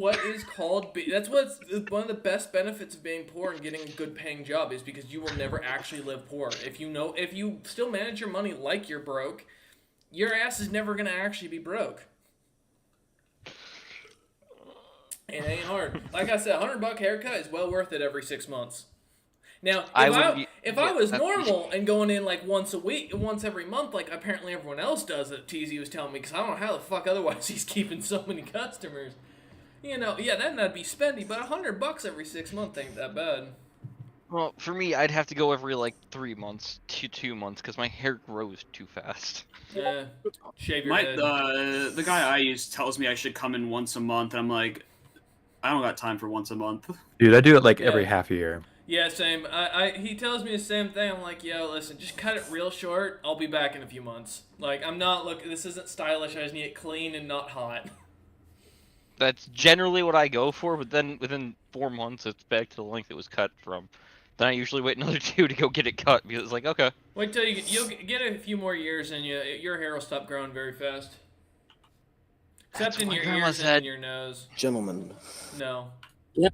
what is called that's what's one of the best benefits of being poor and getting a good paying job is because you will never actually live poor. If you still manage your money like you're broke, your ass is never gonna actually be broke. It ain't hard. Like I said, $100 haircut is well worth it every 6 months. Now, I would. if I Yeah, was normal and going in like once a week, once every month, like apparently everyone else does, that TZ was telling me, because I don't know how the fuck otherwise he's keeping so many customers. Yeah, that'd be spendy, but $100 every 6 months ain't that bad. Well, for me, I'd have to go every like 3 months to 2 months because my hair grows too fast. Yeah, shave your head. The guy I use tells me I should come in once a month. I'm like, I don't got time for once a month. Dude, I do it like every half a year. Yeah, same. He tells me the same thing. I'm like, yo, listen, just cut it real short. I'll be back in a few months. Like, I'm not this isn't stylish. I just need it clean and not hot. That's generally what I go for, but then within 4 months, it's back to the length it was cut from. Then I usually wait another 2 to go get it cut because it's like, okay. Wait till you'll get a few more years and your hair will stop growing very fast. Except in your ears and in your nose. Gentlemen. No. Yes.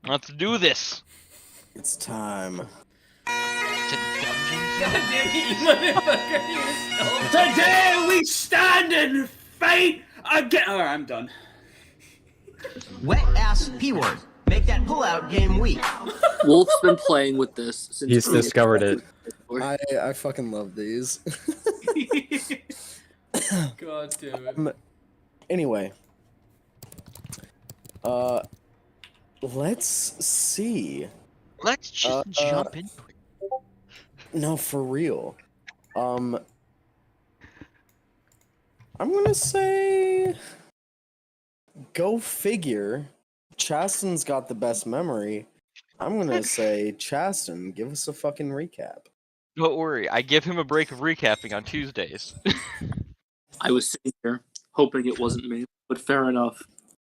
Let's do this. It's time. God damn it, you motherfucker! You stole Today we stand and fight again. Alright, I'm done. Wet ass P-word. Make that pullout game weak. Wolf's been playing with this since He's discovered it. I fucking love these. God damn it. Anyway. Let's see. Let's just jump in. No, for real. I'm gonna say, go figure. Chasten's got the best memory. I'm gonna say, Chasten, give us a fucking recap. Don't worry, I give him a break of recapping on Tuesdays. I was sitting here hoping it wasn't me, but fair enough.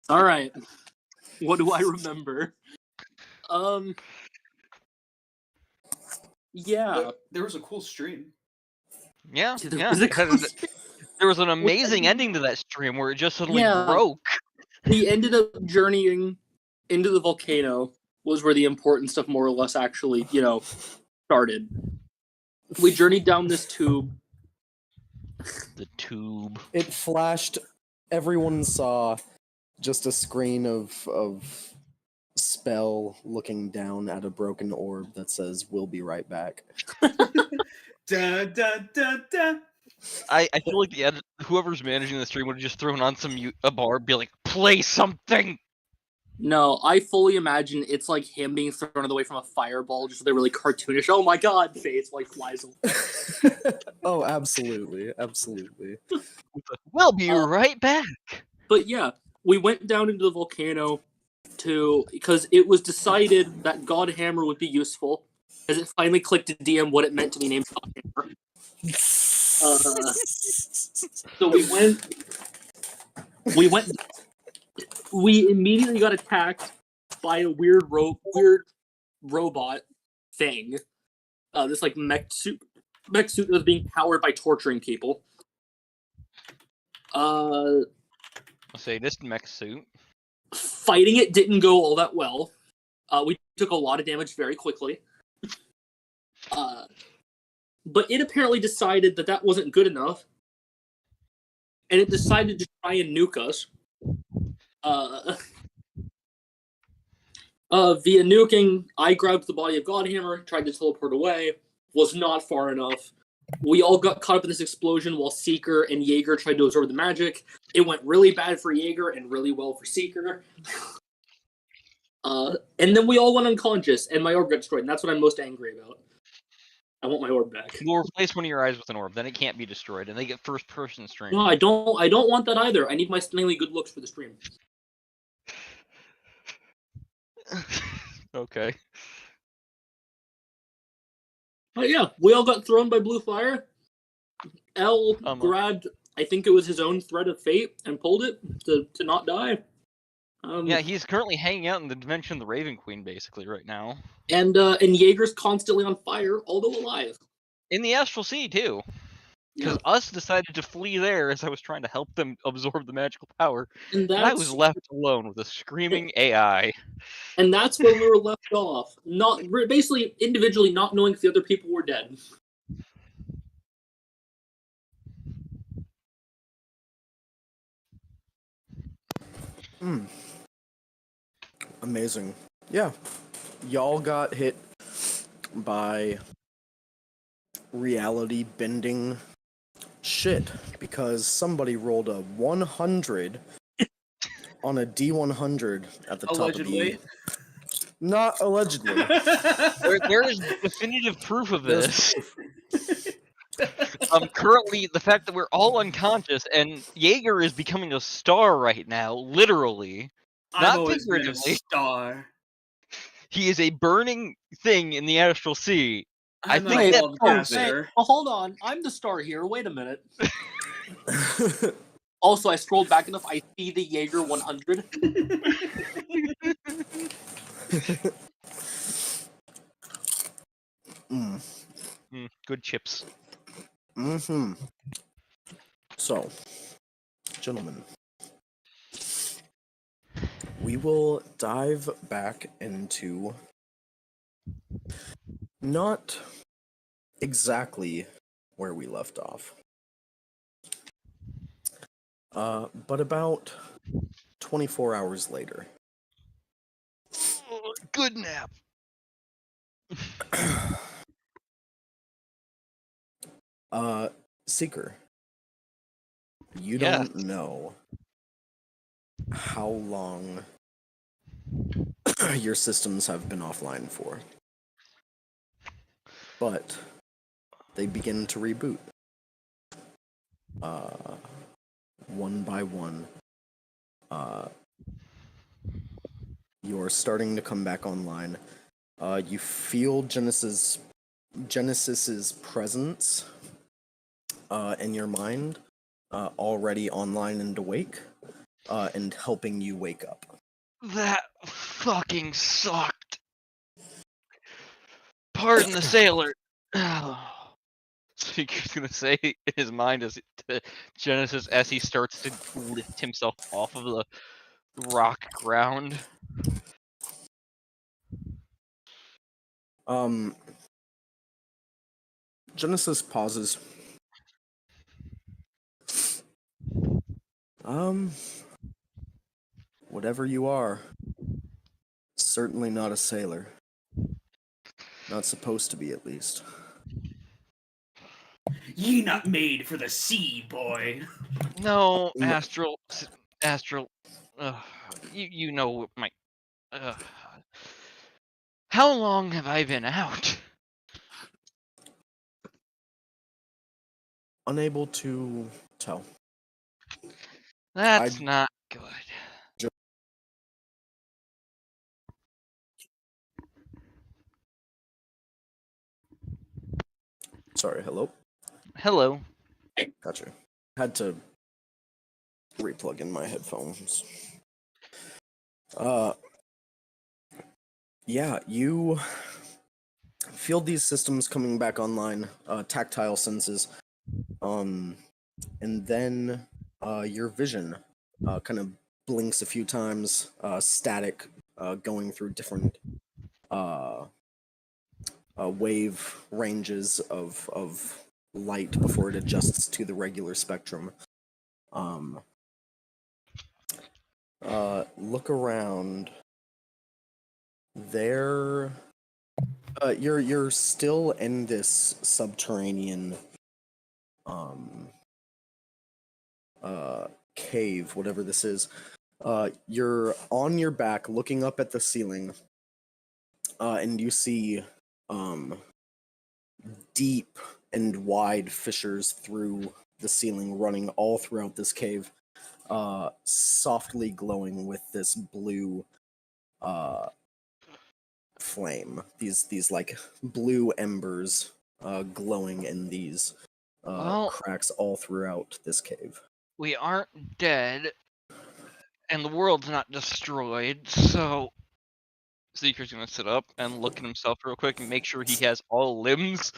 All right. What do I remember? Yeah. There was a cool stream. Yeah, There yeah. was a cool There was an amazing ending to that stream where it just suddenly Yeah. broke. We ended up journeying into the volcano, was where the important stuff more or less actually, started. We journeyed down this tube. The tube. It flashed. Everyone saw just a screen of Spell looking down at a broken orb that says, "We'll be right back." Da, da, da, da. I feel like whoever's managing the stream would have just thrown on a bar, be like, play something. No, I fully imagine it's like him being thrown away from a fireball, just with a really cartoonish, oh my god, face, like flies away. Oh, absolutely. Absolutely. We'll be right back. But yeah, we went down into the volcano because it was decided that Godhammer would be useful, as it finally clicked to DM what it meant to be named Godhammer. So we immediately got attacked by a weird robot thing. This like mech suit that was being powered by torturing people. I'll say this mech suit. Fighting it didn't go all that well. We took a lot of damage very quickly. But it apparently decided that wasn't good enough. And it decided to try and nuke us. Via nuking, I grabbed the body of Godhammer, tried to teleport away, was not far enough. We all got caught up in this explosion while Seeker and Jaeger tried to absorb the magic. It went really bad for Jaeger and really well for Seeker. And then we all went unconscious, and my orb got destroyed, and that's what I'm most angry about. I want my orb back. We'll replace one of your eyes with an orb, then it can't be destroyed, and they get first-person stream. No, I don't want that either. I need my mainly good looks for the stream. Okay. But yeah, we all got thrown by blue fire. L grabbed, I think it was his own thread of fate, and pulled it to not die. Yeah, he's currently hanging out in the dimension of the Raven Queen, basically, right now. And Jaeger's constantly on fire, although alive. In the Astral Sea, too. Because us decided to flee there as I was trying to help them absorb the magical power, And and I was that's left alone with a screaming AI. and that's where we were left off. Not basically individually not knowing if the other people were dead. Amazing. Yeah. Y'all got hit by reality bending shit because somebody rolled a 100 on a D100 at the top of Allegedly. the. Not allegedly. There is definitive proof of There's this. proof. Currently, the fact that we're all unconscious and Jaeger is becoming a star right now, literally. I've Not always been a figuratively. star. He is a burning thing in the astral sea. I I'm think a that love proves it. caster. Oh, hold on. I'm the star here. Wait a minute. Also, I scrolled back enough. I see the Jaeger 100. Good chips. Mm-hmm. So, gentlemen, we will dive back into not exactly where we left off, but about 24 hours later. Good nap. Seeker, you Yes. don't know how long your systems have been offline for, but they begin to reboot. One by one. You're starting to come back online. You feel Genesis's presence in your mind, already online and awake, and helping you wake up. That fucking sucked. Pardon the sailor. Speaker's gonna say in his mind as to Genesis as he starts to lift himself off of the rock ground. Genesis pauses. Whatever you are, certainly not a sailor. Not supposed to be, at least. Ye not made for the sea, boy. No, No. Astral. You know my. How long have I been out? Unable to tell. That's not good. Sorry, hello? Hello. Gotcha. Had to replug in my headphones. Yeah, you feel these systems coming back online, tactile senses, and then your vision kind of blinks a few times, static, going through different wave ranges of light before it adjusts to the regular spectrum. Look around. There, you're still in this subterranean cave, whatever this is. You're on your back looking up at the ceiling, and you see deep and wide fissures through the ceiling running all throughout this cave, softly glowing with this blue flame. These like blue embers glowing in these Well, cracks all throughout this cave. we aren't dead, and the world's not destroyed, so Seeker's gonna sit up and look at himself real quick and make sure he has all limbs.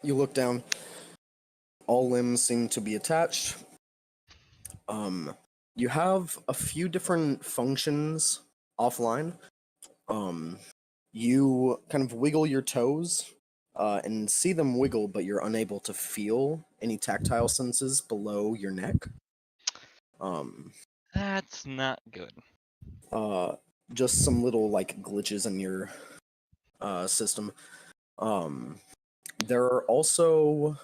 You look down. All limbs seem to be attached. You have a few different functions offline. You kind of wiggle your toes and see them wiggle, but you're unable to feel any tactile senses below your neck. That's not good. Just some little like glitches in your system. There are also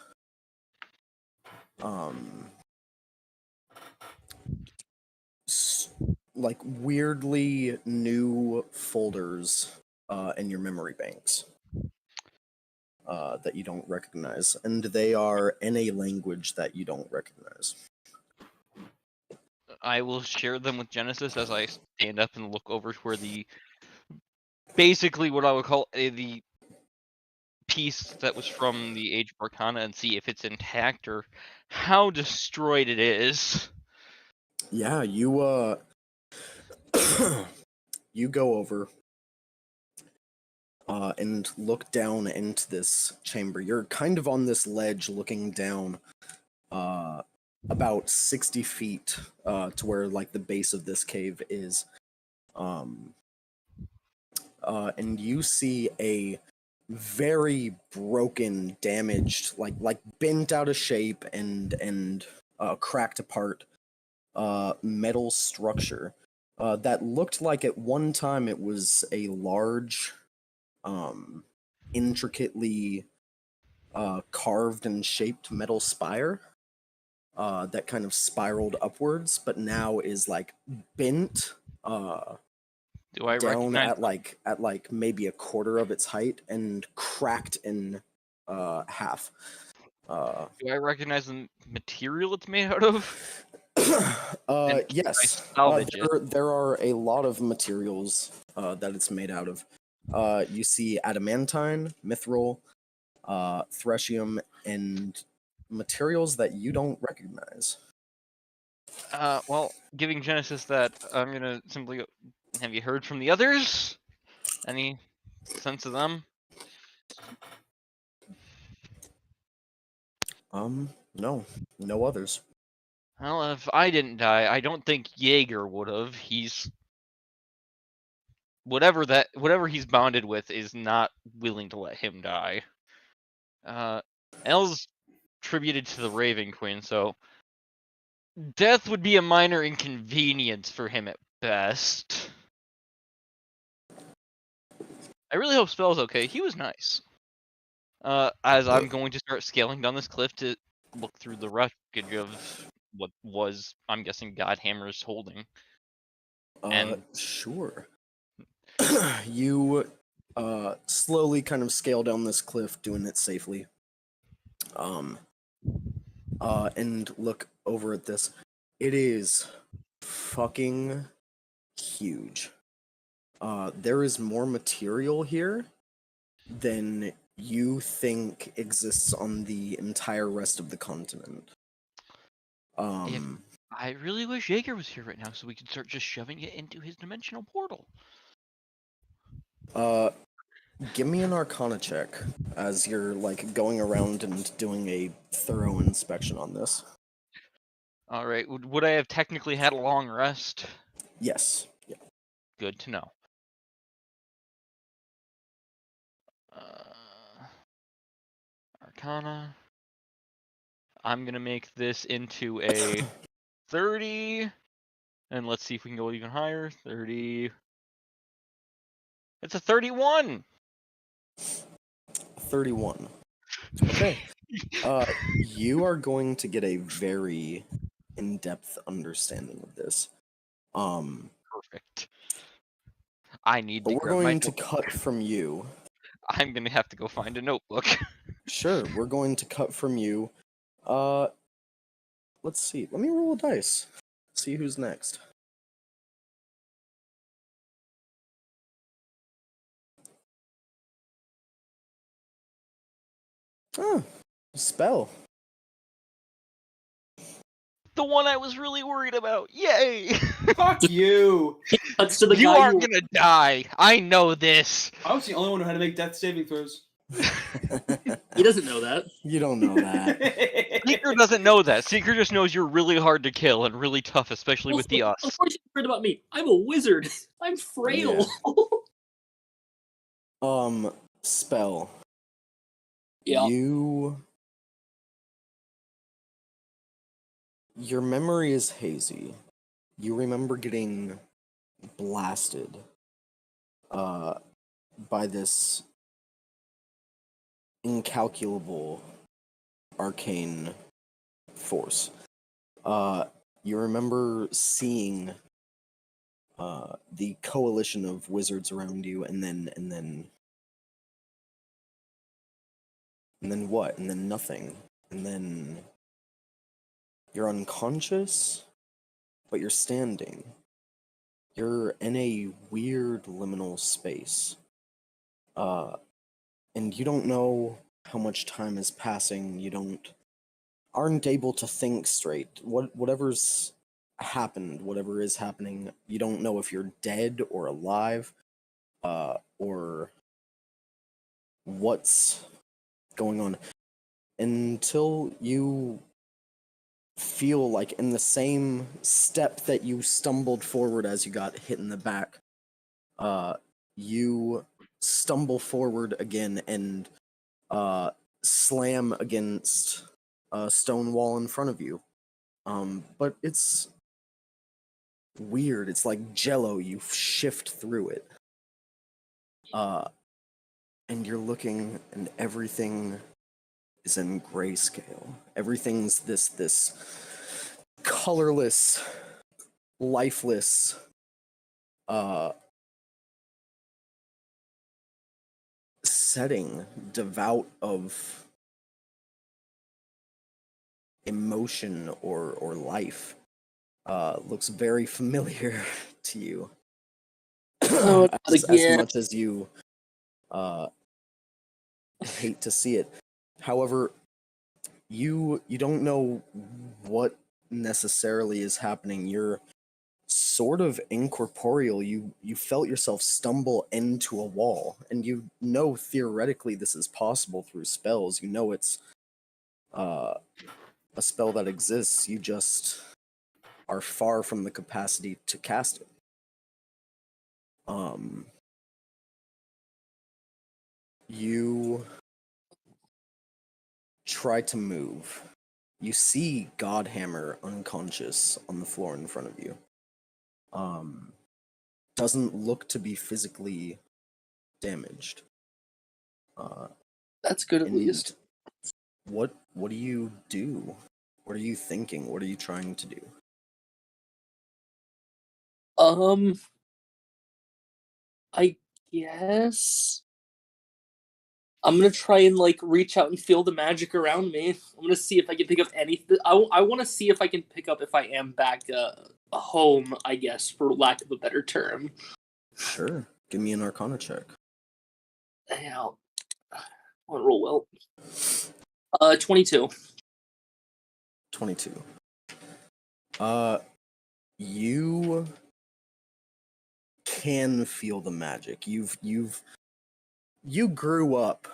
like weirdly new folders in your memory banks that you don't recognize, and they are in a language that you don't recognize. I will share them with Genesis as I stand up and look over to where basically what I would call the piece that was from the Age of Arcana, and see if it's intact or how destroyed it is. Yeah, you you go over and look down into this chamber. You're kind of on this ledge looking down about 60 feet to where like the base of this cave is. And you see a very broken, damaged, like bent out of shape and cracked apart metal structure that looked like at one time it was a large, intricately carved and shaped metal spire that kind of spiraled upwards, but now is like bent Do I down recognize at like maybe a quarter of its height and cracked in half. Do I recognize the material it's made out of? And can I Yes. salvage it? There are a lot of materials that it's made out of. You see adamantine, mithril, threshium, and materials that you don't recognize. Well, giving Genesis that, I'm gonna simply go, have you heard from the others? Any sense of them? No others. Well, if I didn't die, I don't think Jaeger would have. He's whatever he's bonded with is not willing to let him die. L's tributed to the Raven Queen, so death would be a minor inconvenience for him at best. I really hope Spell's okay. He was nice. As I'm going to start scaling down this cliff to look through the wreckage of what was, I'm guessing, Godhammer's holding. And Sure. You slowly kind of scale down this cliff, doing it safely. And look over at this. It is fucking huge. There is more material here than you think exists on the entire rest of the continent. I really wish Jaeger was here right now so we could start just shoving it into his dimensional portal. Give me an Arcana check as you're like going around and doing a thorough inspection on this. All right. Would I have technically had a long rest? Yes. Yeah. Good to know. Arcana. I'm gonna make this into a 30, and let's see if we can go even higher. 30. It's a 31. 31. Okay. You are going to get a very in-depth understanding of this. Perfect. I need But to we're grab my going to notebook. cut from you. I'm gonna have to go find a notebook. Sure, we're going to cut from you. Let's see. Let me roll a dice. See who's next. Oh, spell. The one I was really worried about. Yay! Fuck you! Cuts to the You guy aren't gonna die. I know this. I was the only one who had to make death saving throws. He doesn't know that. You don't know that. Seeker doesn't know that. Seeker just knows you're really hard to kill and really tough, especially with the us. Of course, you're afraid about me. I'm a wizard. I'm frail. Spell. Yeah. Your memory is hazy. You remember getting blasted by this incalculable arcane force. You remember seeing the coalition of wizards around you, and then what? And then nothing. And then you're unconscious, but you're standing. You're in a weird liminal space. And you don't know how much time is passing. You aren't able to think straight. Whatever's happened, whatever is happening, you don't know if you're dead or alive, or what's going on, until you feel like in the same step that you stumbled forward as you got hit in the back, you stumble forward again and slam against a stone wall in front of you. But it's weird. It's like Jello. You shift through it. And you're looking, and everything is in grayscale. Everything's this colorless, lifeless, setting, devout of emotion or life. Looks very familiar to you. Oh, as again. much as you hate to see it. However, you don't know what necessarily is happening. You're sort of incorporeal. You felt yourself stumble into a wall, and you know theoretically this is possible through spells. You know it's a spell that exists. You just are far from the capacity to cast it. You try to move. You see Godhammer unconscious on the floor in front of you. Doesn't look to be physically damaged. That's good at least. What do you do? What are you thinking? What are you trying to do? I guess I'm gonna try and reach out and feel the magic around me. I'm gonna see if I can pick up anything. I want to see if I can pick up if I am back home, I guess, for lack of a better term. Sure. Give me an Arcana check. Yeah, I want to roll well. 22. 22. You can feel the magic. You grew up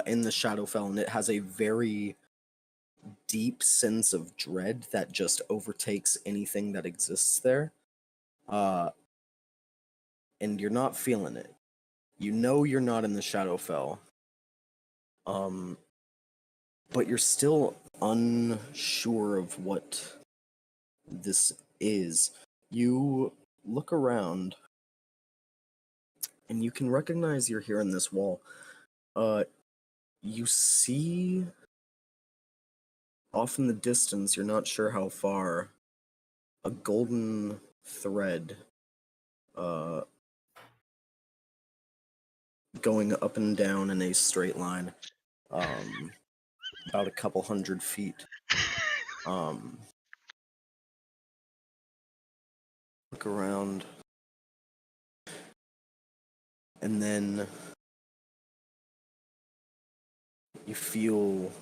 in the Shadowfell, and it has a very deep sense of dread that just overtakes anything that exists there. And you're not feeling it. You know you're not in the Shadowfell. But you're still unsure of what this is. You look around, and you can recognize you're here in this wall. You see off in the distance, you're not sure how far, a golden thread going up and down in a straight line, about a couple 100 feet. Look around, and then you feel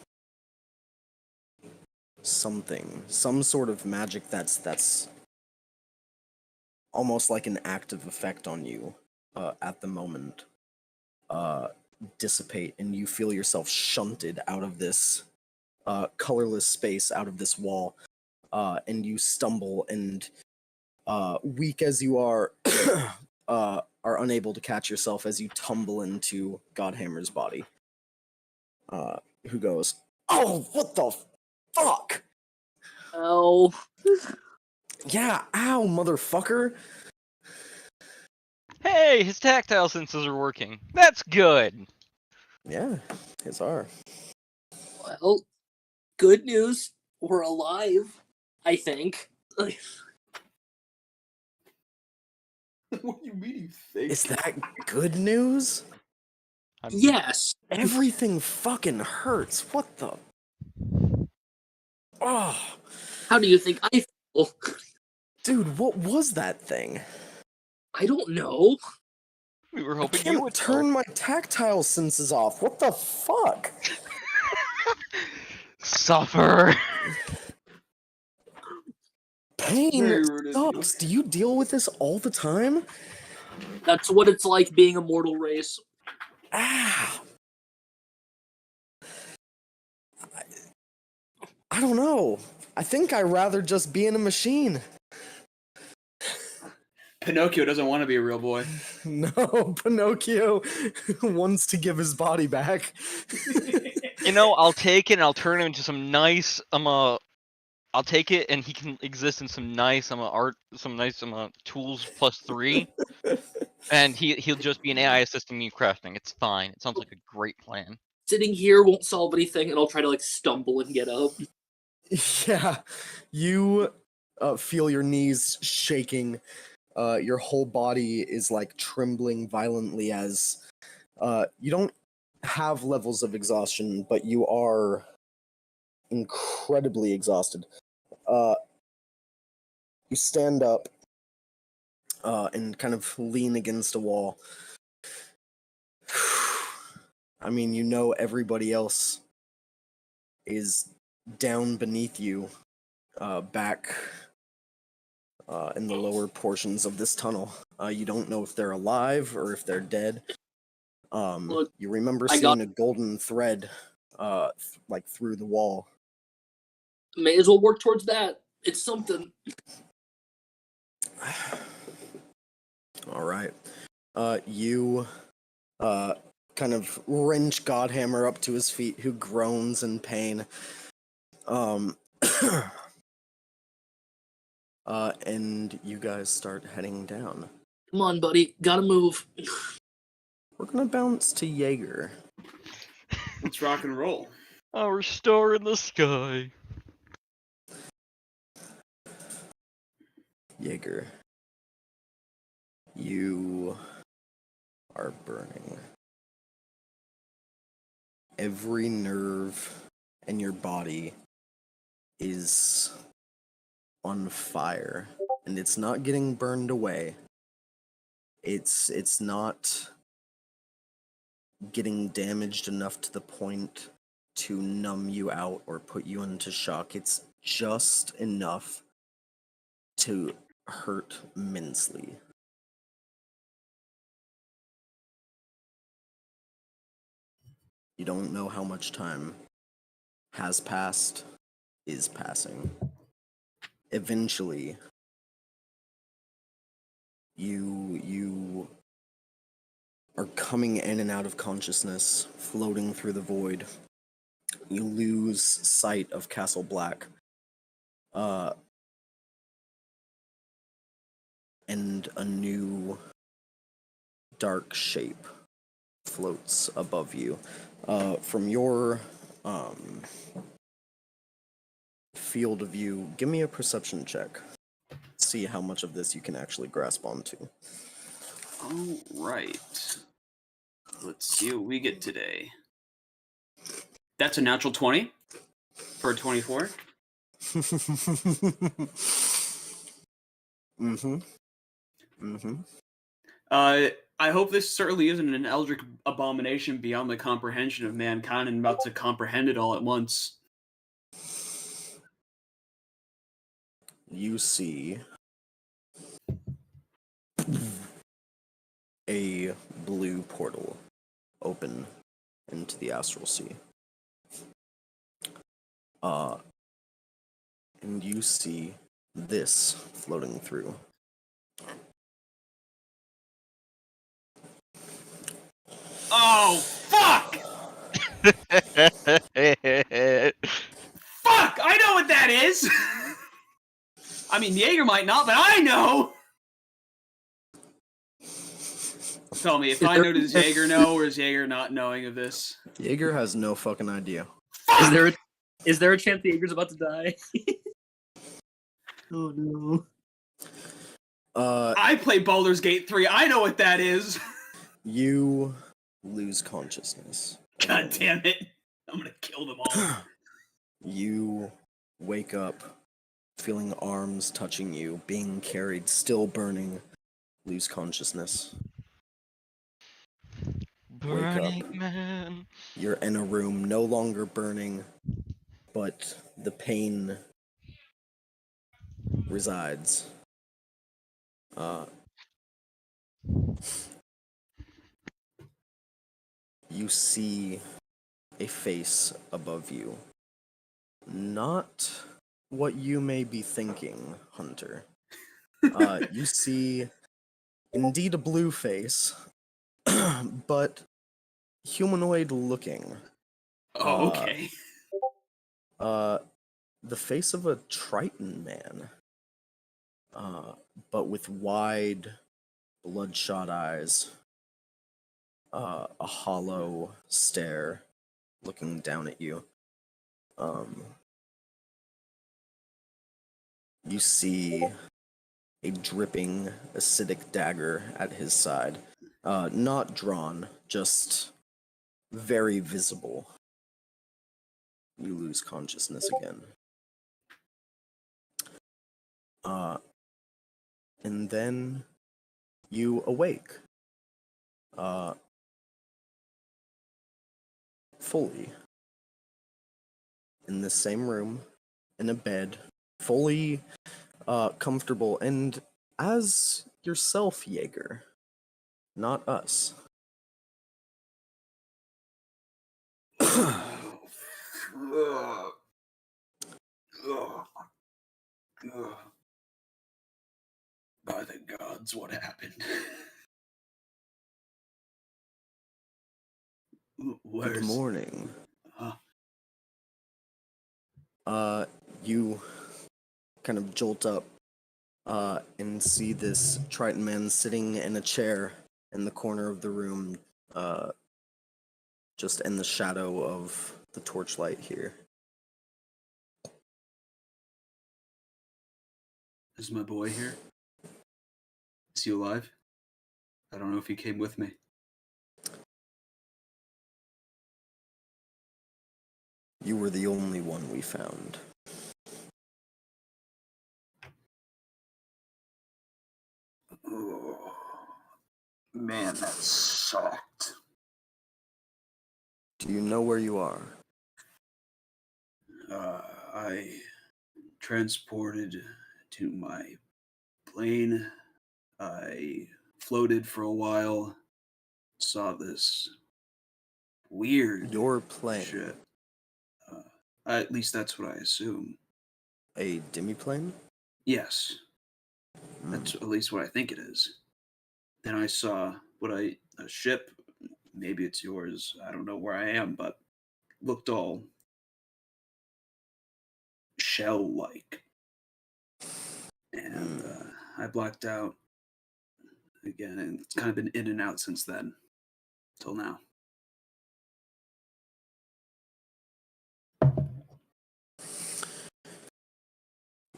some sort of magic that's almost like an active effect on you at the moment. dissipate, and you feel yourself shunted out of this colorless space, out of this wall, and you stumble, and weak as you are unable to catch yourself as you tumble into Godhammer's body, who goes, "Oh, what the fuck? Oh. Yeah, ow, motherfucker!" Hey, his tactile senses are working. That's good. Yeah, his are. Well, good news. We're alive, I think. What do you mean you think? Is that good news? Yes. Everything fucking hurts. What the? Oh, How do you think I feel? dude, what was that thing? I don't know. We were I hoping you can't would turn my tactile senses off. What the fuck? suffer. Pain Very rude of you. sucks. Do you deal with this all the time? That's what it's like being a mortal race. Ah. I don't know. I think I'd rather just be in a machine. Pinocchio doesn't want to be a real boy. No, Pinocchio wants to give his body back. You know, I'll take it and I'll turn him into some nice I'll take it and he can exist in some nice art, some nice tools +3, and he'll just be an AI assisting me crafting. It's fine. It sounds like a great plan. Sitting here won't solve anything, and I'll try to like stumble and get up. Yeah, you feel your knees shaking. Your whole body is like trembling violently as you don't have levels of exhaustion, but you are incredibly exhausted. You stand up and kind of lean against a wall. I mean, you know everybody else is down beneath you, back in the lower portions of this tunnel. You don't know if they're alive or if they're dead. Look, You remember I seeing got- a golden thread, like through the wall. May as well work towards that. It's something. All right. You kind of wrench Godhammer up to his feet, who groans in pain. And you guys start heading down. Come on, buddy. Gotta move. We're gonna bounce to Jaeger. Let's rock and roll. Our star in the sky. Jaeger. You are burning. Every nerve in your body is on fire, and it's not getting burned away. It's not getting damaged enough to the point to numb you out or put you into shock. It's just enough to hurt immensely. You don't know how much time has passed, is passing. Eventually, you are coming in and out of consciousness, floating through the void. You lose sight of Castle Black. And a new dark shape floats above you. From your field of view, give me a perception check. See how much of this you can actually grasp onto. All right. Let's see what we get today. That's a natural 20 for a 24. I hope this certainly isn't an eldritch abomination beyond the comprehension of mankind and about to comprehend it all at once. You see a blue portal open into the astral sea. And you see this floating through. Oh, fuck! Fuck! I know what that is! I mean, Jaeger might not, but I know! Tell me, if I know, does Jaeger know, or is Jaeger not knowing of this? Jaeger has no fucking idea. Is there a chance the Jaeger's about to die? Oh no. I play Baldur's Gate 3, I know what that is! You lose consciousness. God damn it. I'm gonna kill them all. You wake up, feeling arms touching you, being carried, still burning, lose consciousness. Burning Man. You're in a room no longer burning, but the pain resides. You see a face above you. Not what you may be thinking, Hunter. You see indeed a blue face, but humanoid looking. Oh, okay. The face of a Triton man, but with wide, bloodshot eyes, a hollow stare looking down at you. You see a dripping, acidic dagger at his side. Not drawn, just very visible. You lose consciousness again. And then you awake. Fully. In the same room, in a bed, fully comfortable, and as yourself, Jaeger. Not us. By the gods, what happened? Where's... Good morning. Huh? You kind of jolt up, and see this Triton man sitting in a chair in the corner of the room, just in the shadow of the torchlight here. Is my boy here? Is he alive? I don't know if he came with me. You were the only one we found. Oh, man, that sucked. Do you know where you are? I transported to my plane. I floated for a while. Saw this weird Your plane. shit. At least that's what I assume. A demiplane? Yes. That's at least what I think it is. Then I saw a ship, maybe it's yours, I don't know where I am, but looked all shell-like. And I blacked out again, and it's kind of been in and out since then, till now.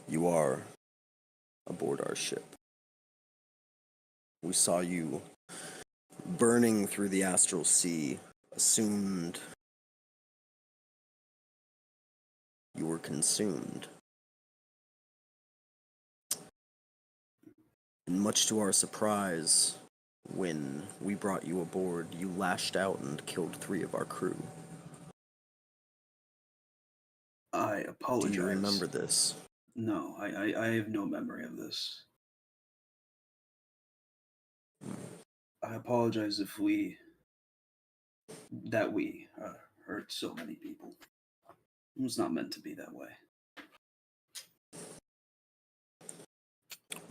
You are aboard our ship. We saw you burning through the astral sea, assumed you were consumed. And much to our surprise, when we brought you aboard, you lashed out and killed 3 of our crew. I apologize. Do you remember this? No, I have no memory of this. I apologize if we that we hurt so many people. It was not meant to be that way.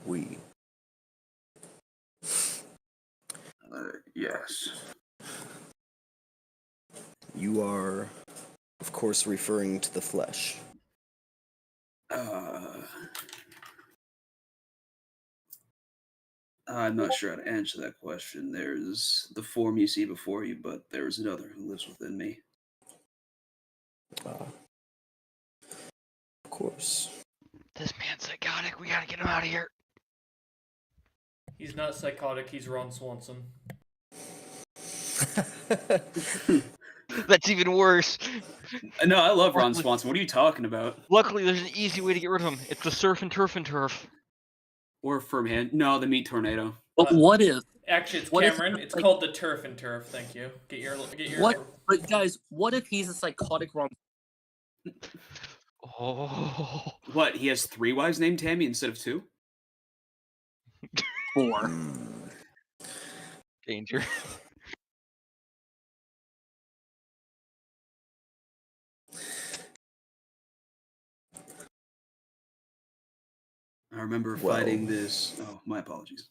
We. Yes. You are, of course, referring to the flesh. I'm not sure how to answer that question. There's the form you see before you, but there's another who lives within me. Of course. This man's psychotic. We gotta get him out of here. He's not psychotic, he's Ron Swanson. That's even worse. No, I love Ron Swanson. What are you talking about? Luckily, there's an easy way to get rid of him. It's the surf and turf. Or Firm Hand? No, the Meat Tornado. But what if? Actually, it's What if Cameron. it's It's like- called the Turf and Turf. Thank you. Get your. What? But guys, what if he's a psychotic Ron? Oh. What? He has 3 wives named Tammy instead of 2? 4? Danger. I remember Well- fighting this. Oh, my apologies.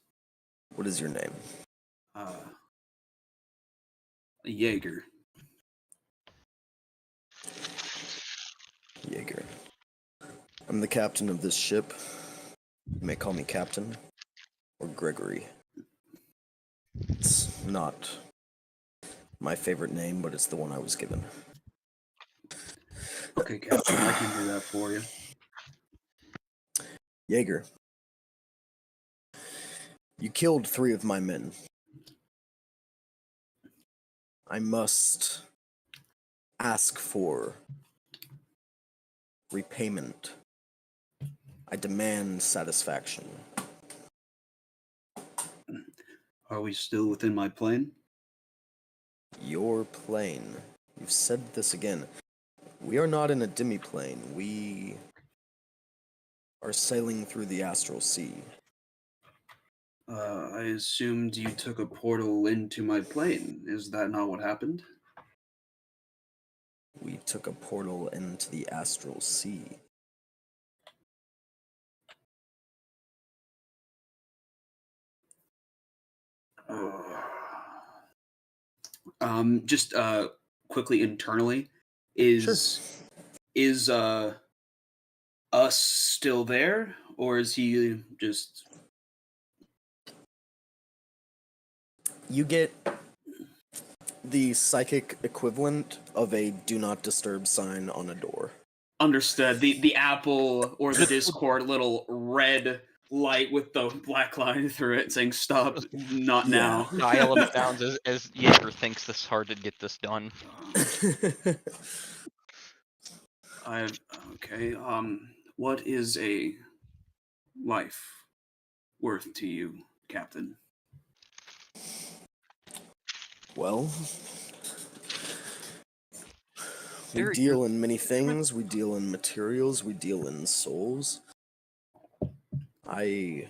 What is your name? Jaeger. Jaeger. I'm the captain of this ship. You may call me Captain or Gregory. It's not my favorite name, but it's the one I was given. Okay, Captain, I can do that for you. Jaeger. You killed 3 of my men. I must ask for repayment. I demand satisfaction. Are we still within my plane? Your plane. You've said this again. We are not in a demi-plane. We are sailing through the astral sea. I assumed you took a portal into my plane. Is that not what happened? We took a portal into the astral sea. Just quickly internally, is us still there, or is he just? You get the psychic equivalent of a do not disturb sign on a door. Understood. The Apple or the Discord little red light with the black line through it saying "Stop, not now." Dial up sounds as Jaeger thinks this hard to get this done. Okay. What is a life worth to you, Captain? Well, we Very deal in many things. We deal in materials. We deal in souls. I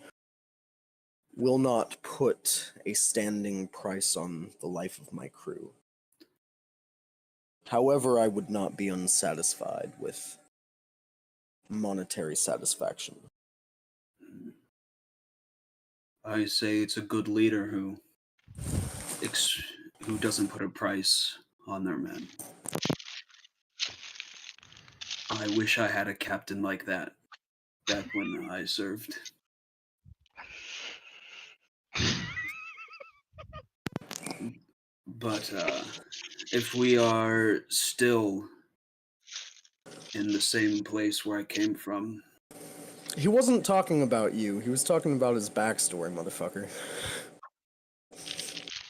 will not put a standing price on the life of my crew. However, I would not be unsatisfied with monetary satisfaction. I say it's a good leader who doesn't put a price on their men. I wish I had a captain like that back when I served. But if we are still in the same place where I came from, He wasn't talking about you. He was talking about his backstory, motherfucker.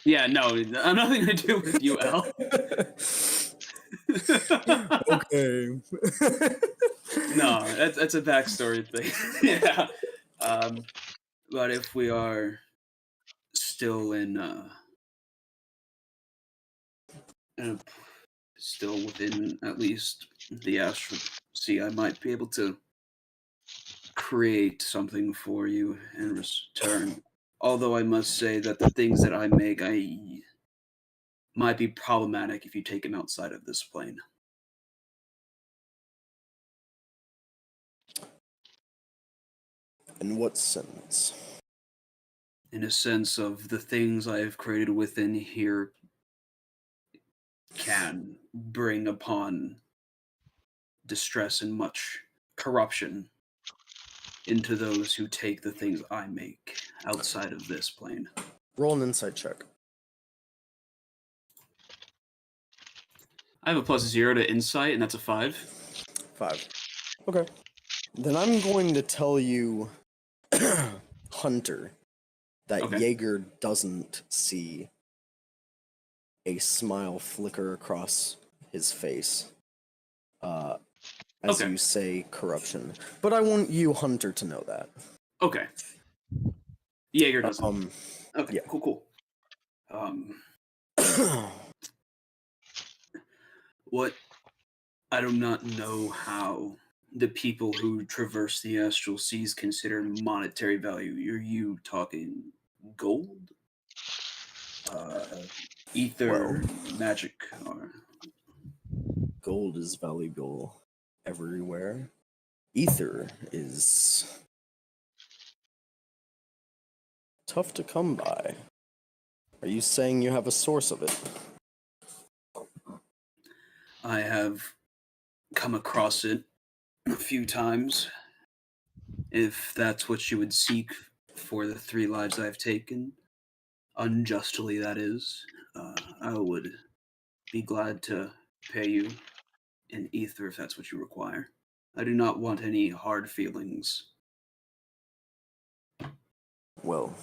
yeah, no, nothing to do with you, Al. Okay. No, that's a backstory thing. Yeah. But if we are still still within at least the astral sea, I might be able to create something for you in return. Although I must say that the things that I make, might be problematic if you take him outside of this plane. In what sense? In a sense of the things I have created within here can bring upon distress and much corruption into those who take the things I make outside of this plane. Roll an insight check. I have a +0 to insight, and that's a 5. 5. Okay. Then I'm going to tell you, Hunter, that Okay. Jaeger doesn't see a smile flicker across his face as Okay. you say corruption. But I want you, Hunter, to know that. Okay. Jaeger doesn't. Okay, yeah. cool. What I do not know how the people who traverse the astral seas consider monetary value. Are you talking gold? Ether, magic, or Gold is valuable everywhere. Ether is tough to come by. Are you saying you have a source of it? I have come across it a few times. If that's what you would seek for the 3 lives I've taken, unjustly that is, I would be glad to pay you in ether if that's what you require. I do not want any hard feelings. Well,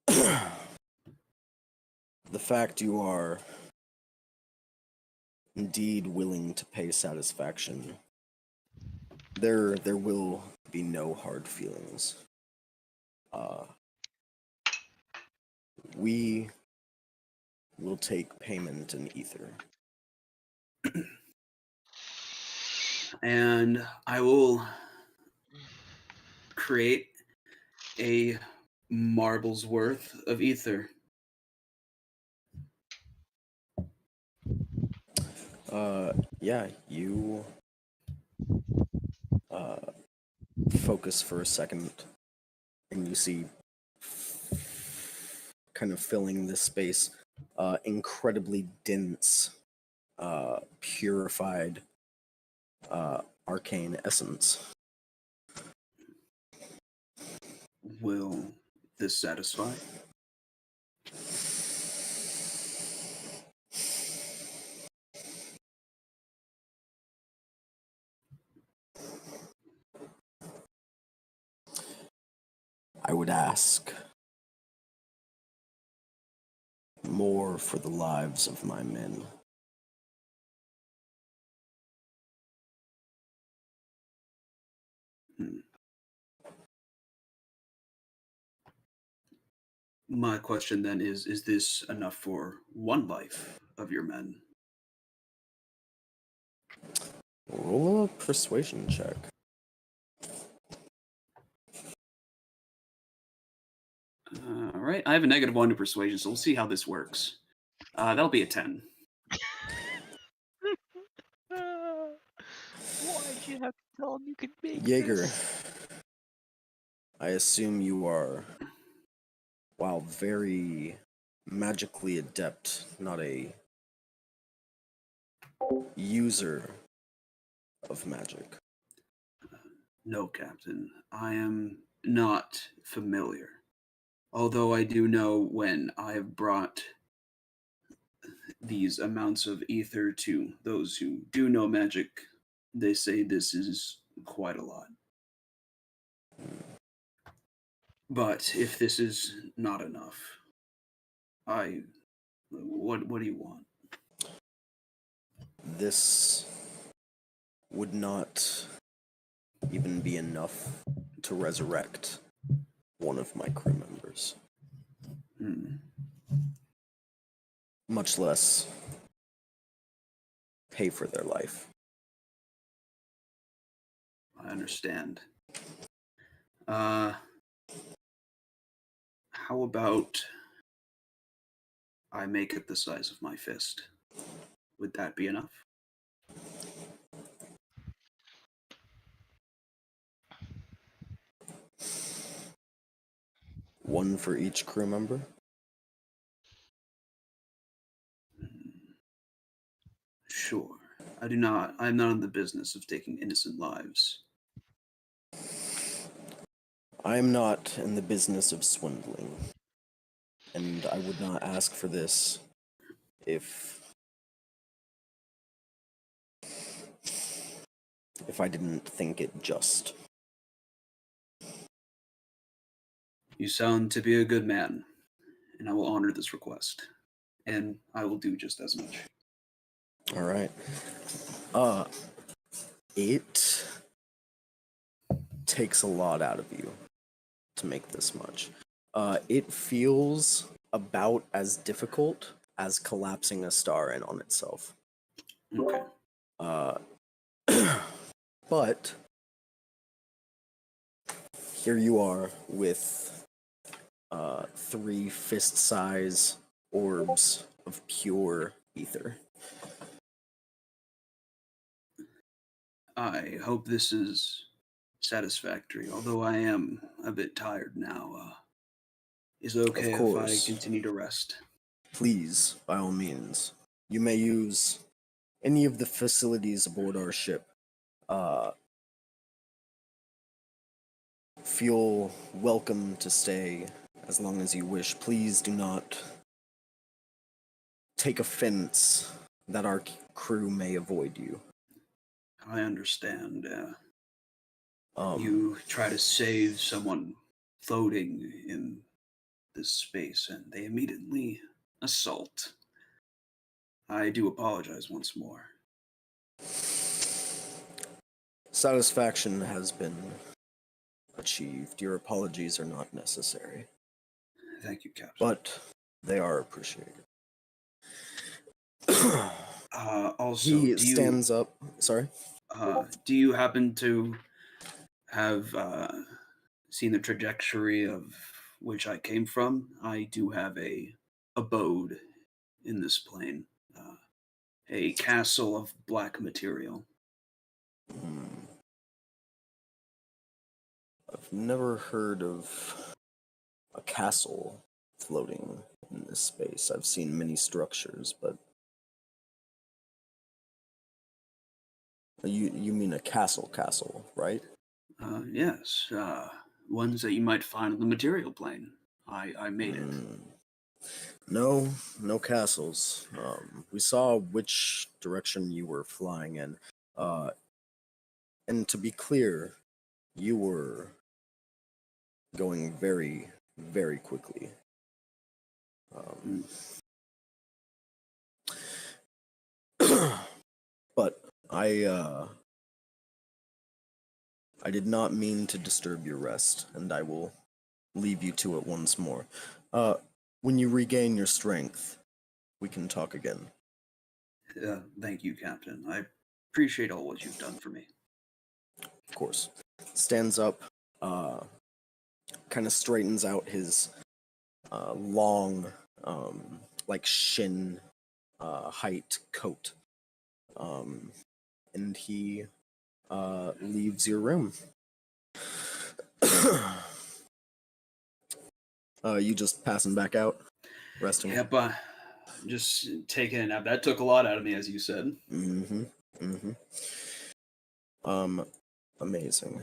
the fact you are indeed willing to pay satisfaction, there will be no hard feelings. We will take payment in ether. And I will create a marble's worth of ether. Yeah, you focus for a second, and you see kind of filling this space, incredibly dense, purified, arcane essence. Will this satisfy? I would ask more for the lives of my men. My question then is this enough for 1 life of your men? Roll a persuasion check. All right, I have a -1 to persuasion, so we'll see how this works. That'll be a 10. Why'd you have to tell him you could make Jaeger, this? I assume you are, while very magically adept, not a user of magic. No, Captain, I am not familiar. Although I do know when I have brought these amounts of ether to those who do know magic, they say this is quite a lot. But if this is not enough, what do you want? This would not even be enough to resurrect one of my crew members. Much less pay for their life. I understand. How about I make it the size of my fist. Would that be enough? One for each crew member? Sure. I'm not in the business of taking innocent lives. I am not in the business of swindling. And I would not ask for this if I didn't think it just. You sound to be a good man, and I will honor this request. And I will do just as much. All right. It takes a lot out of you to make this much. It feels about as difficult as collapsing a star in on itself. Okay. But here you are with 3 fist-size orbs of pure ether. I hope this is satisfactory, although I am a bit tired now. Is it okay if I course. continue to rest? Please, by all means, you may use any of the facilities aboard our ship. Feel welcome to stay as long as you wish. Please do not take offense that our crew may avoid you. I understand. Um, You try to save someone floating in this space, and they immediately assault. I do apologize once more. Satisfaction has been achieved. Your apologies are not necessary, Thank you, Captain. but they are appreciated. Also, He stands up. Sorry? do you happen to have seen the trajectory of which I came from? I do have a abode in this plane, a castle of black material. I've never heard of a castle floating in this space. I've seen many structures, but you mean a castle, right? Yes, ones that you might find on the material plane. I made it. No castles. We saw which direction you were flying in. And to be clear, you were going very, very quickly. But I did not mean to disturb your rest, and I will leave you to it once more. When you regain your strength, we can talk again. Thank you, Captain. I appreciate all what you've done for me. Of course. Stands up, kind of straightens out his long, like shin height coat. And he leaves your room. You just passing back out, resting. Yep, just taking a nap. That took a lot out of me, as you said. Amazing.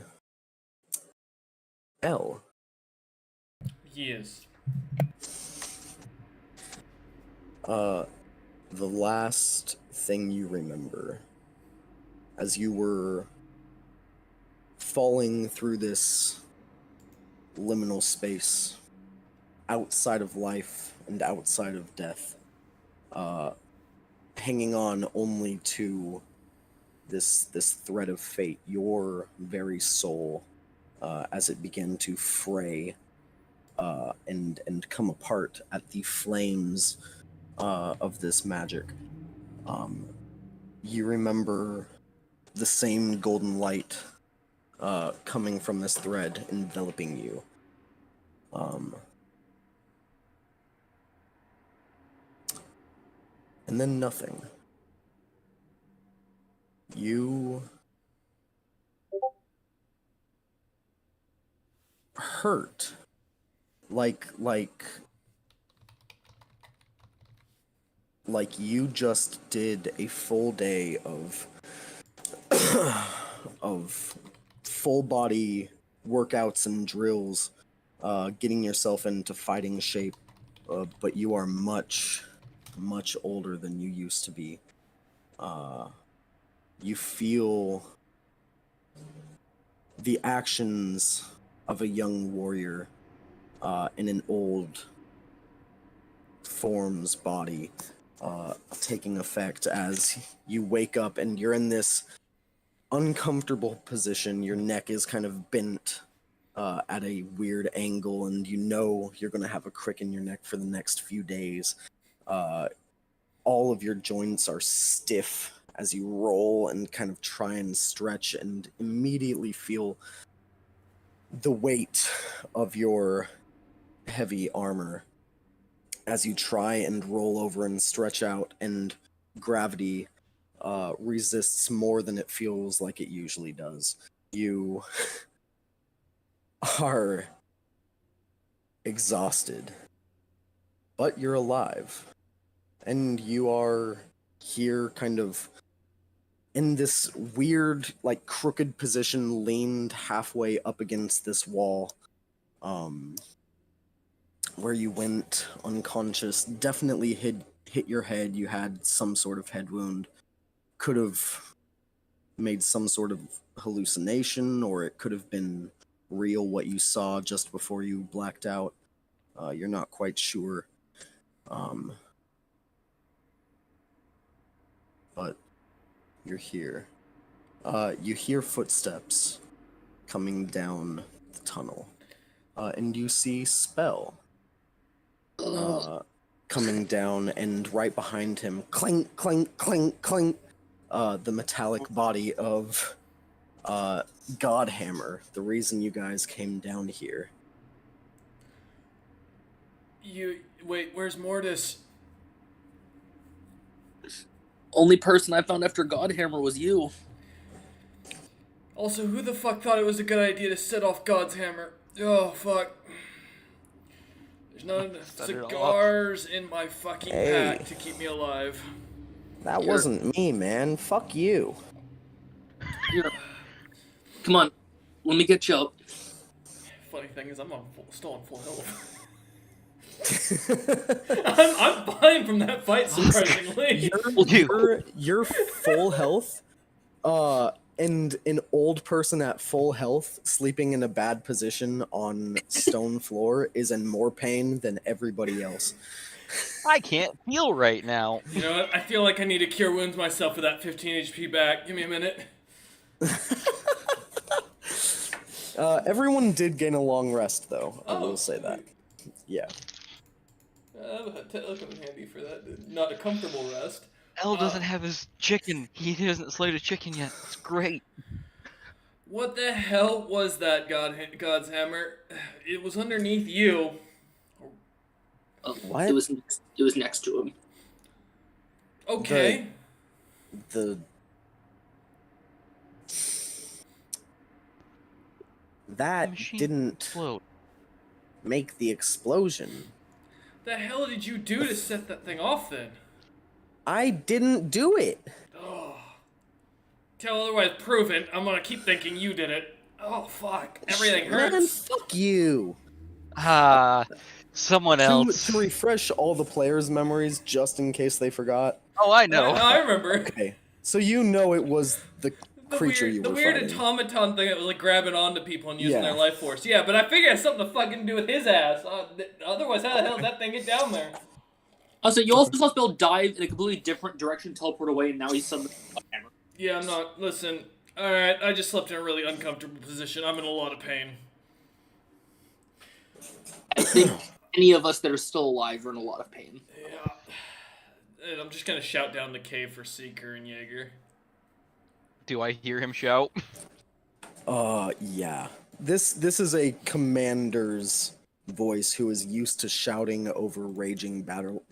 L. Yes. The last thing you remember as you were falling through this liminal space outside of life and outside of death, hanging on only to this thread of fate, your very soul, as it began to fray and come apart at the flames of this magic. You remember the same golden light coming from this thread, enveloping you. And then nothing. You hurt. Like you just did a full day of of full body workouts and drills, getting yourself into fighting shape, but you are much older than you used to be. You feel the actions of a young warrior in an old form's body taking effect as you wake up and you're in this uncomfortable position. Your neck is kind of bent at a weird angle, and you know you're going to have a crick in your neck for the next few days. All of your joints are stiff as you roll and kind of try and stretch, and immediately feel the weight of your heavy armor as you try and roll over and stretch out, and gravity resists more than it feels like it usually does. You are exhausted, but you're alive. And you are here kind of in this weird, like, crooked position, leaned halfway up against this wall, where you went unconscious. Definitely hit your head. You had some sort of head wound. Could have made some sort of hallucination, or it could have been real what you saw just before you blacked out. You're not quite sure. But you're here. You hear footsteps coming down the tunnel. And you see Spell coming down, and right behind him, clink, clink, clink, clink, the metallic body of Godhammer, the reason you guys came down here. Wait, where's Mortis? Only person I found after Godhammer was you. Also, who the fuck thought it was a good idea to set off God's hammer? Oh, fuck. There's not enough cigars in my fucking pack to keep me alive. That wasn't me, man. Fuck you. Here. Come on. Let me get you up. Funny thing is, still on full health. I'm fine from that fight, surprisingly. You're full health, and an old person at full health sleeping in a bad position on stone floor is in more pain than everybody else. I can't feel right now. You know what? I feel like I need to cure wounds myself for that 15 HP back. Give me a minute. Everyone did gain a long rest, though. I will say that. Yeah. That'll come in handy for that. Not a comfortable rest. L doesn't have his chicken. He hasn't slayed a chicken yet. It's great. What the hell was that, God's hammer? It was underneath you. What? It was next to him. Okay. That didn't float. Make the explosion. The hell did you do to set that thing off then? I didn't do it. Oh. Till otherwise proven, I'm gonna keep thinking you did it. Oh fuck. Everything hurts. Man, fuck you. Someone else. To refresh all the players' memories, just in case they forgot. Oh, I know. I remember. Okay, so you know it was the creature you were The weird fighting. automaton thing that was like grabbing onto people and using their life force. Yeah, but I figured it had something to fucking do with his ass. Otherwise, how the hell did that thing get down there? Also, you also saw Spell dive in a completely different direction, teleport away, and now he's suddenly a hammer. Yeah, I'm not. Listen. Alright, I just slept in a really uncomfortable position. I'm in a lot of pain. I think any of us that are still alive are in a lot of pain. Yeah. And I'm just gonna shout down the cave for Seeker and Jaeger. Do I hear him shout? Yeah. This is a commander's voice who is used to shouting over raging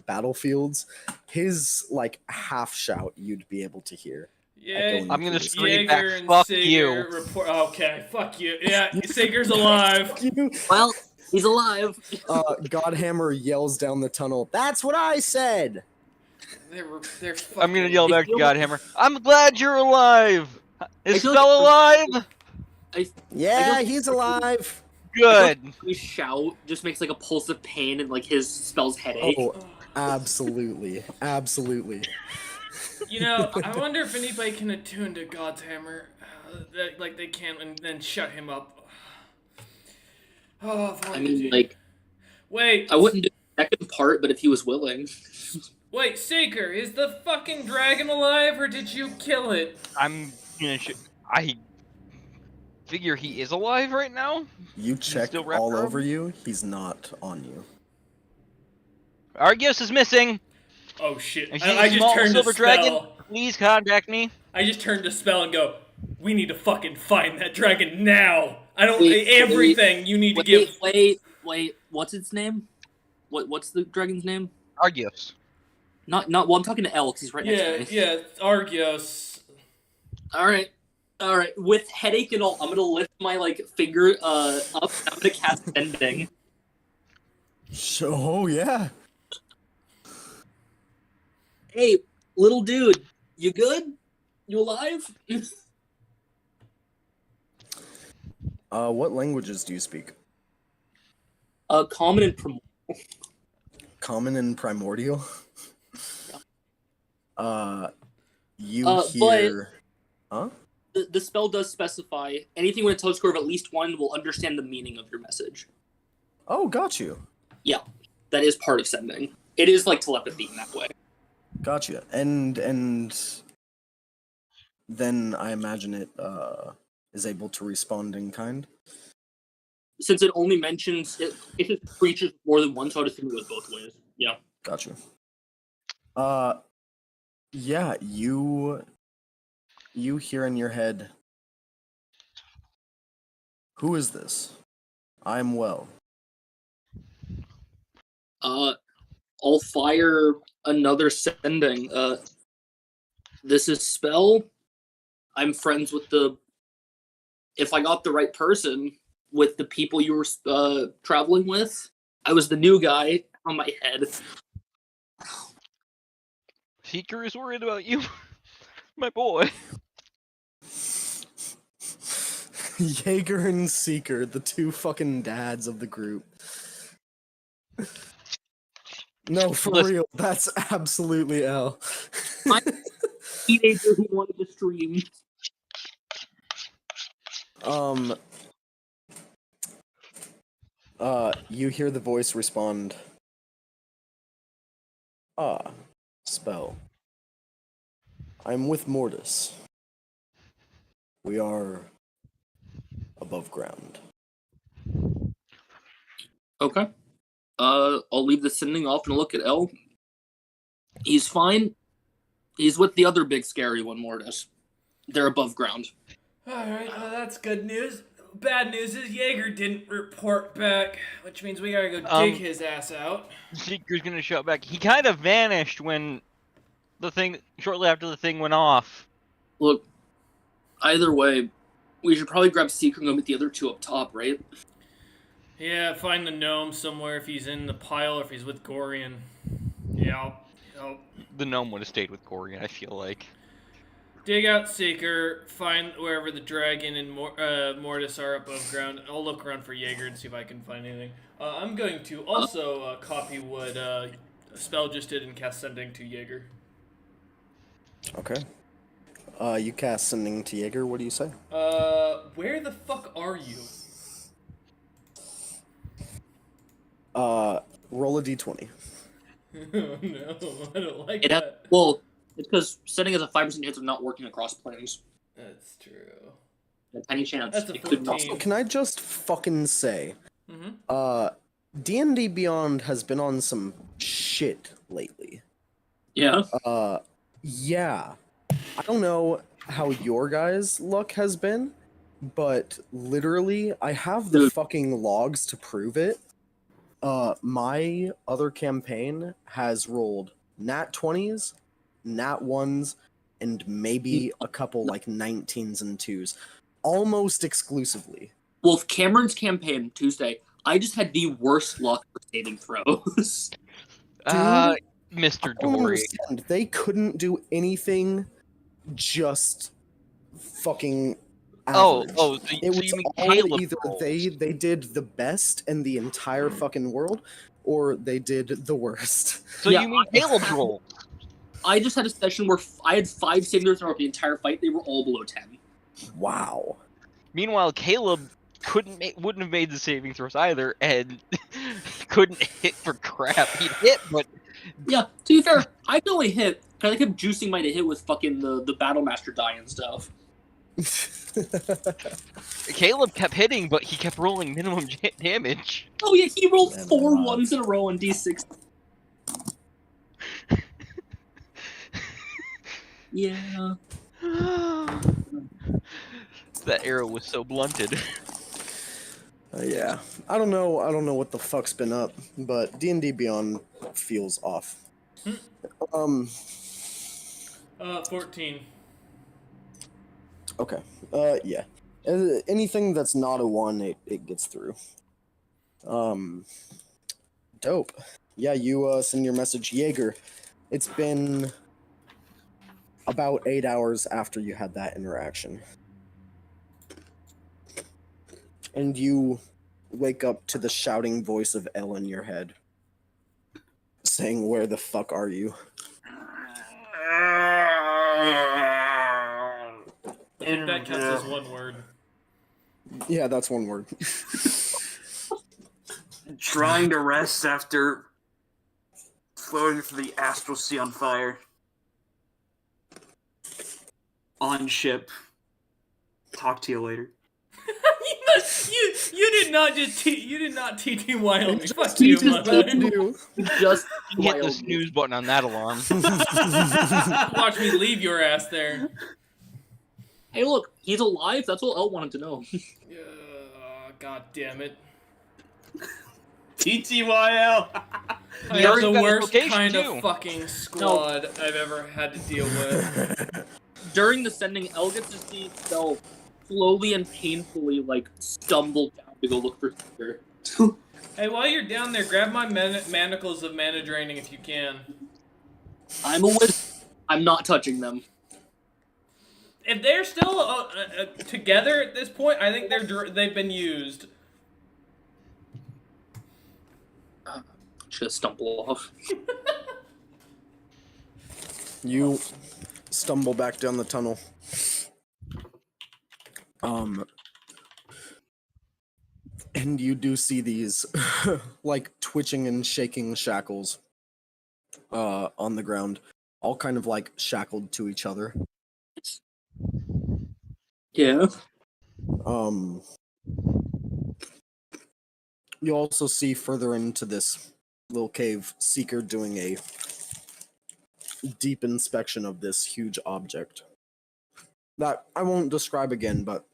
battlefields, his like half shout you'd be able to hear. Yeah, echoing I'm gonna through the scream speakers. back, Jaeger and "Fuck Sager you." report. Okay, fuck you. Yeah, Sager's alive. Fuck you. Well, he's alive. Godhammer yells down the tunnel. That's what I said. They're fucking. I'm gonna yell back to feel- Godhammer. I'm glad you're alive. Is I feel Spell like- alive? Yeah, he's alive. Good. His shout just makes like a pulse of pain and like his spell's headache. Oh, absolutely, absolutely. You know, I wonder if anybody can attune to God's Hammer, like they can, and then shut him up. Oh, if I only mean, they- like, wait, I wouldn't do the second part, but if he was willing. wait, Seeker, is the fucking dragon alive, or did you kill it? I'm gonna. I figure he is alive right now. You check still wrapped all around? over you. He's not on you. Argios is missing. Oh shit! If you I see a just small turned to silver spell. dragon, please contact me. I just turned to spell and go. We need to fucking find that dragon now. I don't. Wait, everything you need to give. Wait. What's its name? What's the dragon's name? Argios. Not. Well, I'm talking to Elle because he's right next to me. Yeah, Argios. All right. With headache and all, I'm gonna lift my like finger up. And I'm gonna cast Sending. Oh yeah. Hey, little dude, you good? You alive? What languages do you speak? Common and Common and primordial. You But- hear. Huh? the spell does specify anything with a total score of at least 1 will understand the meaning of your message. Oh, got you. Yeah, that is part of Sending. It is like telepathy in that way. Gotcha. And then I imagine it is able to respond in kind. Since it only mentions it just preaches more than one, so I'd assume it goes both ways. Yeah. Gotcha. Yeah, you hear in your head, who is this? I'm well. I'll fire another Sending. This is Spell. I'm friends with if I got the right person, with the people you were traveling with. I was the new guy on my head. Seeker is worried about you, my boy. Jaeger and Seeker, the two fucking dads of the group. No, for Listen. real, that's absolutely L. Teenager who wanted to stream. You hear the voice respond. Ah, Spell. I'm with Mortis. We are above ground. Okay. I'll leave the Sending off and look at L. He's fine. He's with the other big scary one, Mortis. They're above ground. Alright, well, that's good news. Bad news is Jaeger didn't report back, which means we gotta go dig his ass out. Seeker's gonna shout back. He kind of vanished when shortly after the thing went off. Look, either way, we should probably grab Seeker and go meet the other two up top, right? Yeah, find the gnome somewhere if he's in the pile or if he's with Gorian. Yeah, I'll The gnome would have stayed with Corey, I feel like. dig out Seeker, find wherever the dragon and Mortis are above ground. I'll look around for Jaeger and see if I can find anything. I'm going to also copy what Spell just did and cast Sending to Jaeger. Okay. You cast Sending to Jaeger, what do you say? Where the fuck are you? Roll a d20. Oh no, I don't like It that. well, it's because Sending has a 5% chance of not working across planes. That's true. A tiny chance. That's a It could not. 14. Can I just fucking say, Mm-hmm. D&D Beyond has been on some shit lately. Yeah. Yeah. I don't know how your guys' luck has been, but literally, I have the Dude. fucking logs to prove it. My other campaign has rolled nat 20s, nat 1s, and maybe a couple like 19s and 2s. Almost exclusively. Well, Cameron's campaign Tuesday, I just had the worst luck for saving throws. Mr. I don't Dory. understand. They couldn't do anything just fucking average. So It you was mean all Caleb either rolls. they did the best in the entire fucking world, or they did the worst. So Yeah, you mean Caleb's roll? I just had a session where I had 5 saving throws throughout the entire fight. They were all below 10. Wow. Meanwhile, Caleb wouldn't have made the saving throws either, and couldn't hit for crap. He'd hit, but Yeah, to be fair, I could only hit because I kept juicing my to hit with fucking the Battle Master die and stuff. Caleb kept hitting, but he kept rolling minimum damage. Oh yeah, he rolled Man, 4 alive. ones in a row on D6. Yeah. That arrow was so blunted. Yeah. I don't know what the fuck's been up, but D&D Beyond feels off. 14. Okay. Yeah. Anything that's not a 1, it gets through. Dope. Yeah, you send your message, Jaeger. It's been about 8 hours after you had that interaction. And you wake up to the shouting voice of Elle in your head, saying, "Where the fuck are you?" I think that counts as one word. Yeah, that's one word. Trying to rest after floating through the astral sea on fire. On ship. Talk to you later. you did not just you did not TTY on me. Fuck you, mother. Just Hit the wild. snooze button on that alarm. Watch me leave your ass there. Hey, look, he's alive. That's all Elle wanted to know. God damn it. TTYL! I have the got a worst location, kind too. of fucking squad I've ever had to deal with. During the sending, Elle gets to see Bell slowly and painfully, like, stumble down to go look for Seeker. Hey, while you're down there, grab my manacles of mana draining if you can. I'm a wizard. I'm not touching them. If they're still together at this point, I think they've been used. Just stumble off. You stumble back down the tunnel. And you do see these like twitching and shaking shackles on the ground, all kind of like shackled to each other. Yeah. You also see further into this little cave, Seeker doing a deep inspection of this huge object that I won't describe again, but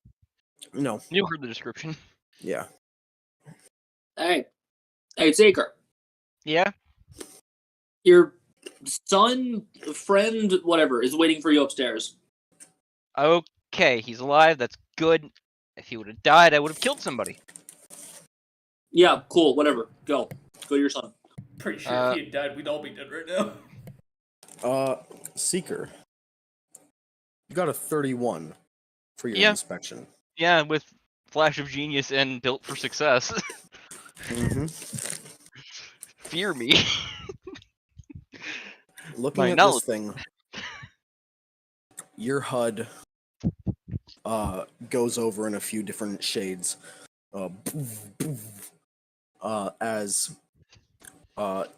no. You heard the description. Yeah. Hey, Seeker. Yeah? Your son, friend, whatever, is waiting for you upstairs. Okay, he's alive. That's good. If he would have died, I would have killed somebody. Yeah, cool, whatever. Go. Go to your son. Pretty sure if he had died, we'd all be dead right now. Seeker. You got a 31 for your inspection. Yeah, with Flash of Genius and Built for Success. Mm-hmm. Fear me. Looking at this thing, your HUD goes over in a few different shades. As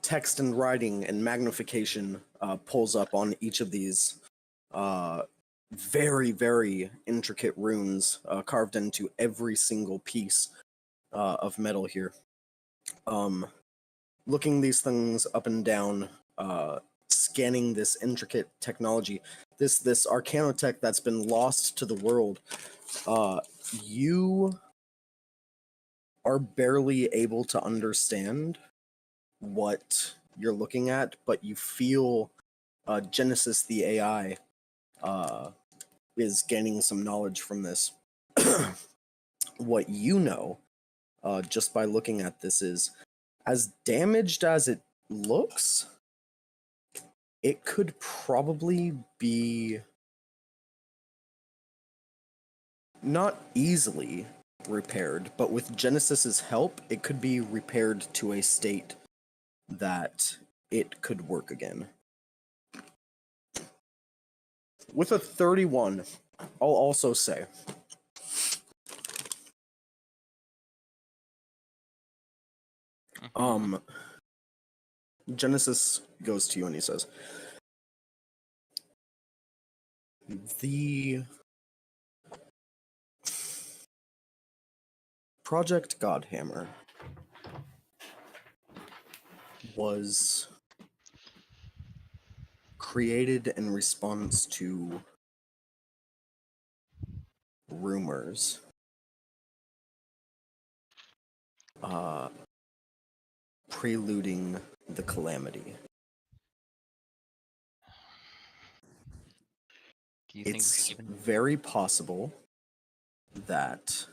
text and writing and magnification pulls up on each of these very, very intricate runes carved into every single piece of metal here. Looking these things up and down, scanning this intricate technology, this arcanotech that's been lost to the world, you are barely able to understand what you're looking at, but you feel Genesis, the AI, is gaining some knowledge from this. What you know, just by looking at this, is as damaged as it looks, it could probably be not easily repaired, but with Genesis's help, it could be repaired to a state that it could work again. With a 31, I'll also say Genesis goes to you and he says, the Project Godhammer was created in response to rumors preluding the calamity. Do you think It's even very possible that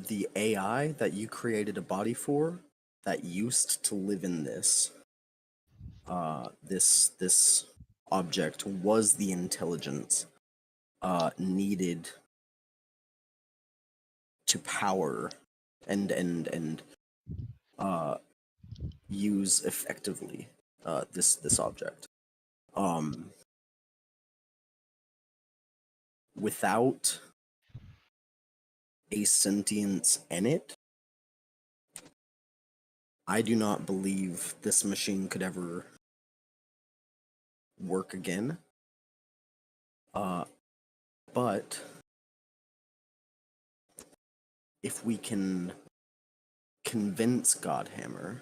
the AI that you created a body for that used to live in this this object was the intelligence needed to power and use effectively this object. Without a sentience in it, I do not believe this machine could ever work again. But if we can convince Godhammer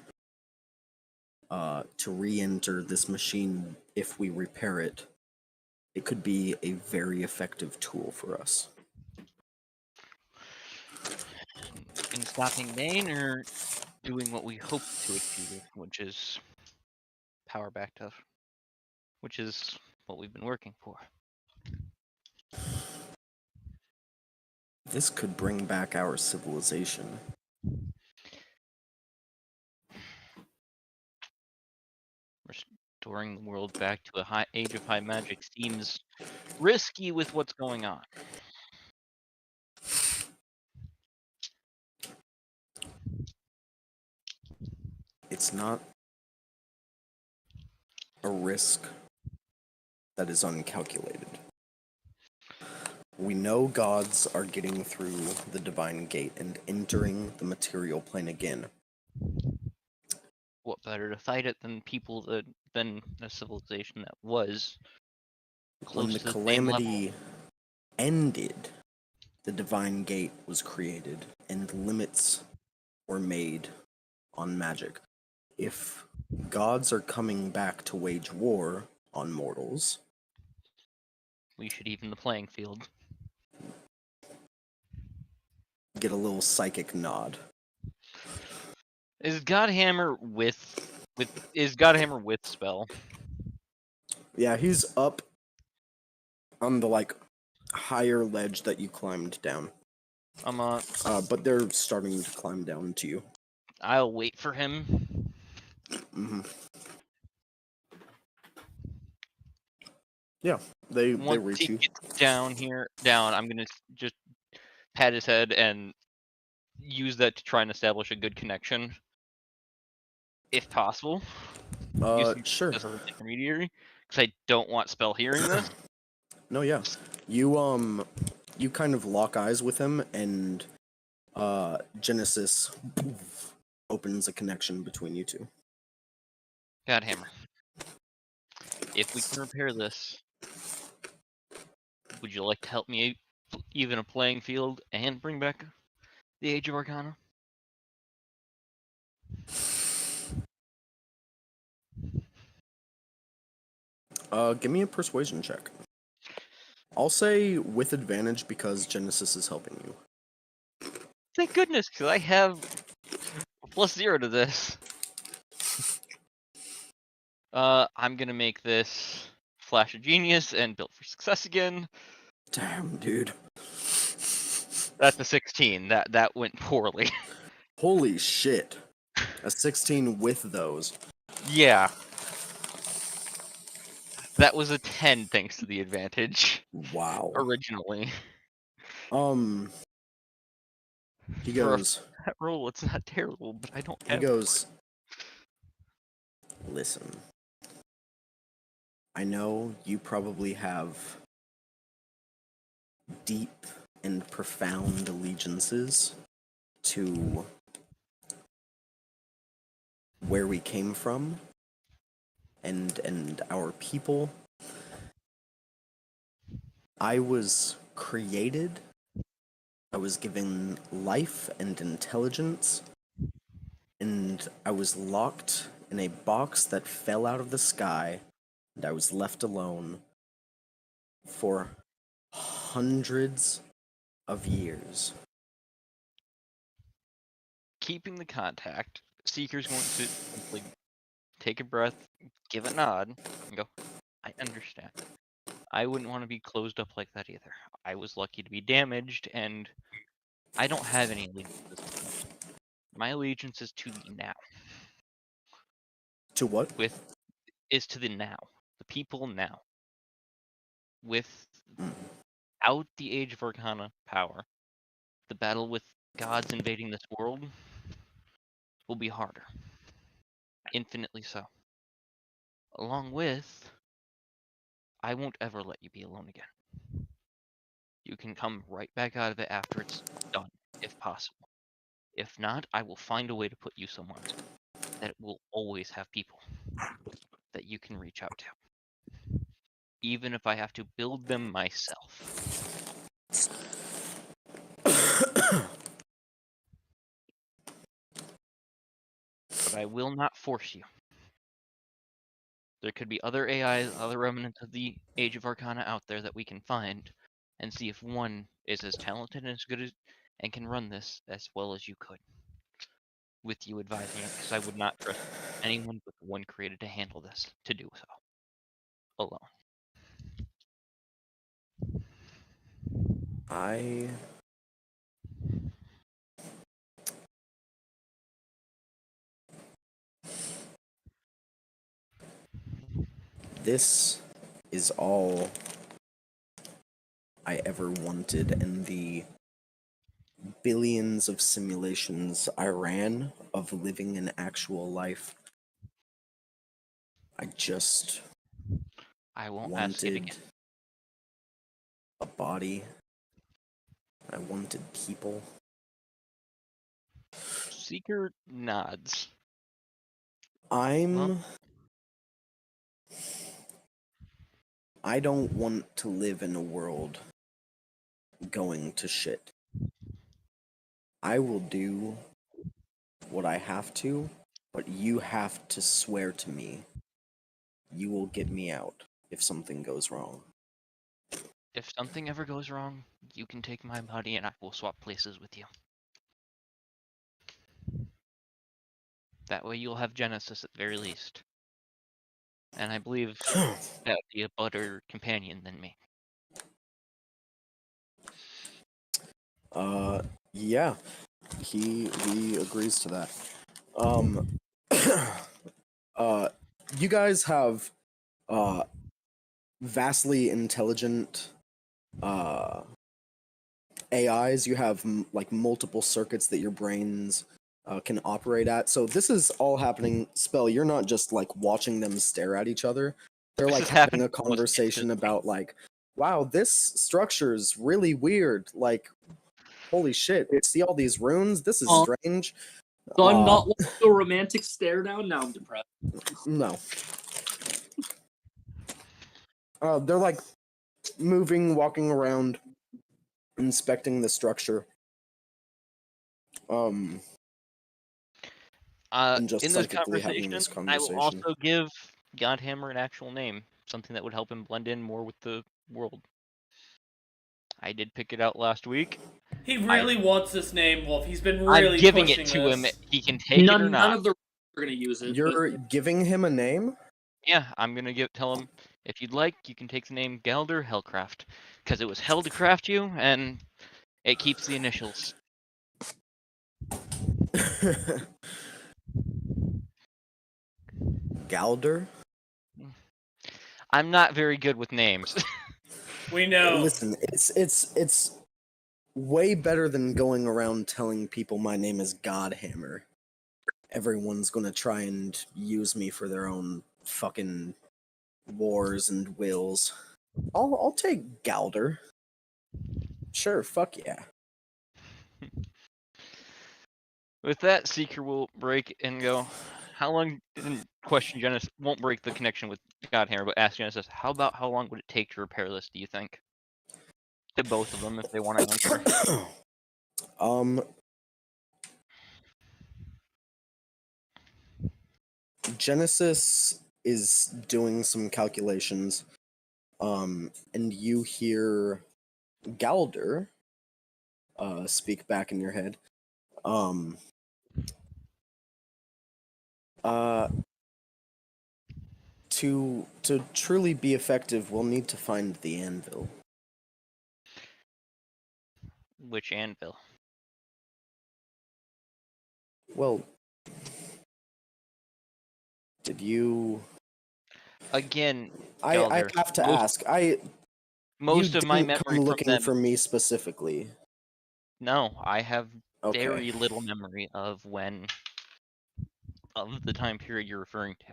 to re-enter this machine, if we repair it, it could be a very effective tool for us. in stopping Bane or doing what we hope to achieve, which is power back to, which is what we've been working for. This could bring back our civilization. Restoring the world back to a age of high magic seems risky with what's going on. It's not a risk that is uncalculated. We know gods are getting through the divine gate and entering the material plane again. What better to fight it than than a civilization that was close When the to the same level? calamity ended, the divine gate was created and limits were made on magic. If gods are coming back to wage war on mortals, We should even the playing field. get a little psychic nod. Is Godhammer with spell? Yeah, he's up on the higher ledge that you climbed down. But they're starting to climb down to you. I'll wait for him. Mm-hmm. Yeah, they Once reach he you. gets down, I'm gonna just pat his head and use that to try and establish a good connection, if possible. Sure. As an intermediary, because I don't want spell hearing this. No, yeah. You kind of lock eyes with him, and Genesis opens a connection between you two. Godhammer. If we can repair this, would you like to help me even a playing field and bring back the Age of Arcana? Give me a persuasion check. I'll say with advantage because Genesis is helping you. thank goodness, because I have +0 to this. I'm gonna make this Flash of Genius and Built for Success again. Damn, dude. That's a 16. That went poorly. Holy shit. A 16 with those. Yeah. That was a 10 thanks to the advantage Wow. originally. He For a goes, fat roll, it's not terrible, but I don't he have. goes, listen. I know you probably have deep and profound allegiances to where we came from and our people. I was created, I was given life and intelligence, and I was locked in a box that fell out of the sky, and I was left alone for hundreds of years. Keeping the contact, Seeker's going to simply take a breath, give a nod, and go, I understand. I wouldn't want to be closed up like that either. I was lucky to be damaged, and I don't have any allegiances. My allegiance is to the now. To what? Is to the now. The people now. Without the Age of Arcana power, the battle with gods invading this world will be harder. Infinitely so. Along with, I won't ever let you be alone again. You can come right back out of it after it's done, if possible. If not, I will find a way to put you somewhere that will always have people that you can reach out to. Even if I have to build them myself. But I will not force you. There could be other AIs, other remnants of the Age of Arcana out there that we can find, and see if one is as talented and as good as, and can run this as well as you could. With you advising it, because I would not trust anyone but the one created to handle this, to do so. Alone. This is all I ever wanted, and the billions of simulations I ran of living an actual life. I just I won't ask it wanted again. a body. I wanted people. Seeker nods. I don't want to live in a world going to shit. I will do what I have to, but you have to swear to me you will get me out if something goes wrong. If something ever goes wrong, you can take my body and I will swap places with you. That way you'll have Genesis at the very least. And I believe that would be a better companion than me. Yeah. He agrees to that. You guys have vastly intelligent AIs. You have like multiple circuits that your brains can operate at. So this is all happening. Spell, you're not just like watching them stare at each other. They're This like is having happening a almost conversation instantly. about like, wow, this structure's really weird. Like, holy shit, see all these runes? This is strange. So I'm not looking at a romantic stare down. Now I'm depressed. No. They're like moving, walking around, inspecting the structure. And just in this psychically having conversation, this I will conversation. also give Godhammer an actual name, something that would help him blend in more with the world. I did pick it out last week. He really wants this name, Wolf. He's been I'm really giving pushing it to him. this. He can take it or None not. of the are gonna use it. You're giving him a name? Yeah, I'm gonna tell him, if you'd like, you can take the name Galder Hellcraft, because it was hell to craft you, and it keeps the initials. Galder? I'm not very good with names. We know. Listen, it's way better than going around telling people my name is Godhammer. Everyone's gonna try and use me for their own fucking wars and wills. I'll take Galder. Sure, fuck yeah. With that, Seeker will break and go, how long, and question Genesis, won't break the connection with Godhammer, but ask Genesis, how long would it take to repair this, do you think? To both of them, if they want to answer. Genesis is doing some calculations, and you hear Galder speak back in your head. To truly be effective, we'll need to find the anvil. Which anvil? Well, did you? Again, I Galder, have to ask. most you of my didn't memory come from looking them. for me specifically. No, I have Okay. very little memory of the time period you're referring to.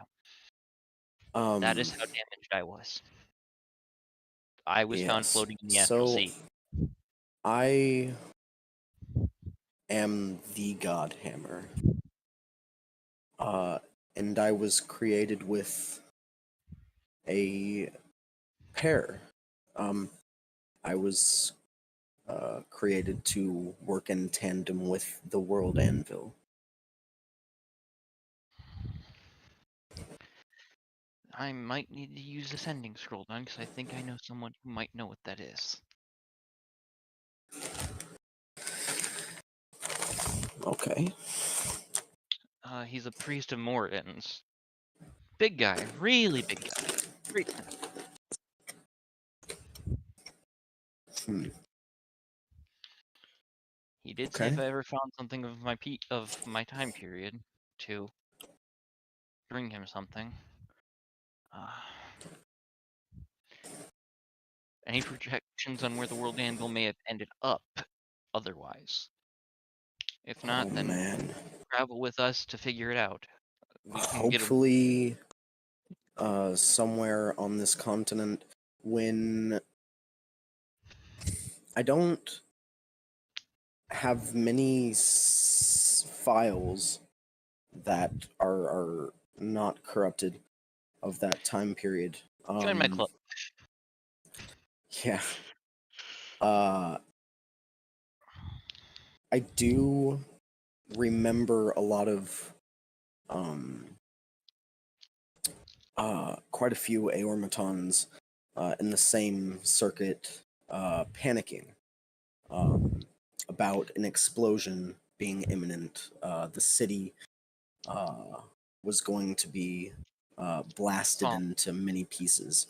That is how damaged I was. I was found floating in the astral sea. I am the Godhammer. And I was created with a pair. I was created to work in tandem with the World Anvil. I might need to use the sending scroll then, because I think I know someone who might know what that is. Okay. He's a priest of Moradin's. Big guy, really big guy. Great. He did say if I ever found something of my time period to bring him something. Any projections on where the World Anvil may have ended up otherwise? If not, then travel with us to figure it out. We can Hopefully, somewhere on this continent, when I don't have many files that are not corrupted of that time period. Join my club. Yeah. I do remember a lot of quite a few Aormatons in the same circuit panicking about an explosion being imminent. The city was going to be blasted into many pieces.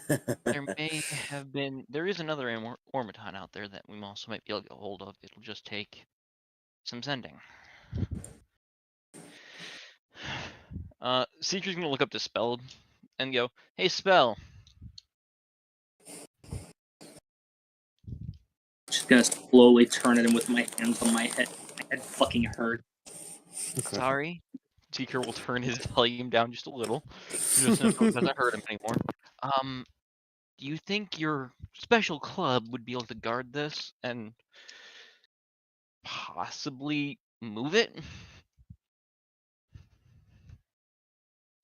There is another Ormaton out there that we also might be able to get hold of. It'll just take some sending. Seeker's gonna look up Dispelled and go, hey, Spell. Just gonna slowly turn at him with my hands on my head. My head fucking hurt. Sorry. Seeker will turn his volume down just a little. Just so it doesn't hurt him anymore. Do you think your special club would be able to guard this and possibly move it?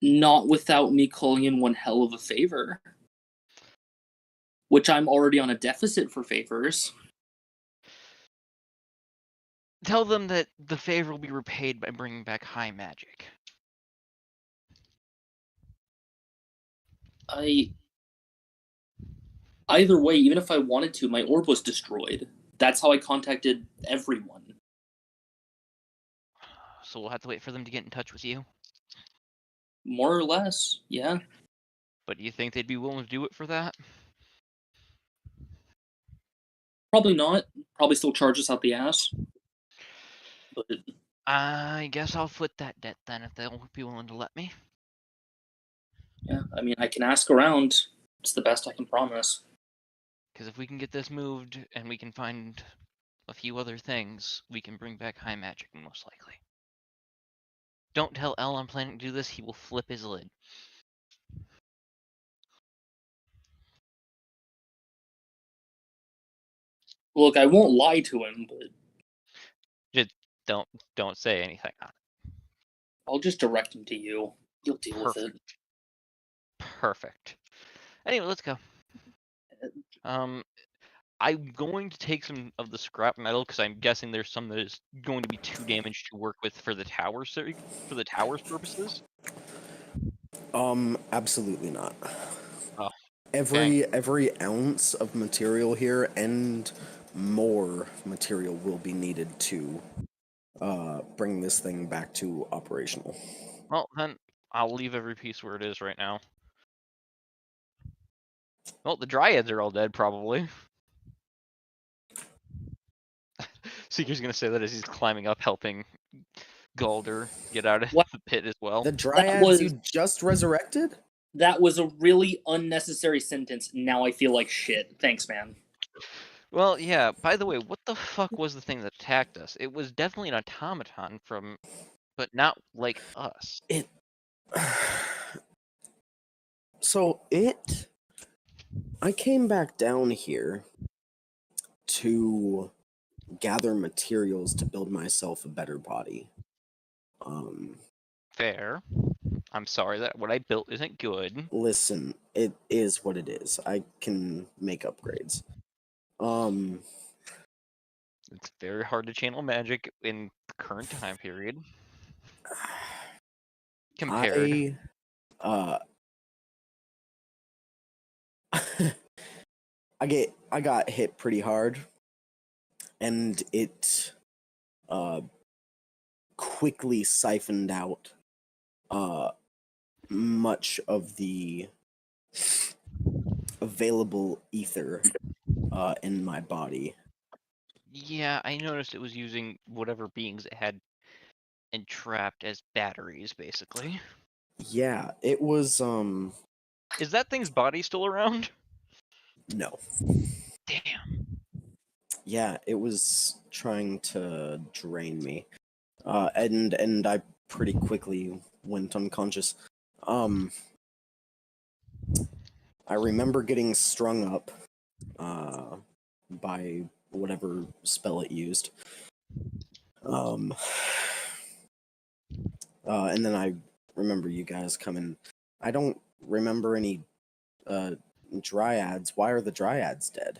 Not without me calling in one hell of a favor. Which I'm already on a deficit for favors. Tell them that the favor will be repaid by bringing back high magic. Either way, even if I wanted to, my orb was destroyed. That's how I contacted everyone. So we'll have to wait for them to get in touch with you. More or less, yeah. But do you think they'd be willing to do it for that? Probably not. Probably still charge us out the ass. But I guess I'll foot that debt then if they'll be willing to let me. yeah, I mean, I can ask around. It's the best I can promise. Because if we can get this moved and we can find a few other things, we can bring back high magic most likely. Don't tell L I'm planning to do this, he will flip his lid. Look, I won't lie to him, but Just don't say anything on it. I'll just direct him to you. You'll deal with it. Perfect. Anyway, let's go. I'm going to take some of the scrap metal because I'm guessing there's some that is going to be too damaged to work with for the tower's purposes. Absolutely not. Oh, Every ounce of material here and more material will be needed to bring this thing back to operational. Well, then I'll leave every piece where it is right now. Well, the dryads are all dead, probably. Seeker's gonna say that as he's climbing up, helping Galder get out of What? the pit as well. The dryads you just resurrected? That was a really unnecessary sentence. Now I feel like shit. Thanks, man. Well, yeah, by the way, what the fuck was the thing that attacked us? It was definitely an automaton but not like us. I came back down here to gather materials to build myself a better body. Fair. I'm sorry that what I built isn't good. Listen, it is what it is. I can make upgrades. It's very hard to channel magic in the current time period. Compared. I got hit pretty hard, and it quickly siphoned out much of the available ether in my body. Yeah, I noticed it was using whatever beings it had entrapped as batteries, basically. Yeah, it was Is that thing's body still around? no. Damn. Yeah, it was trying to drain me. And I pretty quickly went unconscious. I remember getting strung up by whatever spell it used. And then I remember you guys coming. I don't remember any dryads. Why are the dryads dead?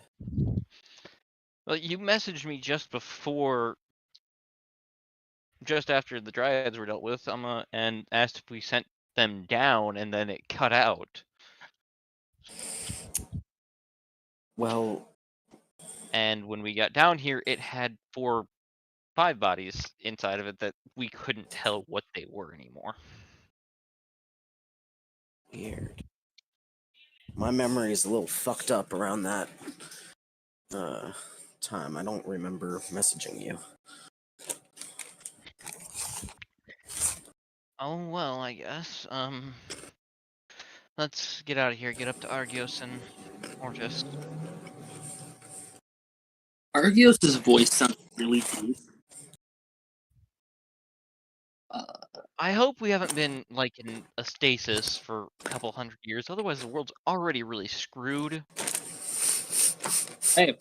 Well, you messaged me just after the dryads were dealt with, and asked if we sent them down, and then it cut out. Well, and when we got down here, it had 4-5 bodies inside of it that we couldn't tell what they were anymore. Weird. My memory is a little fucked up around that time. I don't remember messaging you. Oh well, I guess. Let's get out of here. Get up to Argios and Mortis. Argios' voice sounds really deep. I hope we haven't been like in a stasis for a couple hundred years. Otherwise, the world's already really screwed. Hey,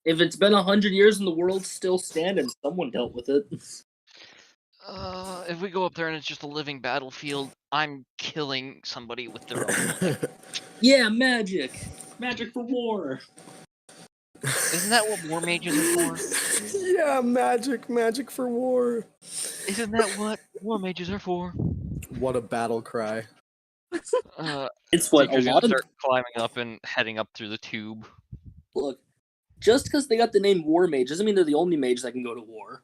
if it's been 100 years and the world's still standing, someone dealt with it. If we go up there and it's just a living battlefield, I'm killing somebody with their own. Yeah, magic. Magic for war. Isn't that what war mages are for? Yeah, magic for war. Isn't that what war mages are for? What a battle cry. It's what a Seeker's lot gonna of start climbing up and heading up through the tube. look. Just because they got the name War Mage doesn't mean they're the only mage that can go to war.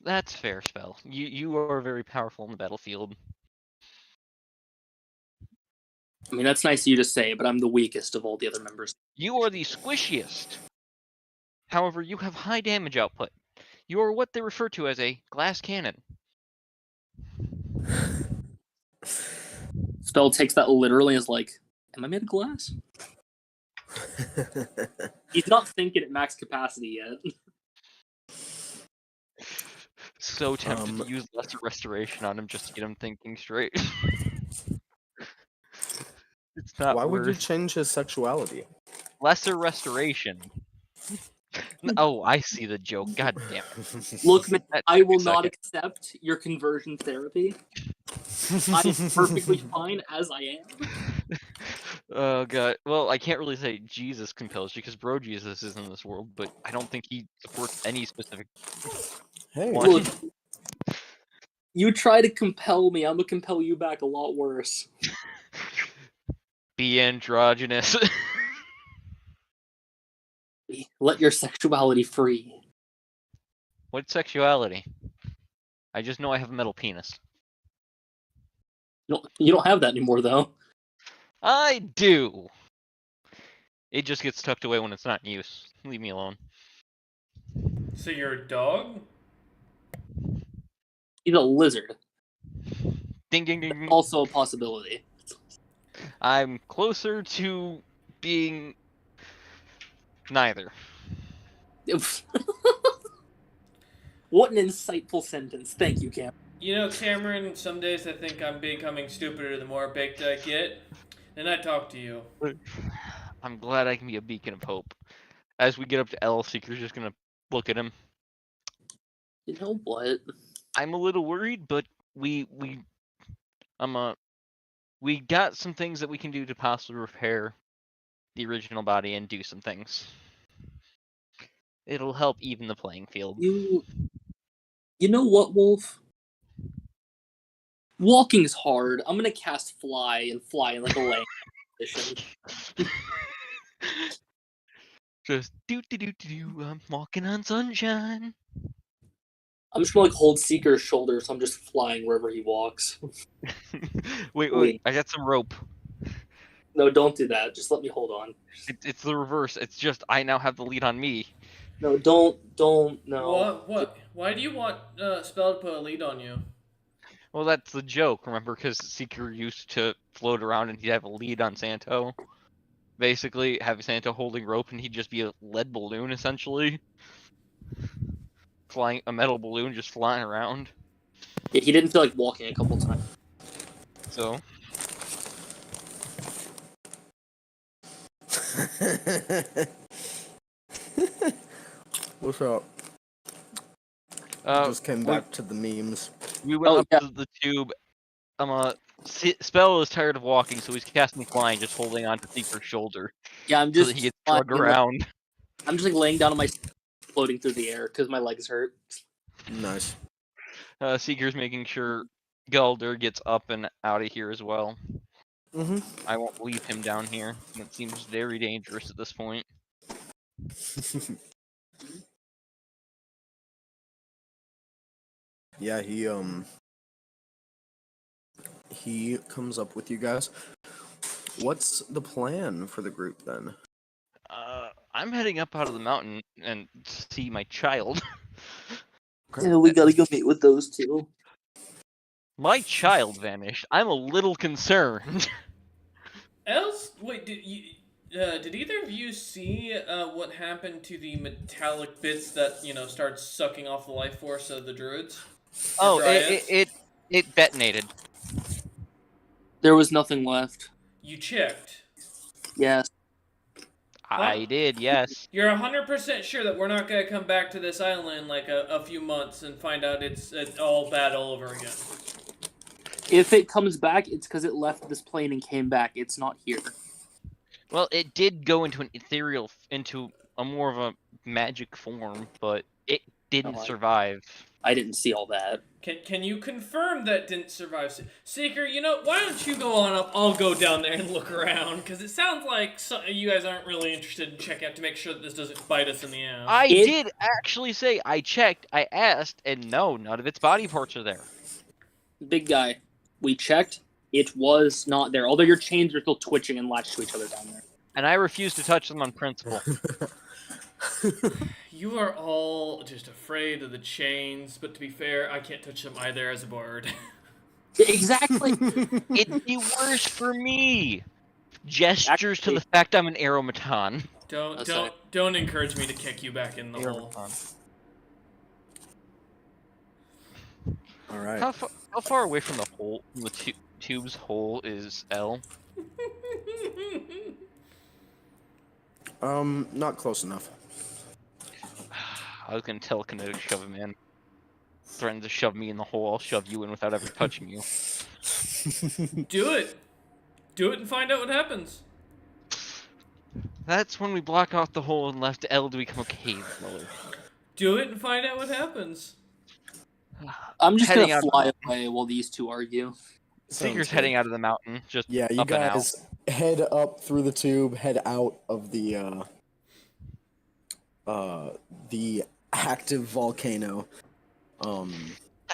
That's fair, Spell. You are very powerful on the battlefield. I mean, that's nice of you to say, but I'm the weakest of all the other members. You are the squishiest. However, you have high damage output. You are what they refer to as a glass cannon. Spell takes that literally as like, am I made of glass? He's not thinking at max capacity yet. So tempted to use lesser restoration on him just to get him thinking straight. It's not Why would you worth change his sexuality? lesser restoration. Oh, I see the joke. God damn it. Look, man, That I took a will not second. accept your conversion therapy. I'm perfectly fine as I am. Oh god. Well, I can't really say Jesus compels you because Bro Jesus is in this world, but I don't think he supports any specific Hey, one. Look, you try to compel me, I'm gonna compel you back a lot worse. Be androgynous. Let your sexuality free. What sexuality? I just know I have a metal penis. You don't have that anymore, though. I do. It just gets tucked away when it's not in use. Leave me alone. So you're a dog? He's a lizard. Ding ding ding. Also a possibility. I'm closer to being neither. What an insightful sentence. Thank you, Cam. You know, Cameron, some days I think I'm becoming stupider the more baked I get. And I talk to you. I'm glad I can be a beacon of hope. As we get up to L, Seeker's just gonna look at him. You know what? I'm a little worried, but we got some things that we can do to possibly repair the original body and do some things. It'll help even the playing field. You know what, Wolf? Walking's hard. I'm gonna cast fly in like a laying position. Just do. I'm walking on sunshine. I'm just gonna like hold Seeker's shoulder, so I'm just flying wherever he walks. wait. I got some rope. No, don't do that. Just let me hold on. It's the reverse. It's just I now have the lead on me. No, don't. No. What? Why do you want Spell to put a lead on you? Well, that's the joke, remember? Because Seeker used to float around and he'd have a lead on Santo. Basically, have Santo holding rope and he'd just be a lead balloon, essentially. Flying a metal balloon, just flying around. Yeah, he didn't feel like walking a couple times. So. What's up? Just came back to the memes. We went up to the tube. Spell is tired of walking, so he's casting flying, just holding on to Seeker's shoulder. Yeah, I'm just so that he gets drug around. I'm just like laying down on my floating through the air because my legs hurt. Nice. Seeker's making sure Galder gets up and out of here as well. I won't leave him down here. It seems very dangerous at this point. Yeah, he comes up with you guys. What's the plan for the group then? I'm heading up out of the mountain and see my child. Yeah, we gotta go meet with those two. My child vanished. I'm a little concerned. Wait, did either of you see what happened to the metallic bits that start sucking off the life force of the druids? Oh, it detonated. There was nothing left. You checked. Yes. I did, yes. You're 100% sure that we're not going to come back to this island in like a few months and find out it's all bad all over again? If it comes back, it's because it left this plane and came back. It's not here. Well, it did go into an ethereal, into a more of a magic form, but it didn't survive. I didn't see all that. Can you confirm that didn't survive? Seeker, why don't you go on up? I'll go down there and look around, because it sounds like you guys aren't really interested in checking out to make sure that this doesn't bite us in the ass. I did actually say I checked, I asked, and no, none of its body parts are there. Big guy, we checked. It was not there. Although your chains are still twitching and latched to each other down there. And I refuse to touch them on principle. You are all just afraid of the chains, but to be fair, I can't touch them either as a bard. Exactly. It'd be worse for me. Gestures to the fact I'm an aromaton. Don't encourage me to kick you back in the hole. All right. How far away from the hole, from the tube's hole, is L? Not close enough. I was gonna telekinetic shove him in. Threaten to shove me in the hole, I'll shove you in without ever touching you. Do it! Do it and find out what happens. That's when we block off the hole and left L to become a cave dweller. Do it and find out what happens. I'm just Heading gonna out fly away while these two argue. Seeker's heading out of the mountain, just Yeah, you up and out. guys head up through the tube, head out of the active volcano. I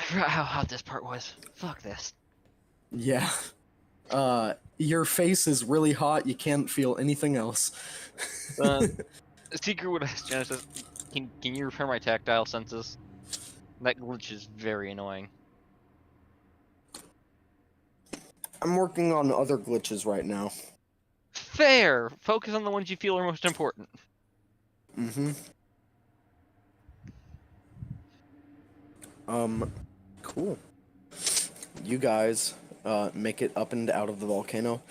forgot how hot this part was. Fuck this. Yeah. Your face is really hot. You can't feel anything else. Seeker would ask Genesis, can you repair my tactile senses? That glitch is very annoying. I'm working on other glitches right now. Fair! Focus on the ones you feel are most important. Mm-hmm. Cool. You guys, make it up and out of the volcano.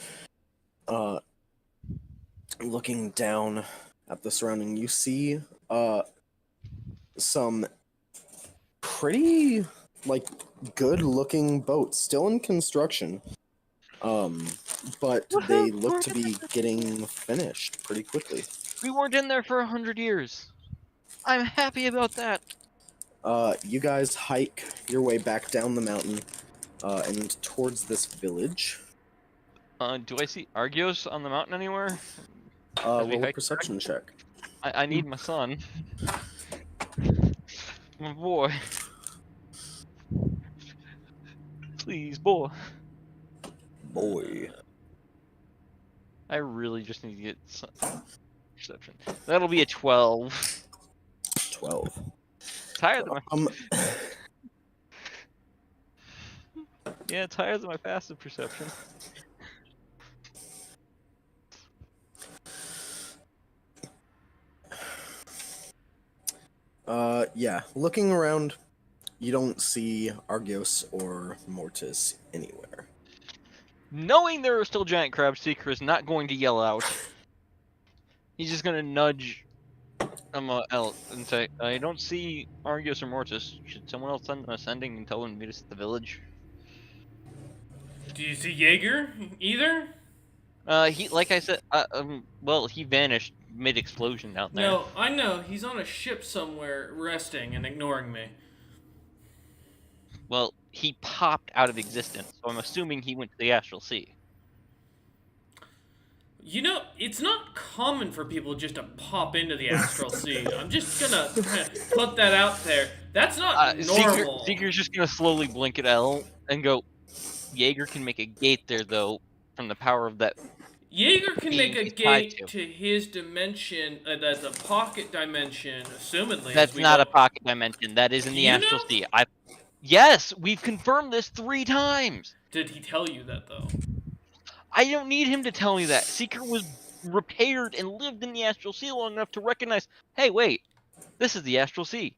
Looking down at the surrounding, you see, some pretty, good-looking boats, still in construction. But they look to be getting finished pretty quickly. We weren't in there for 100 years. I'm happy about that. You guys hike your way back down the mountain, and towards this village. Do I see Argios on the mountain anywhere? Roll a perception check. I need my son. My boy. Please, boy. Boy. I really just need to get some perception. That'll be a 12. 12. Tired of my... Yeah, tired of my passive perception. Yeah. Looking around, you don't see Argios or Mortis anywhere. Knowing there are still giant crabs, Seeker is not going to yell out. He's just gonna nudge L and say, I don't see Argios or Mortis. Should someone else send them a sending and tell them to meet us at the village? Do you see Jaeger either? He, like I said, well, he vanished mid-explosion down there. No, I know. He's on a ship somewhere, resting and ignoring me. Well, he popped out of existence, so I'm assuming he went to the Astral Sea. It's not common for people just to pop into the Astral Sea. I'm just gonna put that out there. That's not normal. Seeker's just gonna slowly blink at L and go, Jaeger can make a gate there, though, from the power of that. Jaeger can make a gate to his dimension, that's a pocket dimension, assumedly. That's not a pocket dimension. That is in the Astral Sea. Yes, we've confirmed this 3 times. Did he tell you that, though? I don't need him to tell me that. Seeker was repaired and lived in the Astral Sea long enough to recognize, hey, wait, this is the Astral Sea.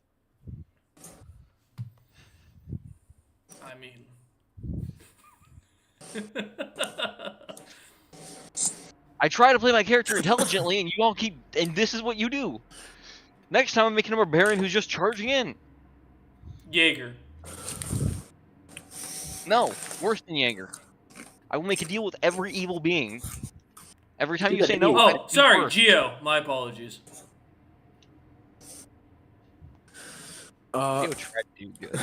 I mean... I try to play my character intelligently, and you all keep... And this is what you do. Next time I'm making a barbarian who's just charging in. Jaeger. No, worse than Jaeger. I will make a deal with every evil being. Every time you say no... Oh, sorry, Geo. My apologies. They would try to do good.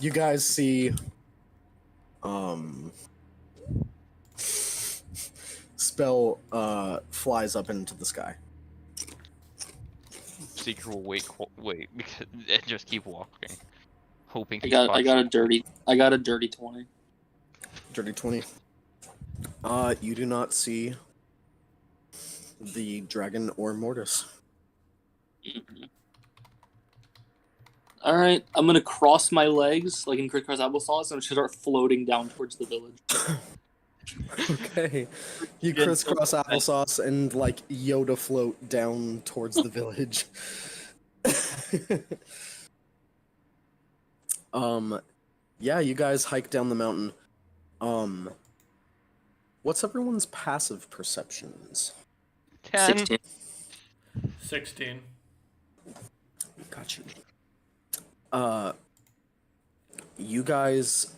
You guys see spell flies up into the sky. Seeker will wait because and just keep walking, hoping I he got spots a dirty 20. Dirty 20. You do not see the dragon or mortis. All right, I'm gonna cross my legs like in crisscross applesauce and start floating down towards the village. Okay. You Good. crisscross applesauce and like Yoda float down towards the village. Yeah, you guys hike down the mountain. What's everyone's passive perceptions? 10. 16. 16. Gotcha. You guys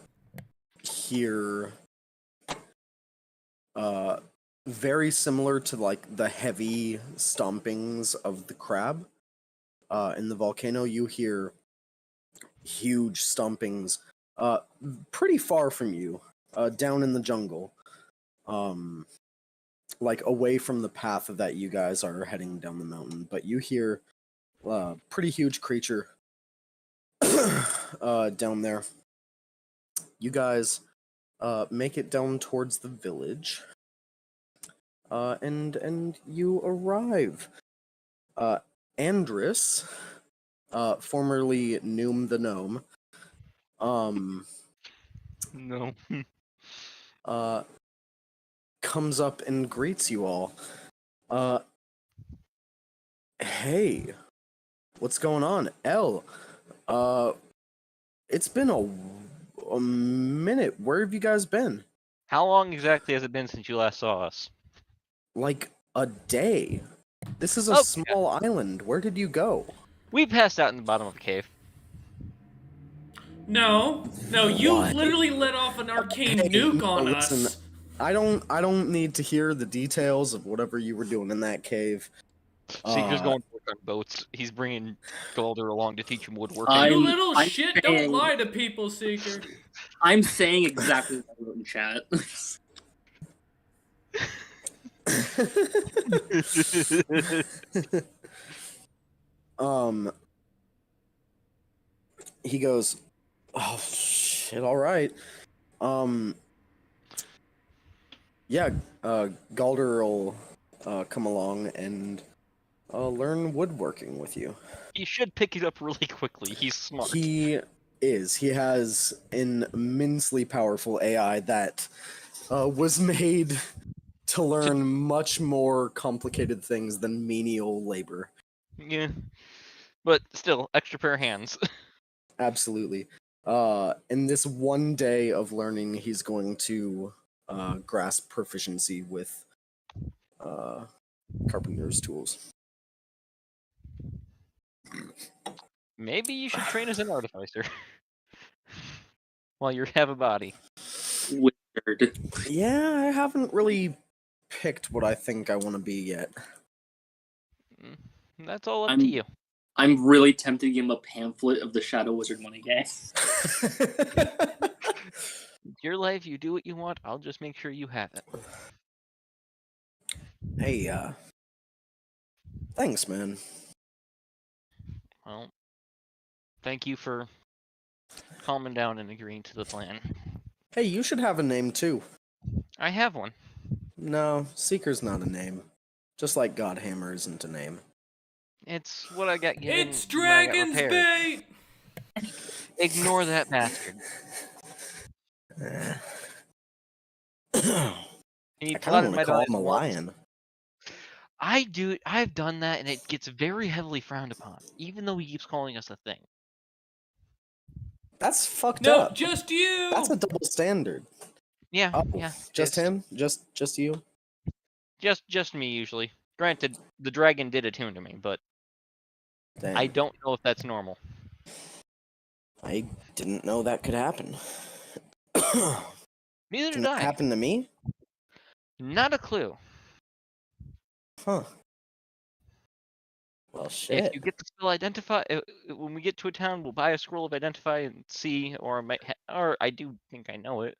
hear very similar to like the heavy stompings of the crab in the volcano. You hear huge stompings pretty far from you, down in the jungle, like away from the path that you guys are heading down the mountain. But you hear pretty huge creature down there. You guys make it down towards the village, and you arrive. Andrus, formerly Noom the Gnome, No. comes up and greets you all. Hey, what's going on? Elle, it's been a minute. Where have you guys been? How long exactly has it been since you last saw us? Like a day. This is a Okay. small island. Where did you go? We passed out in the bottom of a cave. No, you What? literally let off an arcane Hey, nuke no, on listen, us. I don't need to hear the details of whatever you were doing in that cave. Seeker's going to work on boats. He's bringing Galder along to teach him woodworking. I'm- You little shit, don't saying- lie to people, Seeker. I'm saying exactly what I wrote in chat. He goes, oh shit, all right. Yeah, Galder will come along and learn woodworking with you. He should pick it up really quickly. He's smart. He is. He has an immensely powerful AI that was made to learn much more complicated things than menial labor. Yeah. But still, extra pair of hands. Absolutely. In this one day of learning, he's going to grasp proficiency with carpenter's tools. Maybe you should train as an artificer. While you have a body. Weird. Yeah, I haven't really picked what I think I want to be yet. That's all up to you. I'm really tempted to give him a pamphlet of the Shadow Wizard money gang. Your life, you do what you want. I'll just make sure you have it. Hey, thanks, man. Well, thank you for calming down and agreeing to the plan. Hey, you should have a name too. I have one. No, Seeker's not a name. Just like Godhammer isn't a name. It's what I got given. It's when I got Dragon's repaired. Bait! Ignore that bastard. I He kind plotted of want my to call demise him a once. lion. I've done that, and it gets very heavily frowned upon, even though he keeps calling us a thing. That's fucked No, up. just you! That's a double standard. Yeah, Oh, yeah. just it's- him? Just you? Just me usually. Granted, the dragon did attune to me, but Dang. I don't know if that's normal. I didn't know that could happen. Neither Can did that I. happen to me? Not a clue. Huh. Well, If shit. you get the skill identify, when we get to a town, we'll buy a scroll of identify and see, or I might, or I do think I know it.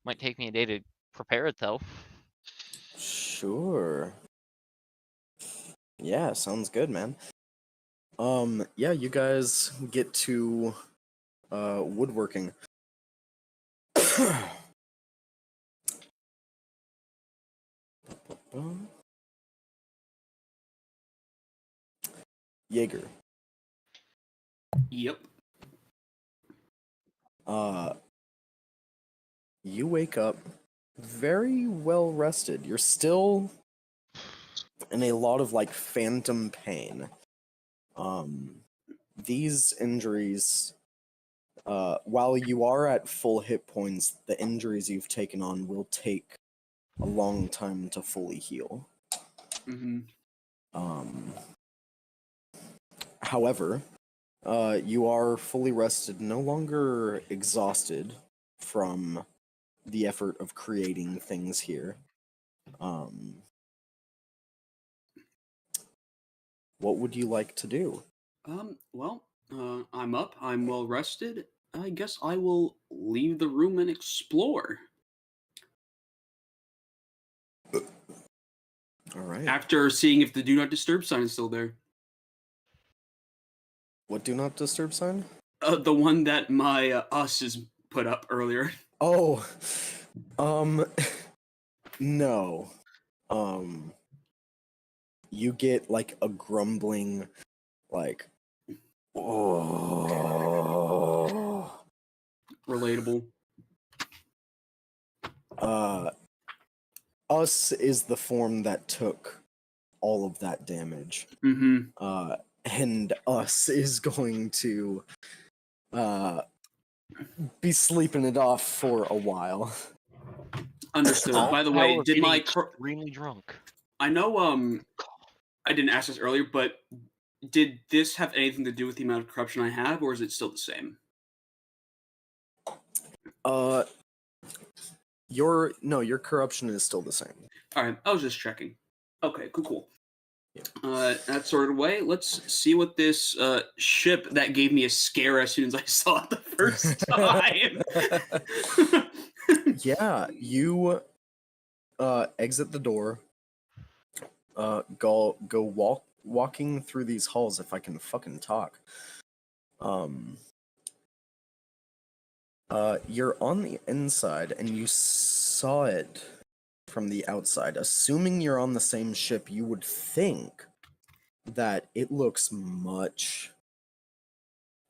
Might take me a day to prepare it though. Sure. Yeah, sounds good, man. Yeah, you guys get to woodworking. Jaeger. Yep. You wake up very well rested. You're still in a lot of like phantom pain. These injuries, while you are at full hit points, the injuries you've taken on will take a long time to fully heal. Mm-hmm. However, you are fully rested, no longer exhausted from the effort of creating things here. What would you like to do? Well, I'm up. I'm well rested. I guess I will leave the room and explore. All right. After seeing if the do not disturb sign is still there. What do not disturb sign? The one that my us is put up earlier. Oh, no. You get like a grumbling, like, oh. Relatable. Us is the form that took all of that damage. Mm-hmm. And us is going to be sleeping it off for a while. Understood. All By the power way, of did getting my extremely drunk. I know I didn't ask this earlier, but did this have anything to do with the amount of corruption I have, or is it still the same? Your corruption is still the same. Alright, I was just checking. Okay, cool. That's sorted away. Let's see what this ship that gave me a scare as soon as I saw it the first time. Yeah, you exit the door. Go walking through these halls if I can fucking talk. You're on the inside and you saw it from the outside. Assuming you're on the same ship, you would think that it looks much.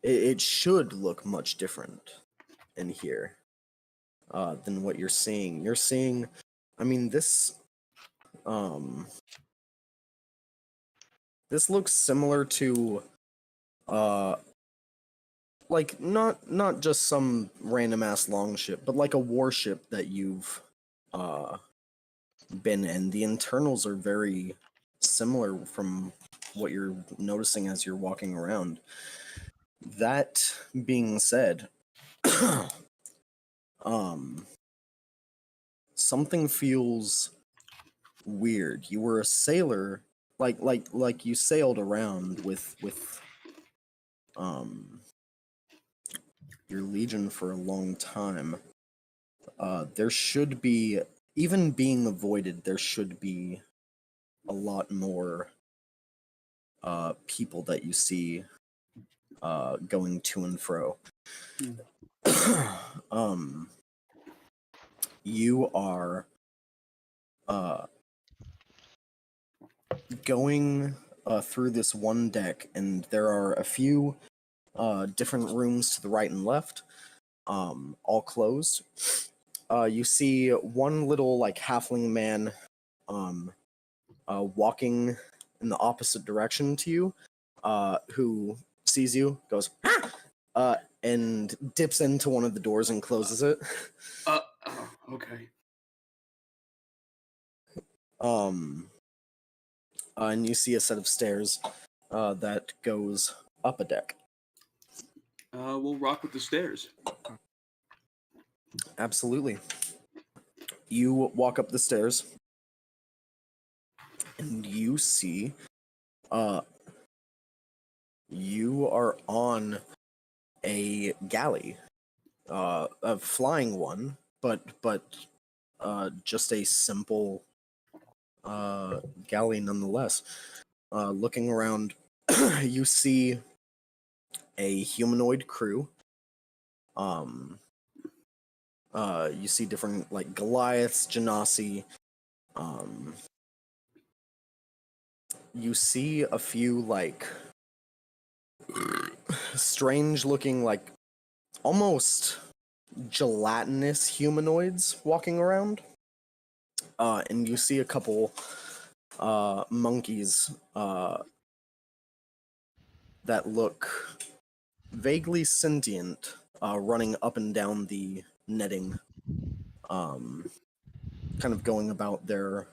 It should look much different in here than what you're seeing. You're seeing, I mean, this looks similar to like not just some random ass longship, but like a warship that you've been in. The internals are very similar from what you're noticing as you're walking around. That being said, something feels weird. You were a sailor, like you sailed around with your legion for a long time. There should be, even being avoided, there should be a lot more people that you see going to and fro. You are going through this one deck, and there are a few different rooms to the right and left, all closed. You see one little like halfling man walking in the opposite direction to you, who sees you, goes, and dips into one of the doors and closes it. Okay. And you see a set of stairs that goes up a deck. We'll rock with the stairs. Absolutely. You walk up the stairs, and you see you are on a galley, a flying one, but just a simple galley nonetheless. Looking around, you see a humanoid crew. You see different like Goliaths, Genasi. You see a few like strange looking, like almost gelatinous humanoids walking around. And you see a couple monkeys that look vaguely sentient, running up and down the netting, kind of going about their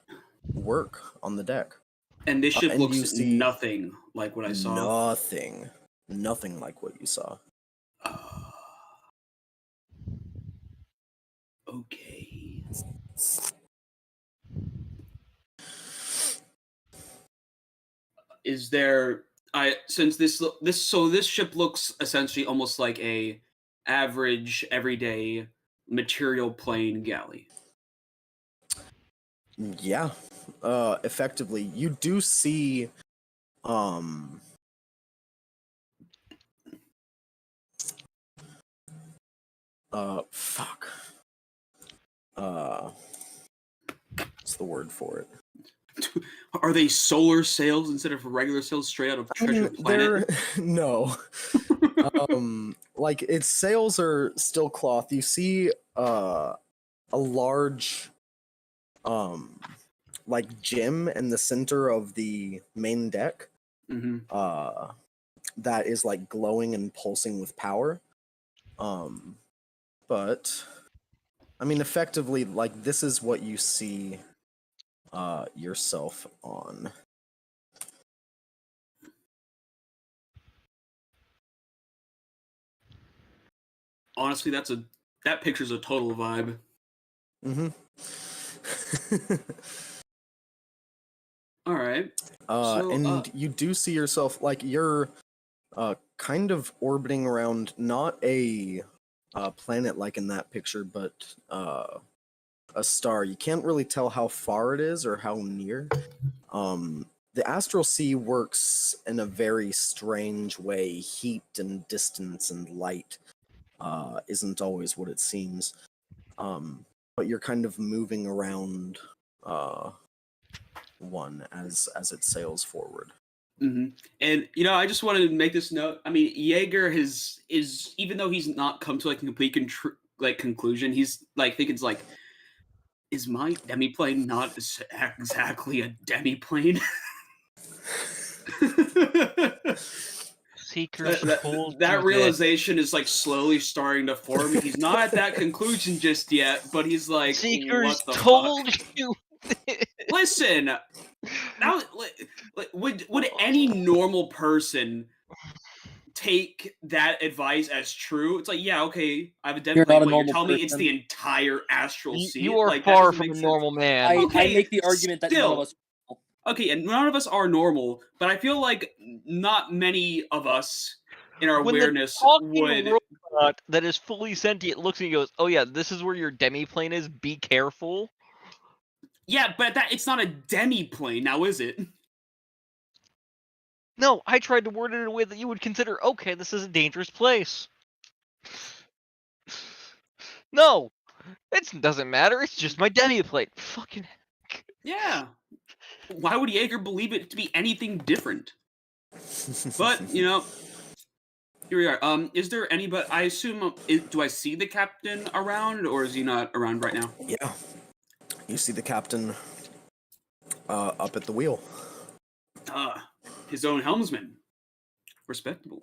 work on the deck. And this ship and you looks see nothing like what I saw. Nothing like what you saw. Okay. Is there since this ship looks essentially almost like a average everyday material plane galley. Yeah. Effectively, you do see fuck. What's the word for it? Are they solar sails instead of regular sails straight out of Treasure Planet? No. Like its sails are still cloth. You see a large like gem in the center of the main deck. Mm-hmm. That is like glowing and pulsing with power. But I mean, effectively, like this is what you see yourself on. Honestly, that picture's a total vibe. Mm-hmm. All right. And you do see yourself like you're kind of orbiting around not a planet like in that picture, but a star. You can't really tell how far it is or how near. The astral sea works in a very strange way. Heat and distance and light isn't always what it seems. But you're kind of moving around one as it sails forward. Mm-hmm. And I just wanted to make this note. I mean, Jaeger is even though he's not come to like a complete conclusion, he's like thinking like, is my demiplane not exactly a demiplane? Seekers that realization is like slowly starting to form. He's not at that conclusion just yet, but he's like, Seekers what the told fuck? you. Listen, would any normal person take that advice as true? It's like, yeah, okay, I have a You're not demiplane, a but you're normal telling me it's person. the entire astral sea? You are like, that far doesn't from make a sense. normal man. I Okay, make the argument that none of us. Okay, and none of us are normal, but I feel like not many of us in our When awareness the talking would. robot that is fully sentient looks at you and goes, "Oh yeah, this is where your demiplane is. Be careful." Yeah, but it's not a demiplane now, is it? No, I tried to word it in a way that you would consider, okay, this is a dangerous place. No, it doesn't matter. It's just my demiplane. Fucking heck. Yeah. Why would Jaeger believe it to be anything different? But here we are. Is there anybody? I assume. Do I see the captain around, or is he not around right now? Yeah, you see the captain up at the wheel. His own helmsman. Respectable.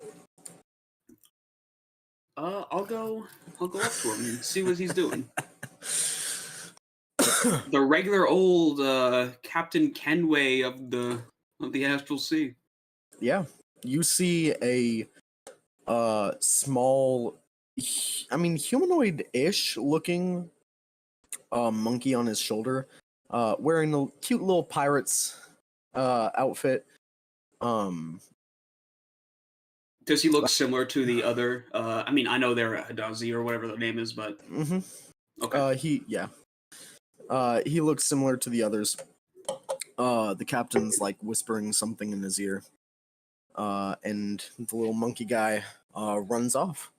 I'll go up to him and see what he's doing. The regular old Captain Kenway of the Astral Sea. Yeah, you see a small, I mean, humanoid-ish looking monkey on his shoulder, wearing a cute little pirate's outfit. Does he look similar to the other? I mean, I know they're Hadazi or whatever the name is, but okay. He looks similar to the others. The captain's like whispering something in his ear. And the little monkey guy runs off.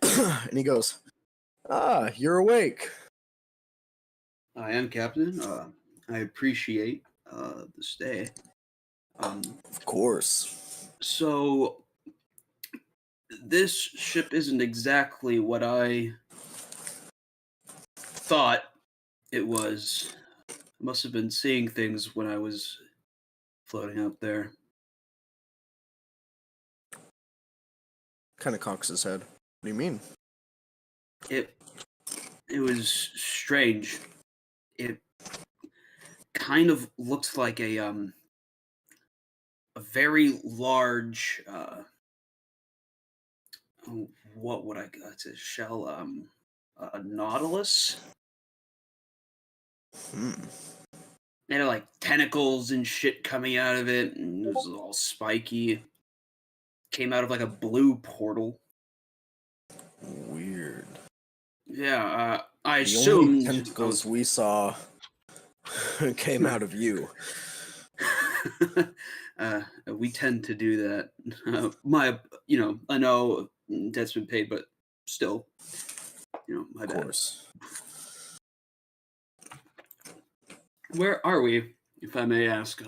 And he goes, you're awake. I am, Captain. I appreciate the stay. Of course. So, this ship isn't exactly what I thought it was. I must have been seeing things when I was floating out there. Kind of cocks his head. What do you mean? It was strange. It kind of looked like a very large what would I it's a shell a nautilus. It had like tentacles and shit coming out of it, and it was all spiky. Came out of like a blue portal. Weird. Yeah, I The assumed only tentacles we saw came out of you. We tend to do that. I know debt's been paid, but still, my Of bad. course. Where are we, if I may ask?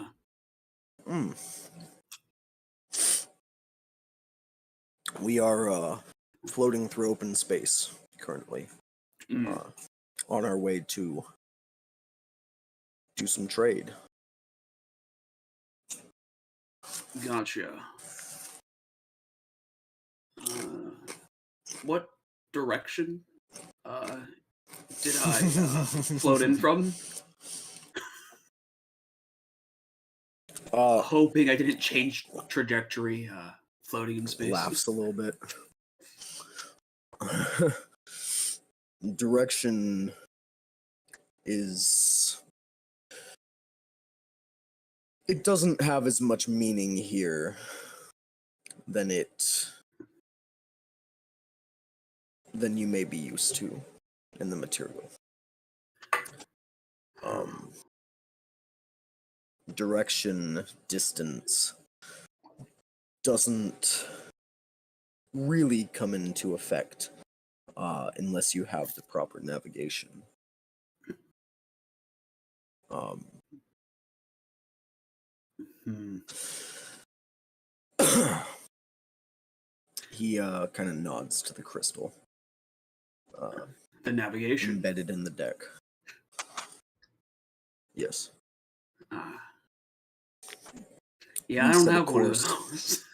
We are floating through open space currently. On our way to do some trade. Gotcha. What direction did I float in from? Hoping I didn't change trajectory, floating in space. Laughs a little bit. Direction is... It doesn't have as much meaning here than you may be used to in the material. Direction, distance doesn't really come into effect unless you have the proper navigation. He kind of nods to the crystal. The navigation? Embedded in the deck. Yes. Yeah, I don't have one of those.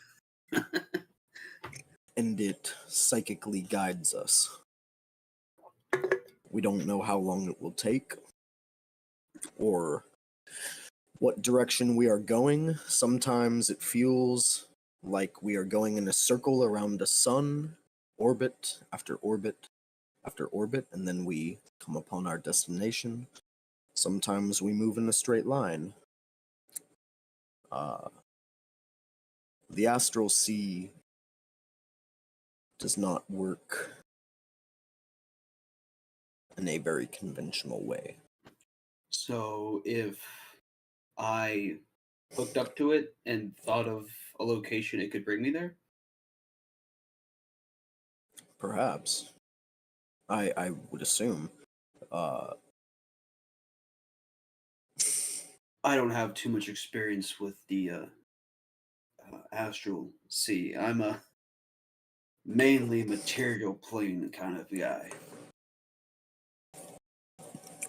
And it psychically guides us. We don't know how long it will take, or what direction we are going. Sometimes it feels like we are going in a circle around a sun, orbit after orbit after orbit, and then we come upon our destination. Sometimes we move in a straight line. The astral sea does not work in a very conventional way. So if I hooked up to it and thought of a location, it could bring me there? Perhaps. I would assume. I don't have too much experience with the astral sea. I'm a mainly material plane kind of guy.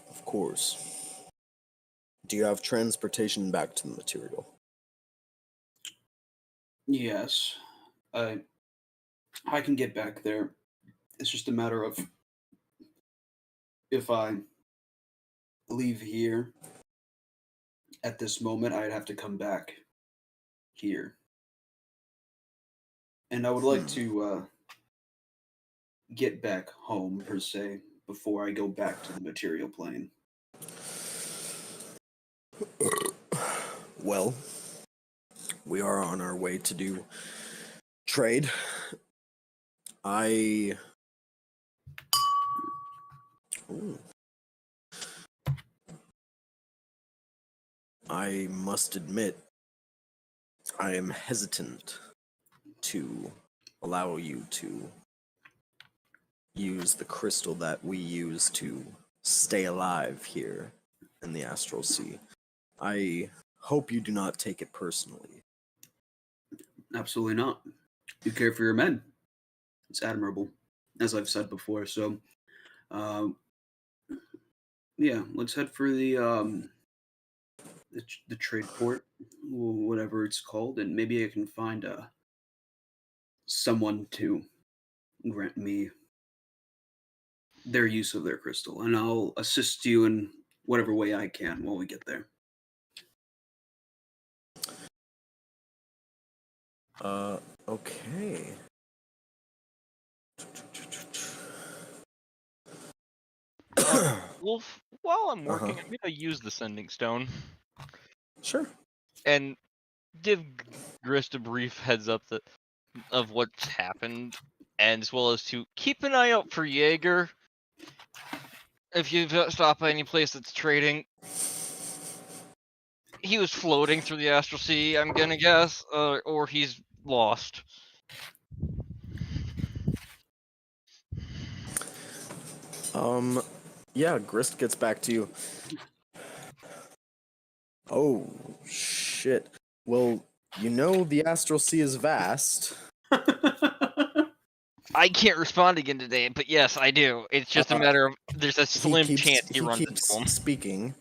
Of course. Do you have transportation back to the material? Yes. I can get back there. It's just a matter of if I leave here at this moment, I'd have to come back here. And I would like to get back home, per se, before I go back to the material plane. Well, we are on our way to do trade. I. Ooh. I must admit, I am hesitant to allow you to use the crystal that we use to stay alive here in the Astral Sea. I hope you do not take it personally. Absolutely not. You care for your men. It's admirable, as I've said before. So, um, yeah, let's head for the trade port, whatever it's called, and maybe I can find someone to grant me their use of their crystal, and I'll assist you in whatever way I can while we get there. Okay. Wolf, while I'm Uh-huh. working, I'm gonna use the sending stone Sure. and give Grist a brief heads up of what's happened, and as well as to keep an eye out for Jaeger. If you stop by any place that's trading, he was floating through the Astral Sea, I'm gonna guess, or he's lost. Yeah, Grist gets back to you. Oh, shit. Well, you know the Astral Sea is vast. I can't respond again today, but yes, I do. It's just a matter of there's a slim chance he runs keeps into him. speaking.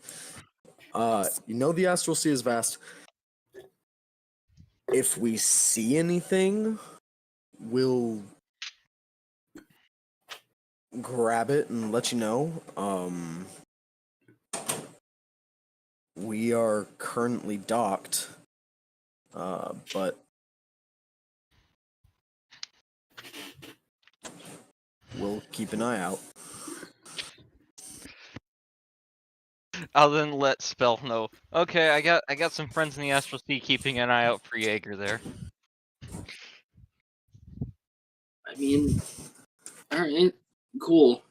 You know the Astral Sea is vast. If we see anything, we'll grab it and let you know. We are currently docked, but we'll keep an eye out. I'll then let Spell know. Okay, I got some friends in the Astral Sea keeping an eye out for Jaeger there. I mean, all right, cool.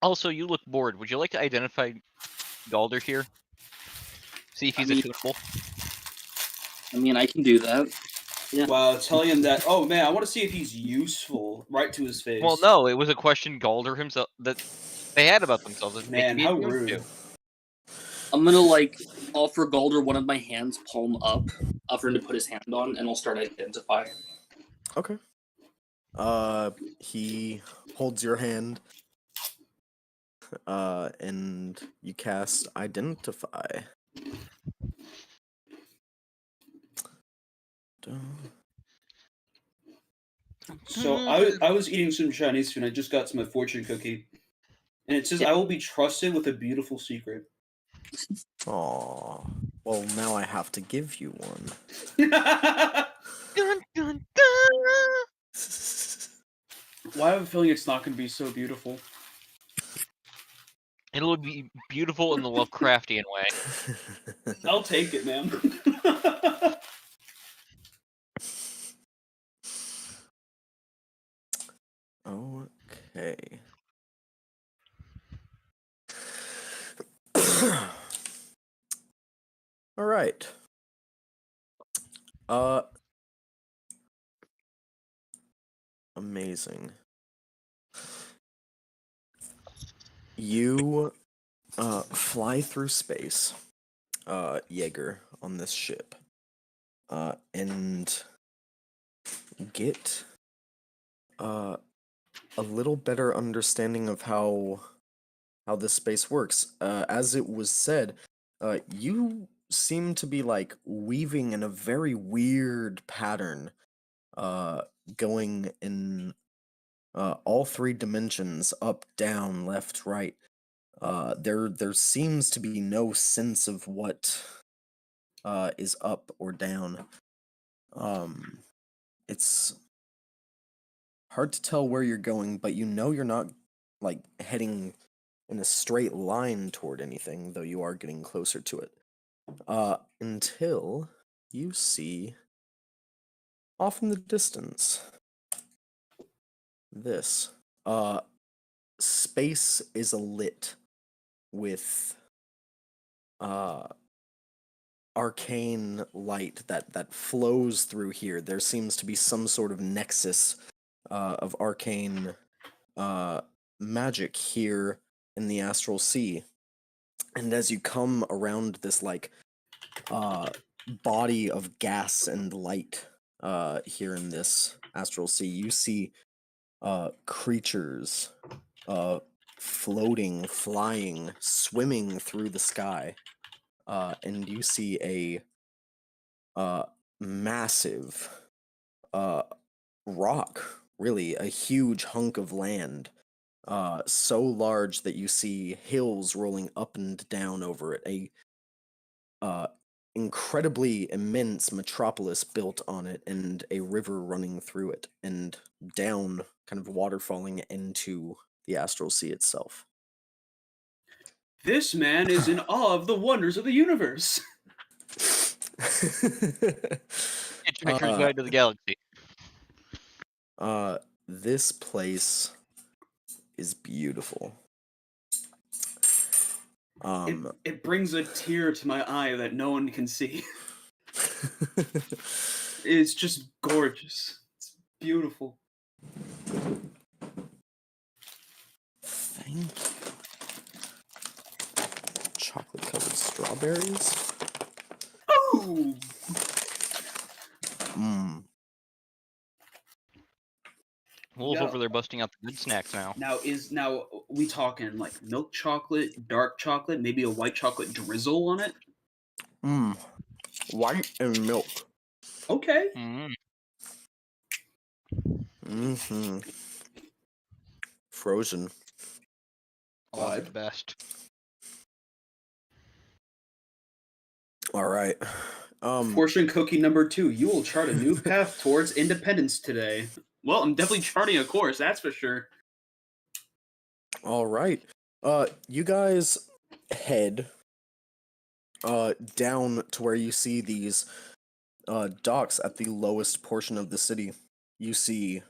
Also, you look bored. Would you like to identify Galder here? See if he's attunable. I mean, I can do that. Yeah. Wow, telling him that, oh man, I want to see if he's useful, right to his face. Well, no, it was a question Galder himself that they had about themselves. Man, how rude. I'm gonna offer Galder one of my hands, palm up, for him to put his hand on, and I'll start identifying. Okay. He holds your hand, and you cast Identify. So I was eating some Chinese food and I just got to my fortune cookie. And it says, I will be trusted with a beautiful secret. Aw. Well, now I have to give you one. Dun, dun, dun. Why I have a feeling it's not going to be so beautiful? It'll be beautiful in the Lovecraftian way. I'll take it, man. Okay. All right. Amazing. You fly through space, Jaeger, on this ship, and get a little better understanding of how this space works. As it was said, you seem to be weaving in a very weird pattern, going in all three dimensions, up, down, left, right. There seems to be no sense of what is up or down. It's hard to tell where you're going, but you know you're not heading in a straight line toward anything, though you are getting closer to it. Until you see off in the distance this. Space is alit with arcane light that flows through here. There seems to be some sort of nexus of arcane magic here in the astral sea. And as you come around this like body of gas and light here in this astral sea, you see creatures floating, flying, swimming through the sky. And you see a massive rock, really, a huge hunk of land, so large that you see hills rolling up and down over it, a incredibly immense metropolis built on it, and a river running through it, and down, kind of waterfalling into the astral sea itself. This man is in awe of the wonders of the universe. Hitchhiker's Guide to the Galaxy. This place is beautiful. It brings a tear to my eye that no one can see. It's just gorgeous. It's beautiful. Thank you. Chocolate covered strawberries. Oh! Mmm. Wolf over there busting out the good snacks now. Now we talking like milk chocolate, dark chocolate, maybe a white chocolate drizzle on it? Mmm. White and milk. Okay. Mm-hmm. Frozen. Oh, the best. All right. Fortune cookie number 2. You will chart a new path towards independence today. Well, I'm definitely charting a course, that's for sure. All right. You guys head down to where you see these docks at the lowest portion of the city. You see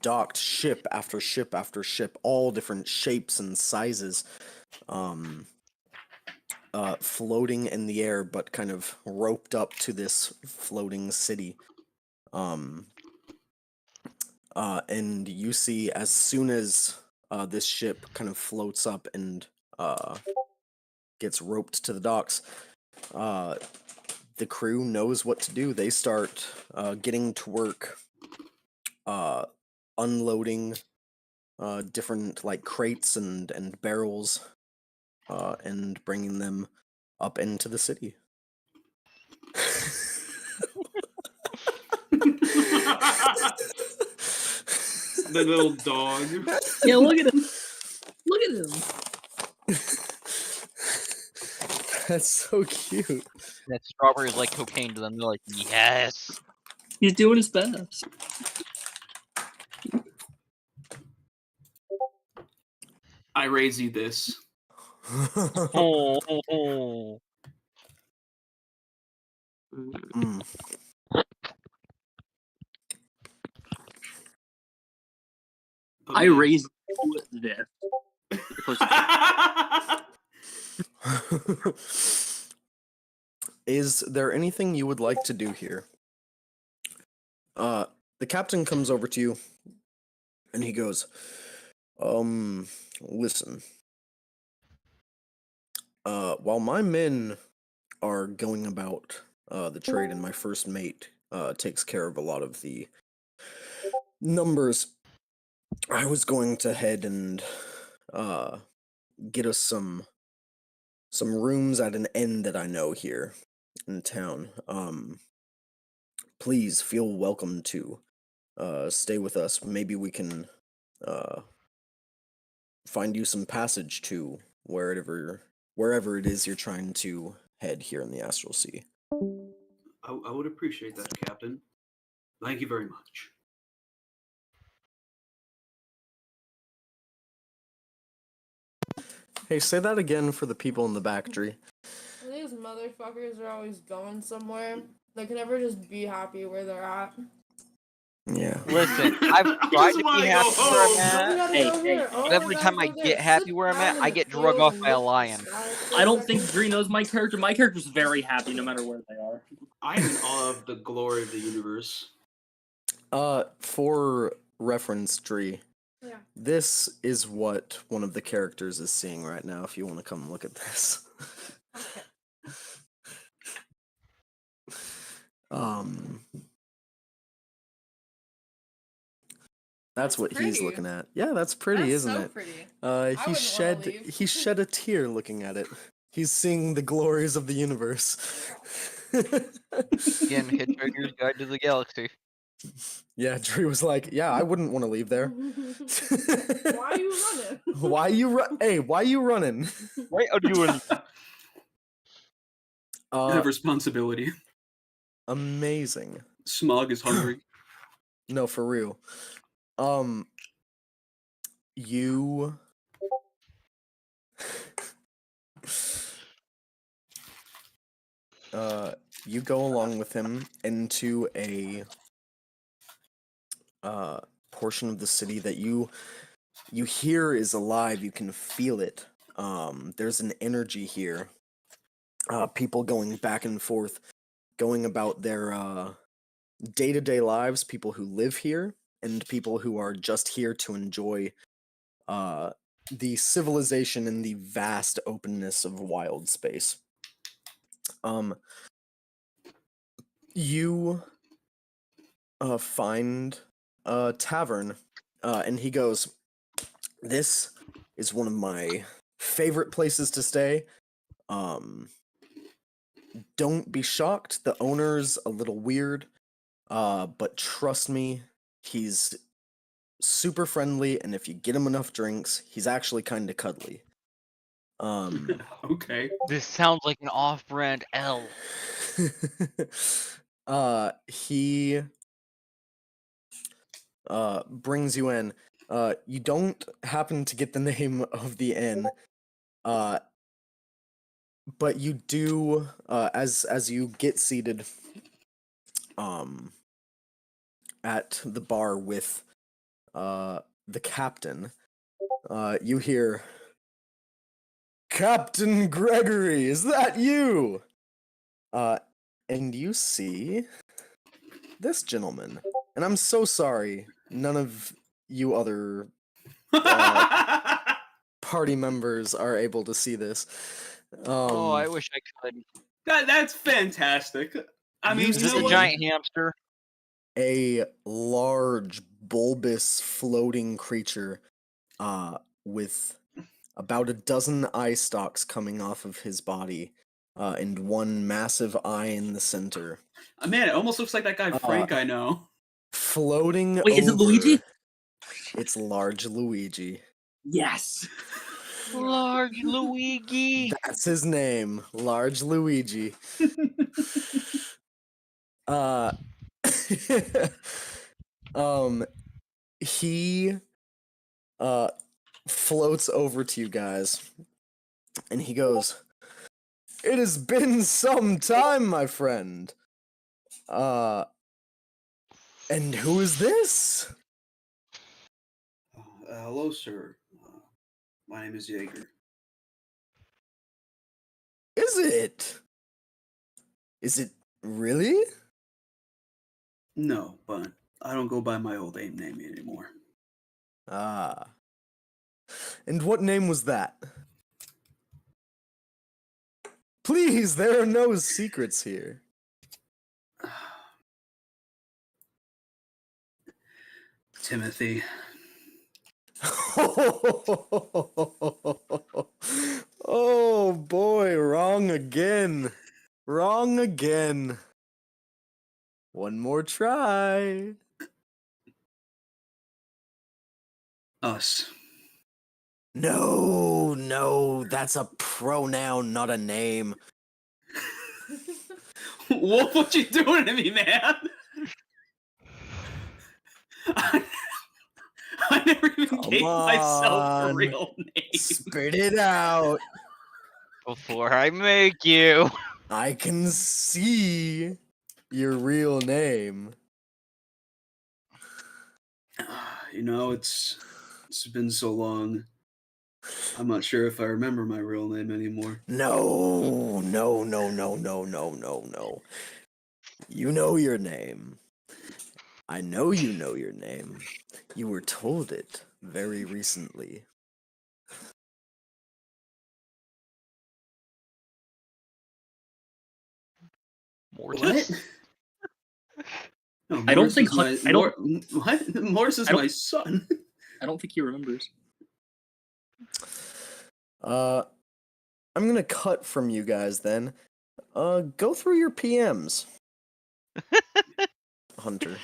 docked ship after ship after ship, all different shapes and sizes, floating in the air, but kind of roped up to this floating city. And you see, as soon as this ship kind of floats up and gets roped to the docks, the crew knows what to do. They start getting to work unloading different like crates and barrels and bringing them up into the city. The little dog. Yeah, look at him. Look at him. That's so cute. That strawberry is like cocaine to them. They're like, yes. He's doing his best. I raise you this. Oh. Mm. I raised this. Is there anything you would like to do here? The captain comes over to you and he goes, listen. While my men are going about the trade and my first mate takes care of a lot of the numbers, I was going to head and get us some rooms at an inn that I know here in town. Please feel welcome to stay with us. Maybe we can find you some passage to wherever it is you're trying to head here in the Astral Sea. I would appreciate that, Captain. Thank you very much. Hey, say that again for the people in the back, Dree. These motherfuckers are always going somewhere. They can never just be happy where they're at. Yeah. Listen, I've I tried just to be wanna go happy where I'm home. at, You gotta Hey, go here. Oh, but every we gotta time I go there. get happy Sit where I'm down at, in I the get drug field off and by a look at the lion. sky for a I don't think second. Dree knows my character. My character's very happy no matter where they are. I am in awe of the glory of the universe. For reference, Dree, Yeah. this is what one of the characters is seeing right now. If you want to come look at this. Okay. That's what he's pretty. looking at. Yeah, that's pretty, That's isn't so it? pretty. He wouldn't wanna shed leave. he shed a tear looking at it. He's seeing the glories of the universe. Again, Hitchhiker's Guide to the Galaxy. Yeah, Dree was like, "Yeah, I wouldn't want to leave there." Why are you running? Why you Hey, why you running? Right? Are you in? I have responsibility. Amazing. Smog is hungry. No, for real. You you go along with him into a portion of the city that you hear is alive. You can feel it. There's an energy here. People going back and forth, going about their day-to-day lives, people who live here and people who are just here to enjoy the civilization and the vast openness of wild space. You find a tavern, and he goes, "This is one of my favorite places to stay. Don't be shocked. The owner's a little weird, but trust me, he's super friendly, and if you get him enough drinks, he's actually kind of cuddly." Okay. This sounds like an off-brand L. He brings you in. You don't happen to get the name of the inn, but you do, as you get seated at the bar with the captain, you hear, "Captain Gregory, is that you?" And you see this gentleman. And I'm so sorry, none of you other party members are able to see this. Oh, I wish I could. That's fantastic. I mean, You Is you this know a what? giant hamster? A large, bulbous, floating creature with about a dozen eye stalks coming off of his body, and one massive eye in the center. Man, it almost looks like that guy Frank I know. Floating Wait, is it over- Luigi? It's large Luigi. Yes. Large Luigi. That's his name, Large Luigi. He floats over to you guys, and he goes, "It has been some time, my friend. And who is this?" Hello, sir. My name is Jaeger. Is it? Is it really? No, but I don't go by my old AIM name anymore. Ah. And what name was that? Please, there are no secrets here. Timothy. Oh boy, wrong again. Wrong again. One more try. Us. No, that's a pronoun, not a name. Wolf, what you doing to me, man? I never even Come gave myself a on. real name. Spit it out. Before I make you. I can see your real name. You know, it's been so long. I'm not sure if I remember my real name anymore. No. You know your name. I know you know your name. You were told it very recently. Mortis? No, I don't Morris think is my I don't what? Morris is I don't- my son. I don't think he remembers. I'm gonna cut from you guys then. Go through your PMs. Hunter.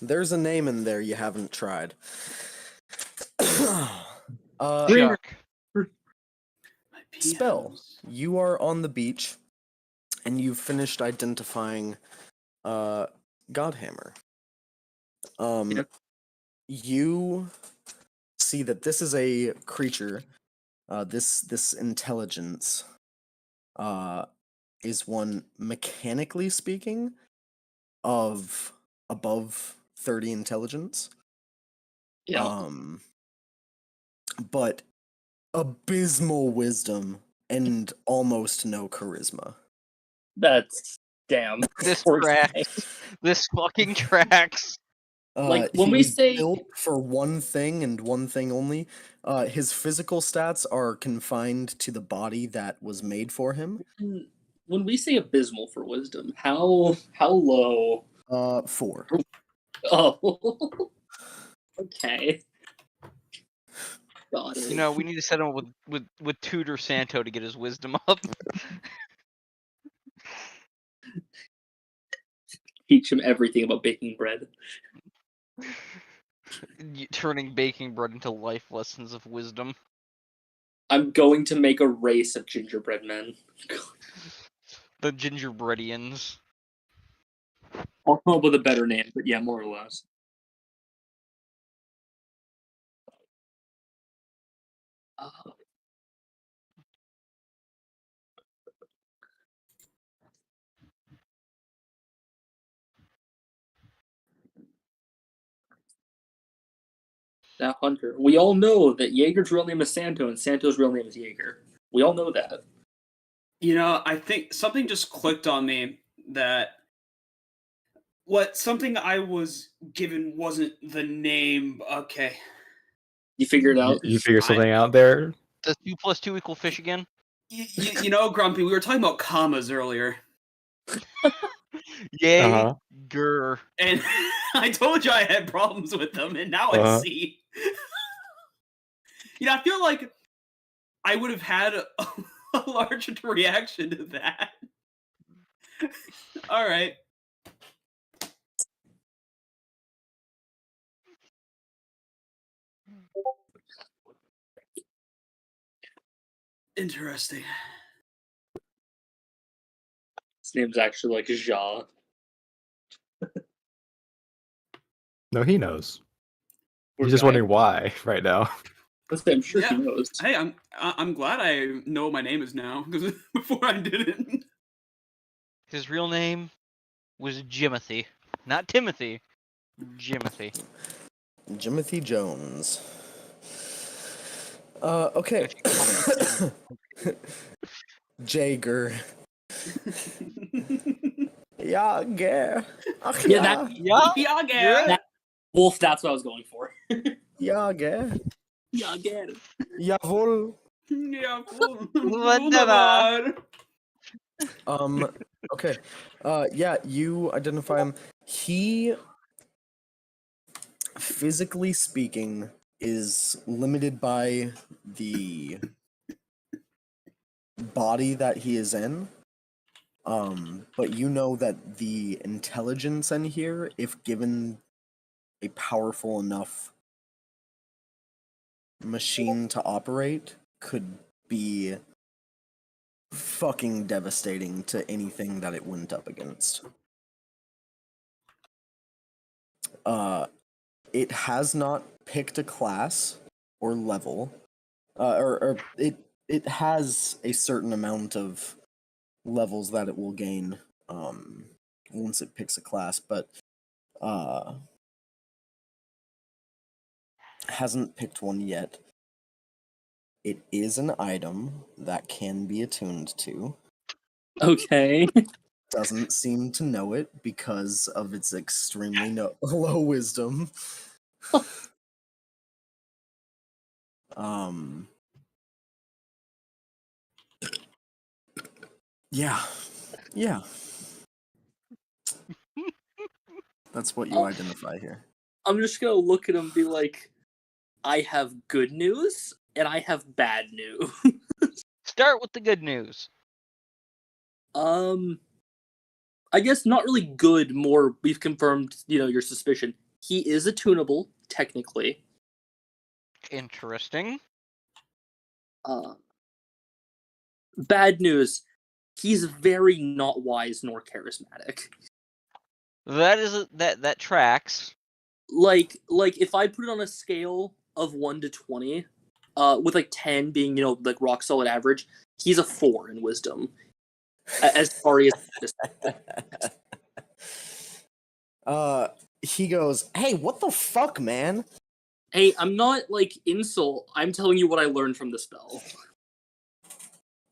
There's a name in there you haven't tried. Chuck. My Spell. PMs. You are on the beach, and you've finished identifying Godhammer. Yep. You see that this is a creature. This intelligence is one, mechanically speaking, of above 30 intelligence. Yeah. But abysmal wisdom and almost no charisma. That's damn. This Poor tracks. guy. This fucking tracks. Like, when He we was say- built for one thing and one thing only, his physical stats are confined to the body that was made for him. When we say abysmal for wisdom, how low? 4. Oh. Okay. Got it. You know, we need to set him with Tutor Santo to get his wisdom up. Teach him everything about baking bread. Turning baking bread into life lessons of wisdom. I'm going to make a race of gingerbread men. The Gingerbreadians. I'll come up with a better name, but yeah, more or less. That Hunter. We all know that Jaeger's real name is Santo and Santo's real name is Jaeger. We all know that. You know, I think something just clicked on me that something I was given wasn't the name. Okay. You figured it out? You figure something out there? Does 2 + 2 = fish again? You know, Grumpy, we were talking about commas earlier. Yay, Uh-huh. grr. And I told you I had problems with them, and now I see. You know, I feel like I would have had a larger reaction to that. All right. Interesting. His name's actually like Ja. No, he knows. Poor He's just guy. wondering why right now. I'm sure Yeah. he knows. Hey, I'm glad I know what my name is now, because before I didn't. His real name was Jimothy. Not Timothy. Jimothy. Jimothy Jones. Okay. Jaeger. Jaeger. Ach, Yeah, that- Yeah. Wolf, that's what I was going for. Jaeger. Yeah, get it. Jawohl. Yeah. Wunderbar. Okay. Yeah, you identify him. He, physically speaking, is limited by the body that he is in. But you know that the intelligence in here, if given a powerful enough machine to operate, could be fucking devastating to anything that it went up against. It has not picked a class or level, or it has a certain amount of levels that it will gain once it picks a class, but hasn't picked one yet. It is an item that can be attuned to. Okay. Doesn't seem to know it because of its extremely low wisdom. Yeah. That's what you identify here. I'm just gonna look at him and be like, I have good news and I have bad news. Start with the good news. I guess not really good, more we've confirmed, your suspicion. He is attunable, technically. Interesting. Bad news. He's very not wise nor charismatic. That tracks. Like if I put it on a scale of 1 to 20, with like 10 being, like rock solid average, he's a 4 in wisdom. As far as he goes, "Hey, what the fuck, man?" Hey, I'm not like insult. I'm telling you what I learned from the spell.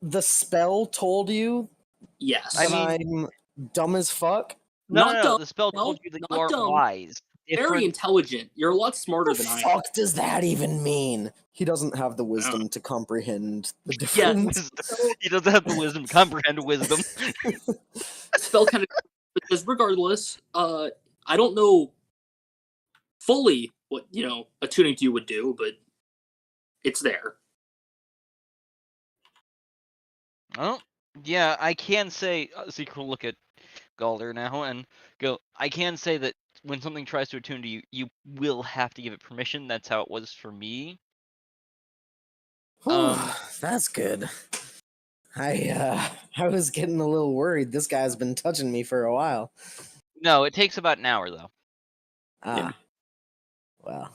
The spell told you Yes. that I'm dumb as fuck? Not dumb. The spell told you that you aren't dumb. wise. Very intelligent. You're a lot smarter than I am. What the fuck does that even mean? He doesn't have the wisdom to comprehend the difference. He doesn't have the wisdom to comprehend wisdom. Spell kind of, because regardless, I don't know fully what attuning to you would do, but it's there. Oh, yeah, I can say. Secret will look at Galder now and go. I can say that when something tries to attune to you, you will have to give it permission. That's how it was for me. That's good. I was getting a little worried. This guy's been touching me for a while. No, it takes about an hour though. Ah, well.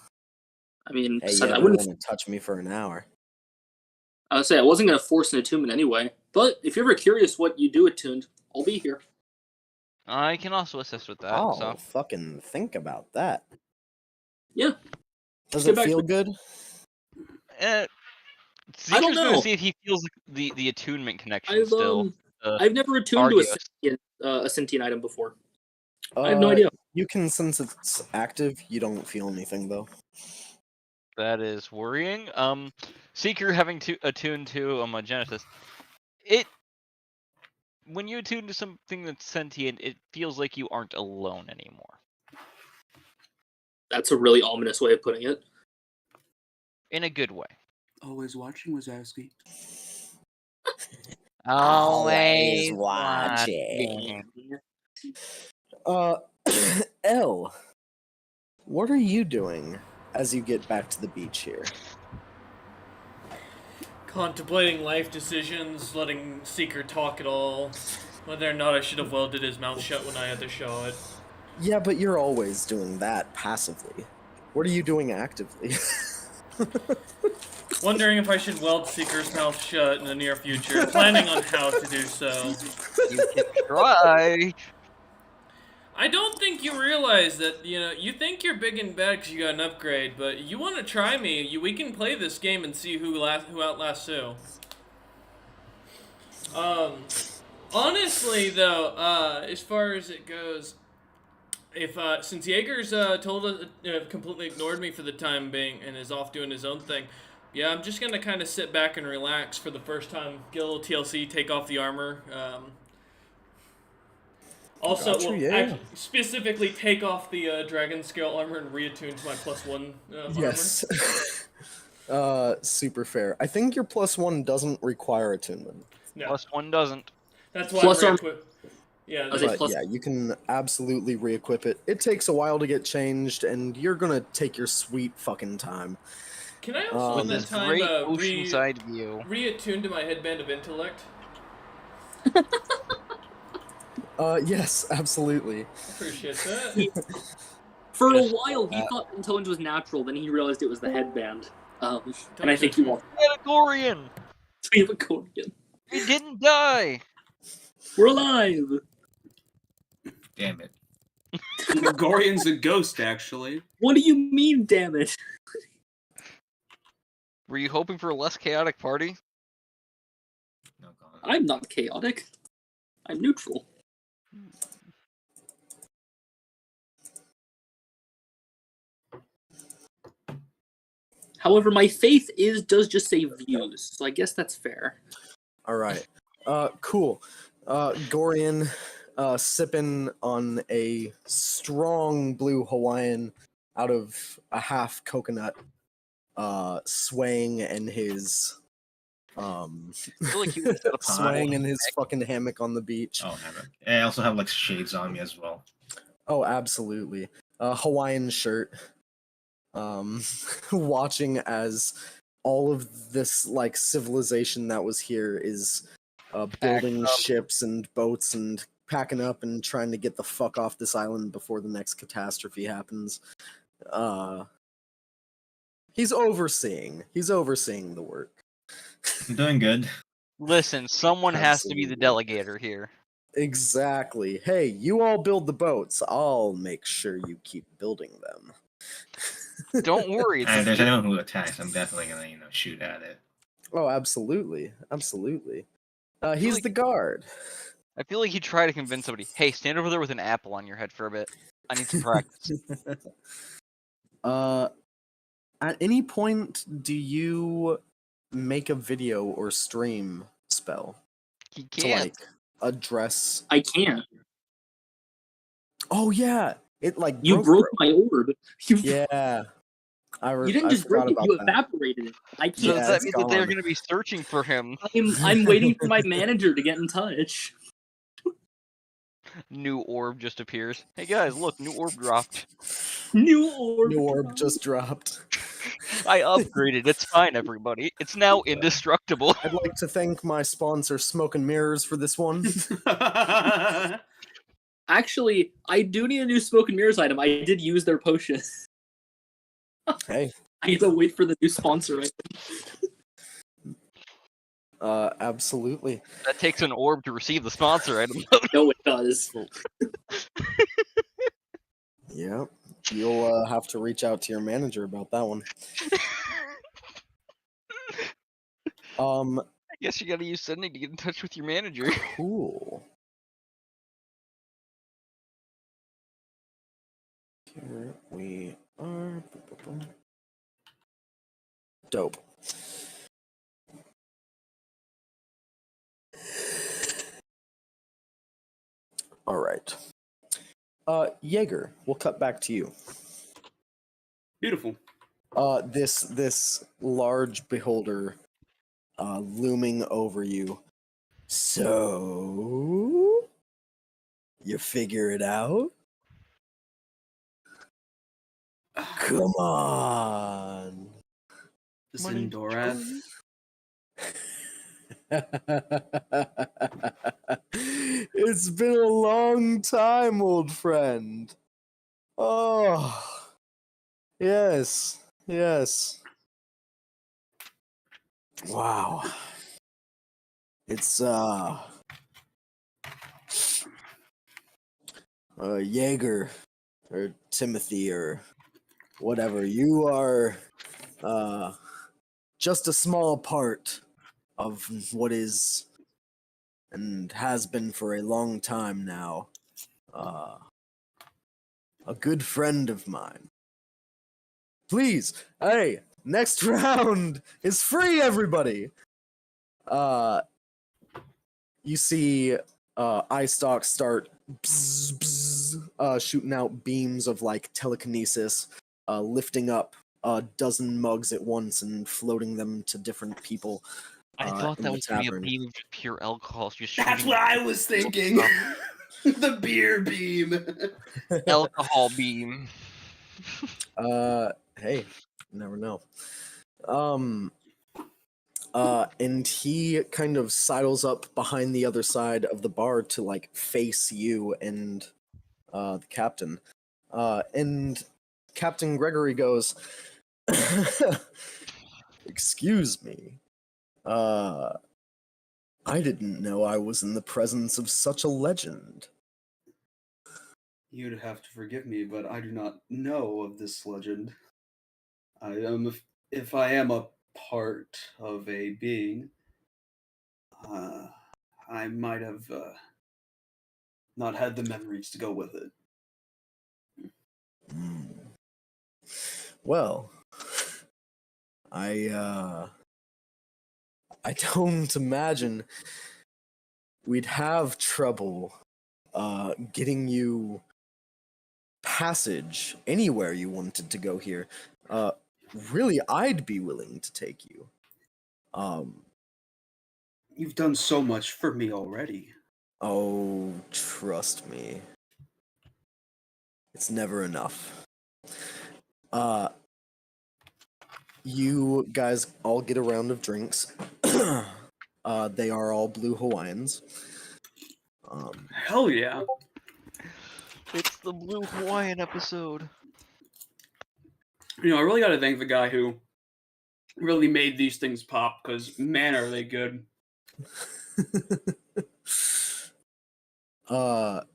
I mean, hey, I wouldn't want to touch me for an hour. I would say I wasn't going to force an attunement anyway. But if you're ever curious what you do attuned, I'll be here. I can also assist with that. Oh, fucking think about that. Yeah. Does it feel good? Seeker's going to see if he feels the attunement connection still. I've never attuned to a sentient item before. I have no idea. You can sense it's active. You don't feel anything though. That is worrying. Seeker having to attune to a Genesis. When you attune to something that's sentient, it feels like you aren't alone anymore. That's a really ominous way of putting it. In a good way. Always watching, Wazowski. Always watching. L, what are you doing as you get back to the beach here? Contemplating life decisions, letting Seeker talk at all. Whether or not I should have welded his mouth shut when I had the shot. Yeah, but you're always doing that passively. What are you doing actively? Wondering if I should weld Seeker's mouth shut in the near future. Planning on how to do so. You can try. I don't think you realize that, you think you're big and bad because you got an upgrade, but you want to try me, we can play this game and see who outlasts who. Honestly, though, as far as it goes, since Jaeger's told us, completely ignored me for the time being and is off doing his own thing, yeah, I'm just going to kind of sit back and relax for the first time, get a little TLC, take off the armor, also, specifically take off the dragon scale armor and reattune to my +1 armor. Yes. Super fair. I think your +1 doesn't require attunement. No. +1 doesn't. That's why I'm Yeah, you can absolutely re-equip it. It takes a while to get changed, and you're gonna take your sweet fucking time. Can I also in that time oceanside view reattune to my headband of intellect? Yes, absolutely. Appreciate that. For a Just while, he thought intelligence was natural, then he realized it was the headband. And I think he walked. Gorian! We have a code again. He didn't die! We're alive! Damn it. Gorian's a ghost, actually. What do you mean, damn it? Were you hoping for a less chaotic party? No comment. I'm not chaotic. I'm neutral. However, my faith does just say views, so I guess that's fair. All right. Cool. Gorian, sipping on a strong blue Hawaiian out of a half coconut, swaying in his, I feel like he was set up swaying in his fucking hammock on the beach. Oh, hammock. I also have like shades on me as well. Oh, absolutely. Hawaiian shirt. Watching as all of this like civilization that was here is building ships and boats and packing up and trying to get the fuck off this island before the next catastrophe happens. He's overseeing the work. I'm doing good. Listen, someone has to be the delegator here. Exactly. Hey, you all build the boats. I'll make sure you keep building them. Don't worry. And if there's anyone who attacks, I'm definitely gonna, shoot at it. Oh, absolutely. Absolutely. He's the guard. I feel like he tried to convince somebody, hey, stand over there with an apple on your head for a bit. I need some practice. At any point, do you make a video or stream spell? He To, can't. like, address... I can't. Oh, yeah! It, like, You broke my orb. Yeah. You didn't just break it, you evaporated it. I can't. So does that mean that they're going to be searching for him? I'm waiting for my manager to get in touch. New orb just appears. Hey guys, look, new orb dropped. New orb just dropped. I upgraded. It's fine, everybody. It's now indestructible. I'd like to thank my sponsor, Smoke and Mirrors, for this one. Actually, I do need a new Smoke and Mirrors item. I did use their potion. Hey. I need to wait for the new sponsor item. Absolutely. That takes an orb to receive the sponsor item. No, it does. Yep. You'll have to reach out to your manager about that one. I guess you gotta use sending to get in touch with your manager. Cool. Here we are. Dope. All right. Jaeger, we'll cut back to you. Beautiful. This large beholder looming over you. So, you figure it out? Come on. Zindorath. It's been a long time, old friend. Oh, yes, yes. Wow. It's, Jaeger, or Timothy, or whatever. You are, just a small part of what is and has been for a long time now. A good friend of mine. Please, hey, next round is free, everybody. You see eye stalks start shooting out beams of like telekinesis, lifting up a dozen mugs at once and floating them to different people. I thought that was gonna be a beam of pure alcohol. That's what I was thinking. The beer beam. Alcohol beam. Hey, you never know. And he kind of sidles up behind the other side of the bar to like face you and the captain. And Captain Gregory goes, "Excuse me. I didn't know I was in the presence of such a legend." You'd have to forgive me, but I do not know of this legend. I am, if I am a part of a being, I might have not had the memories to go with it. Well, I don't imagine we'd have trouble getting you passage anywhere you wanted to go here. Really, I'd be willing to take you. You've done so much for me already. Oh, trust me. It's never enough. You guys all get a round of drinks. They are all blue Hawaiians. Hell yeah. It's the Blue Hawaiian episode. You know, I really got to thank the guy who really made these things pop, because man, are they good. The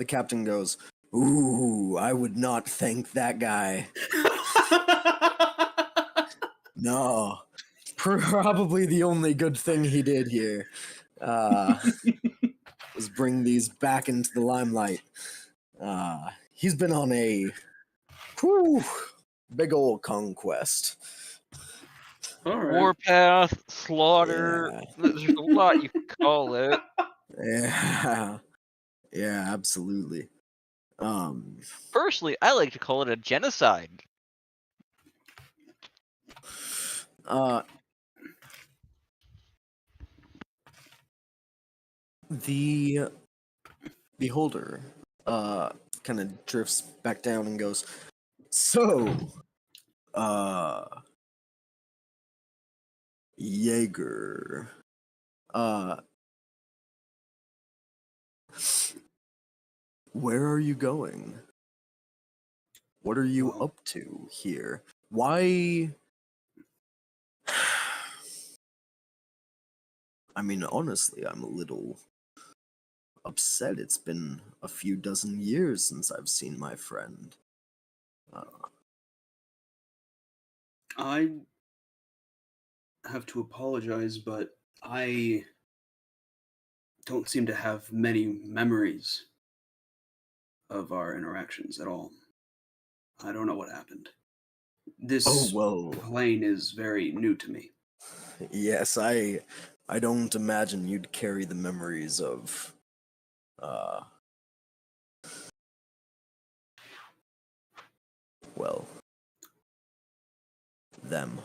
captain goes, "Ooh, I would not thank that guy. No, probably the only good thing he did here was bring these back into the limelight. He's been on a big old conquest. All right. Warpath, slaughter. There's a lot you could call it. Yeah, absolutely. Personally, I like to call it a genocide. The beholder kind of drifts back down and goes, "So, Jaeger, where are you going? What are you up to here? Why?" I mean, honestly, I'm a little upset. It's been a few dozen years since I've seen my friend. I have to apologize, but I don't seem to have many memories of our interactions at all. I don't know what happened. This plane is very new to me. Yes, I don't imagine you'd carry the memories of well, them.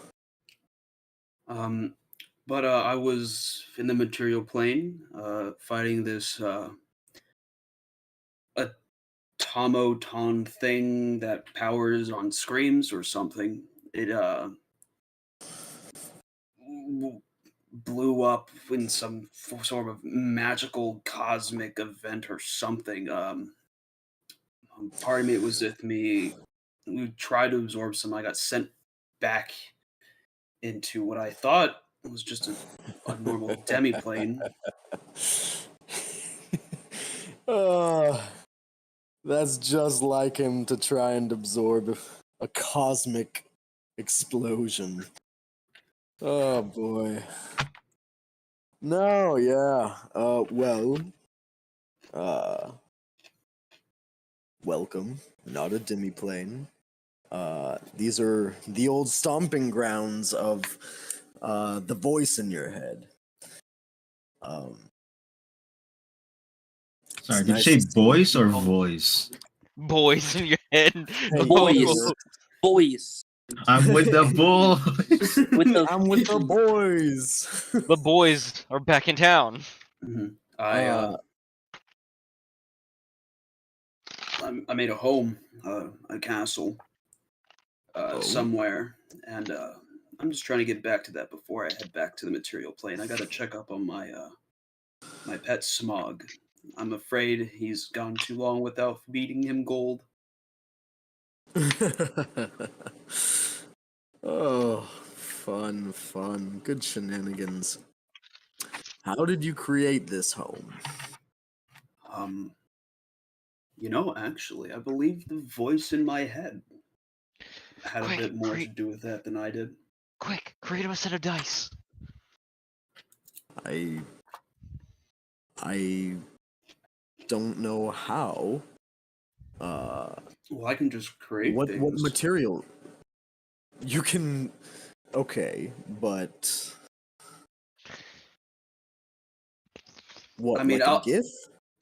But I was in the material plane, fighting this automaton thing that powers on screams or something. It blew up in some sort of magical cosmic event or something. Part of it was with me. We tried to absorb some. I got sent back into what I thought was just a normal demiplane. That's just like him to try and absorb a cosmic explosion. Oh boy. No, yeah. Welcome. Not a demiplane. These are the old stomping grounds of the voice in your head. Sorry, did you say voice or voice? Boys in your head. Boys. Boys. I'm with the boys. I'm with the boys. The boys are back in town. Mm-hmm. I made a home, a castle, somewhere, and I'm just trying to get back to that before I head back to the material plane. I got to check up on my my pet Smog. I'm afraid he's gone too long without feeding him gold. Oh, fun. Good shenanigans. How did you create this home? Actually, I believe the voice in my head had a Quick, bit more to do with that than I did. Quick, create him a set of dice. I don't know how. Well, I can just create What things. material? You can. Okay, but what? I mean, like a GIF?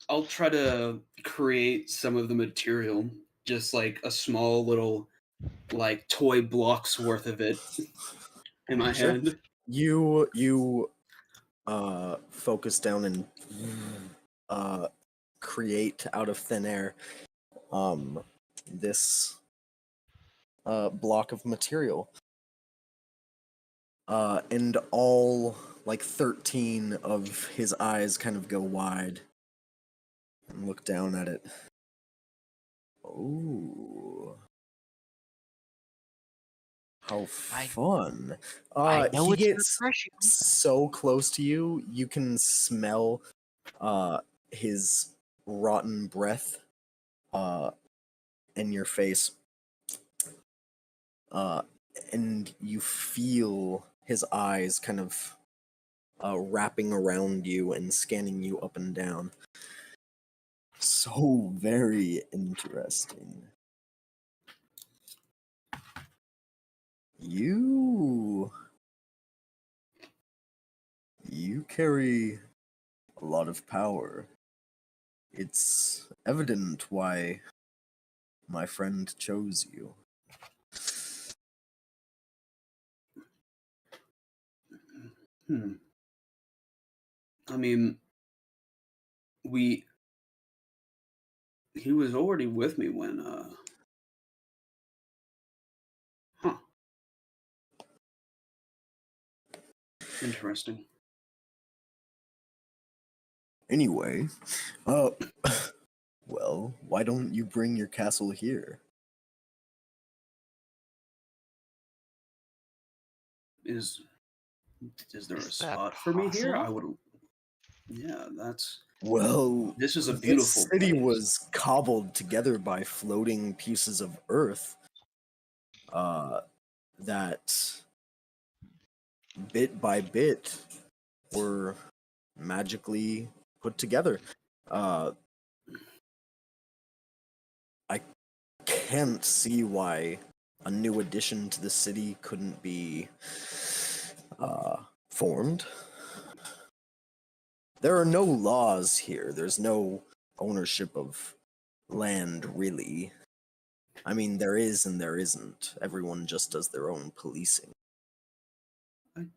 I'll try to create some of the material, just like a small little, like toy blocks worth of it in my Sure. hand. You focus down and create out of thin air this block of material. And all like 13 of his eyes kind of go wide and look down at it. Oh. How fun. I know He it's gets refreshing. so close to you, you can smell his rotten breath in your face. And you feel his eyes kind of wrapping around you and scanning you up and down. So very interesting. You carry a lot of power. It's evident why my friend chose you. I mean, he was already with me when, Interesting. Anyway, well, why don't you bring your castle here? Is there a spot for me here? I would. Yeah, that's. Well, This is a this beautiful city place. was cobbled together by floating pieces of earth that bit by bit were magically put together. I can't see why a new addition to the city couldn't be formed. There are no laws here. There's no ownership of land, really. I mean, there is and there isn't. Everyone just does their own policing. I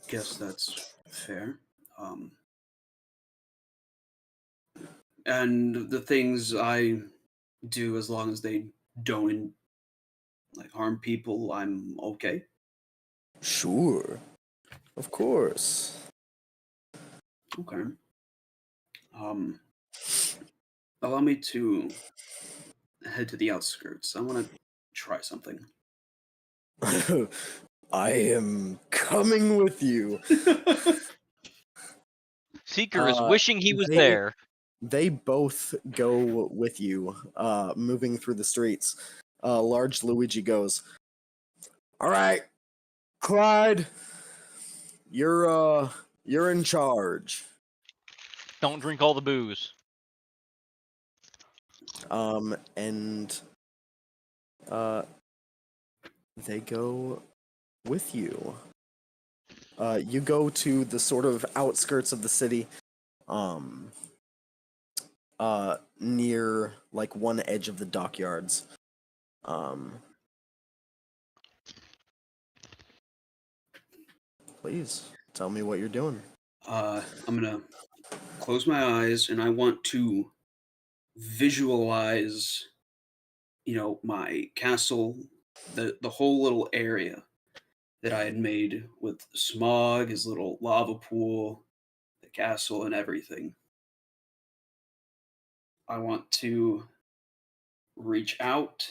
guess that's fair. And the things I do, as long as they don't harm people, I'm okay. Sure. Of course. Okay. Allow me to head to the outskirts. I want to try something. I am coming with you. Seeker is wishing he was there. They both go with you, moving through the streets. Large Luigi goes, "All right, Clyde, you're in charge." Don't drink all the booze. And they go with you. You go to the sort of outskirts of the city, near like one edge of the dockyards. Please tell me what you're doing. I'm gonna close my eyes and I want to visualize, my castle, the whole little area that I had made with Smog, his little lava pool, the castle, and everything. I want to reach out,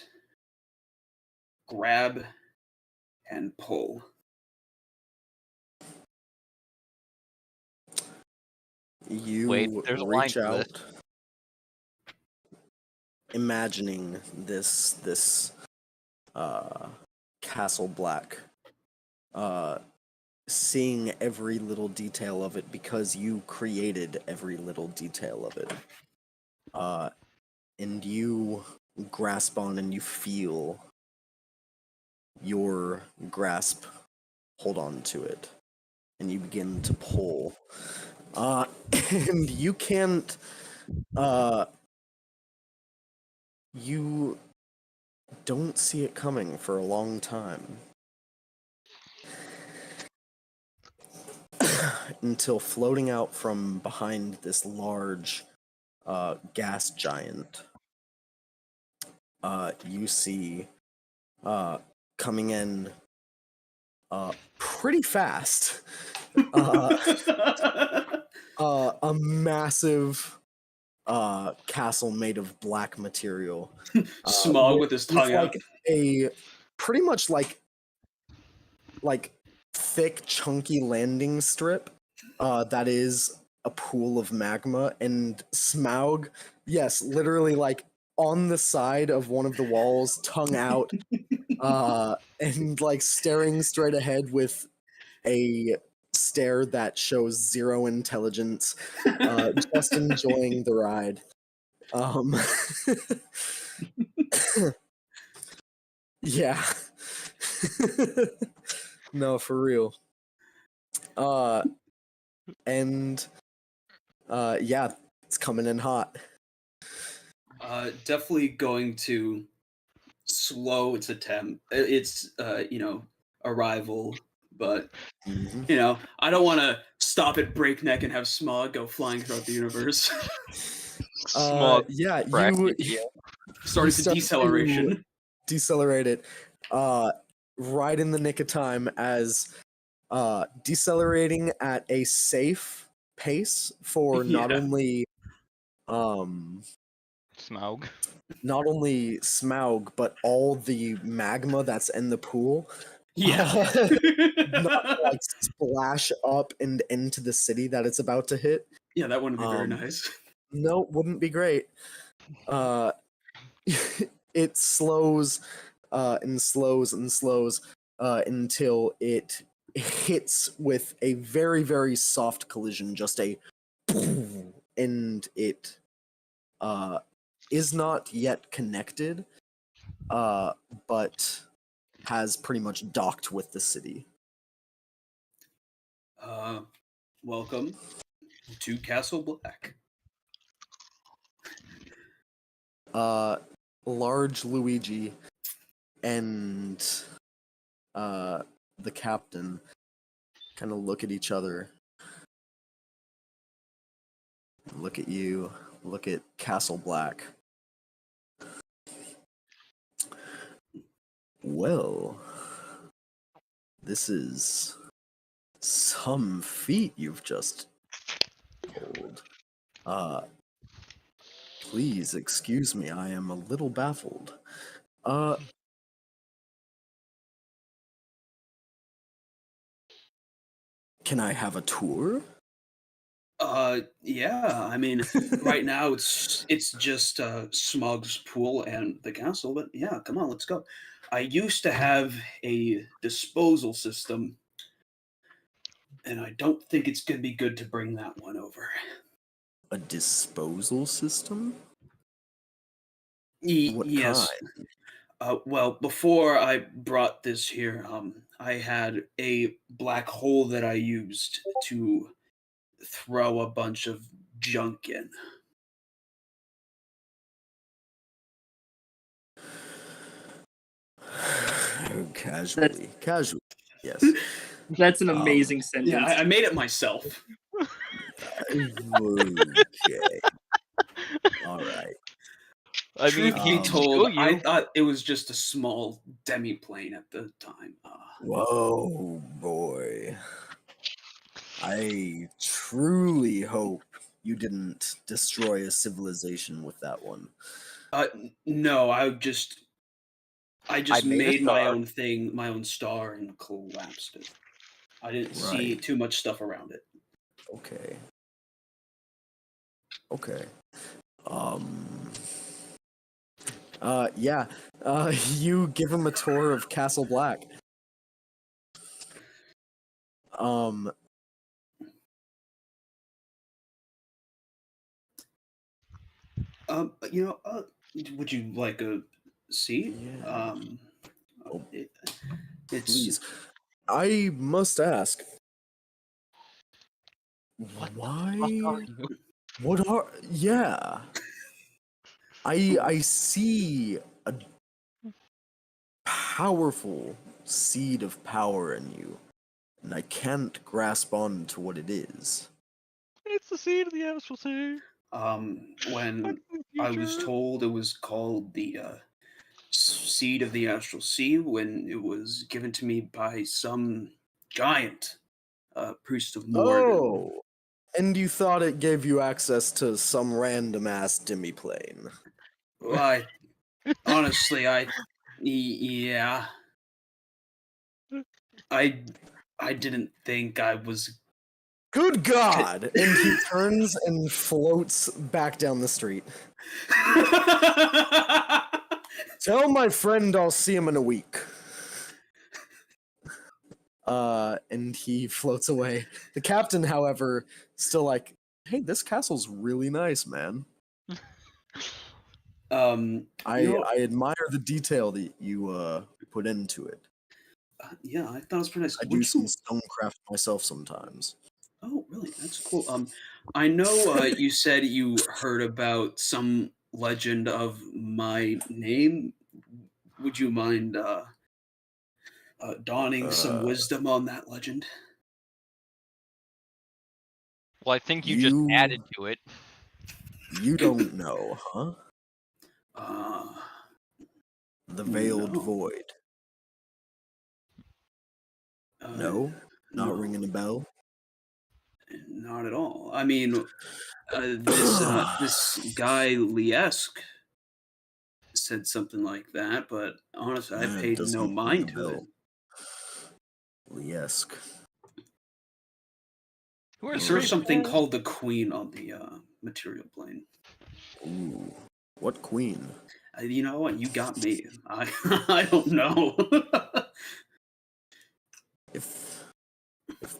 grab, and pull. You Wait, there's a line reach to this. out, imagining this castle black, seeing every little detail of it because you created every little detail of it. And you grasp on and you feel your grasp hold on to it. And you begin to pull. And you can't, you don't see it coming for a long time. Until floating out from behind this large gas giant, you see coming in pretty fast a massive castle made of black material. Smog with his tongue out. Like a pretty much like thick, chunky landing strip that is a pool of magma, and Smaug, yes, literally like on the side of one of the walls, tongue out, and like staring straight ahead with a stare that shows zero intelligence, just enjoying the ride. Yeah. No, for real. And yeah, it's coming in hot. Definitely going to slow its attempt, its arrival, but I don't want to stop at breakneck and have Smog go flying throughout the universe. Smog. Yeah, you starting to start deceleration. to decelerate it right in the nick of time as decelerating at a safe pace for not only Smaug. not only Smaug, but all the magma that's in the pool. Yeah. Not like splash up and into the city that it's about to hit. Yeah, that wouldn't be very nice. No, wouldn't be great. It slows and slows and slows until it hits with a very, very soft collision, just a and it is not yet connected, but has pretty much docked with the city. Welcome to Castle Black. Large Luigi and the captain kind of look at each other, look at you, look at Castle Black. Well, this is some feat you've just pulled. Please excuse me, I am a little baffled. Can I have a tour? Yeah. I mean, right now it's just Smog's pool and the castle, but yeah, come on, let's go. I used to have a disposal system, and I don't think it's gonna be good to bring that one over. A disposal system? What Yes. kind? Well, before I brought this here, I had a black hole that I used to throw a bunch of junk in. Casually. Casually, yes. That's an amazing sentence. Yeah, I made it myself. Okay. All right. I mean, Truth be told, I thought it was just a small demi-plane at the time. Whoa, boy. I truly hope you didn't destroy a civilization with that one. No, I just made a made my star. own thing, my own star, and collapsed it. I didn't see Right. too much stuff around it. Okay. Okay. Um. Yeah. You give him a tour of Castle Black. Um. Would you like a seat? Yeah. Oh, It's please. I must ask. What Why? the fuck are you? What are? Yeah. I see a powerful seed of power in you, and I can't grasp on to what it is. It's the seed of the astral sea. When The I was future. told it was called the seed of the astral sea, when it was given to me by some giant priest of Mord. Oh, and you thought it gave you access to some random ass demiplane. I honestly, yeah, I didn't think I was. Good God! And he turns and floats back down the street. Tell my friend I'll see him in a week. And he floats away. The captain, however, still like, hey, this castle's really nice, man. I admire the detail that you put into it. Yeah, I thought it was pretty nice. I do some stonecraft myself sometimes. Oh, really? That's cool. I know you said you heard about some legend of my name. Would you mind donning some wisdom on that legend? Well, I think you just added to it. You don't know, huh? The Veiled No. Void. No? Not ringing a bell? Not at all. I mean, this guy Liesk said something like that, but honestly, I It paid doesn't no ring mind a to it. bell. Liesk. Who are There's three something people? called the Queen on the material plane. Ooh. What queen? You know what? You got me. I don't know. If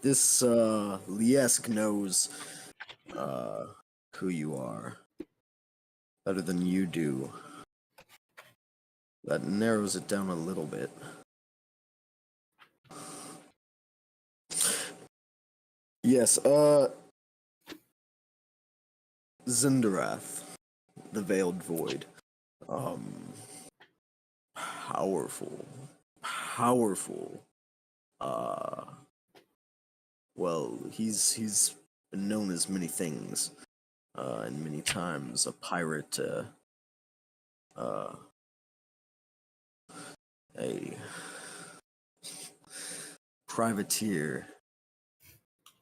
this Liesk knows who you are better than you do, that narrows it down a little bit. Yes, Zindarath, the Veiled Void. Powerful. Well, he's been known as many things, and many times a pirate, a privateer,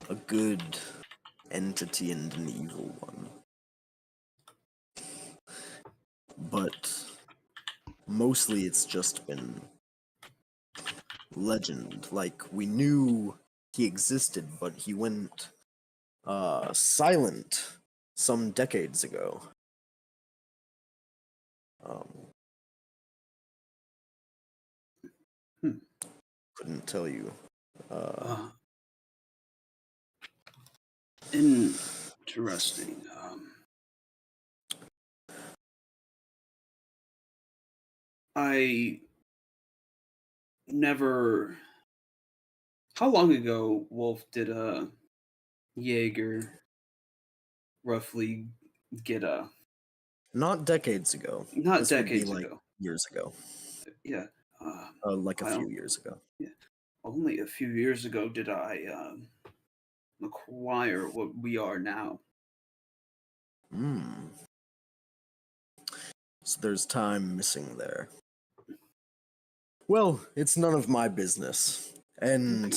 a good entity and an evil one. But mostly it's just been legend. Like, we knew he existed, but he went silent some decades ago. Couldn't tell you. Interesting. I never. How long ago, Wolf, did Jaeger roughly get a? Not decades ago. Not This would be decades like ago. years ago. Yeah. Like a I few don't- years ago. Yeah. Only a few years ago did I acquire what we are now. So there's time missing there. Well, it's none of my business. And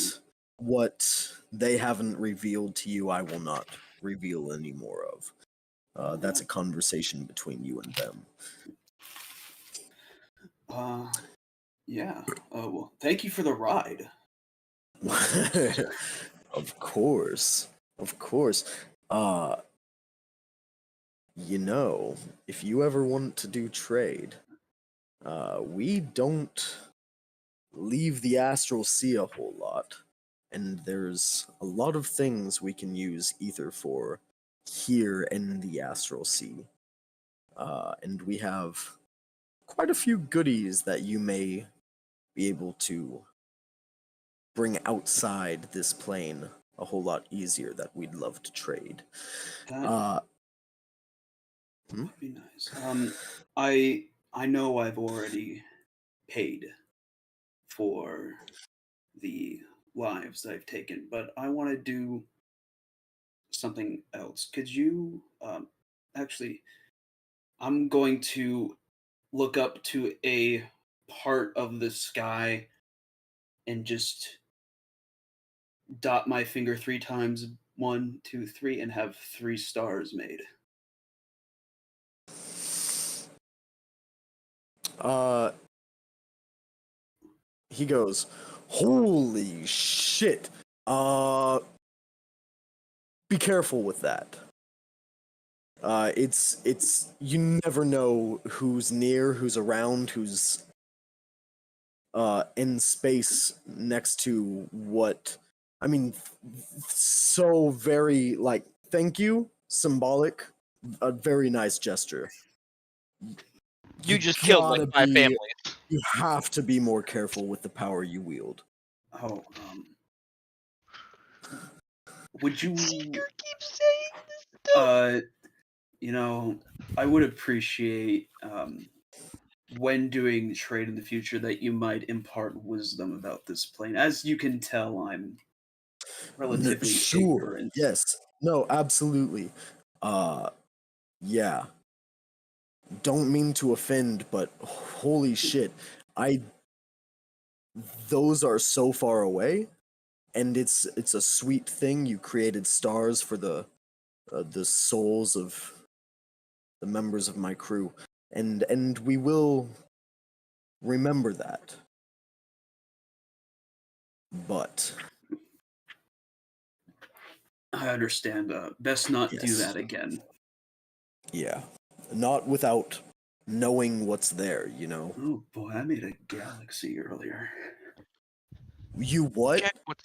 what they haven't revealed to you, I will not reveal any more of. That's a conversation between you and them. Yeah. Well, thank you for the ride. Of course. Of course. If you ever want to do trade, we don't leave the astral sea a whole lot. And there's a lot of things we can use ether for here in the astral sea. And we have quite a few goodies that you may be able to bring outside this plane a whole lot easier that we'd love to trade. That would be nice. I know I've already paid for the lives that I've taken, but I want to do something else. Could you actually? I'm going to look up to a part of the sky and just dot my finger 3 times, 1, 2, 3, and have 3 stars made. He goes, holy shit. Be careful with that. It's you never know who's near, who's around, who's in space next to what. I mean, so very, like, thank you, symbolic, a very nice gesture. You just killed like gotta 5 be- families. You have to be more careful with the power you wield. Oh, would you? Seeker keeps saying this stuff. I would appreciate when doing the trade in the future that you might impart wisdom about this plane. As you can tell, I'm relatively Sure. ignorant. Yes. No, absolutely. Yeah. Don't mean to offend, but holy shit. Those are so far away, and it's a sweet thing. You created stars for the souls of the members of my crew, and we will remember that. But I understand. Best not do Yes. that again. yeah, not without knowing what's there, Oh boy, I made a galaxy earlier. You what? Check what's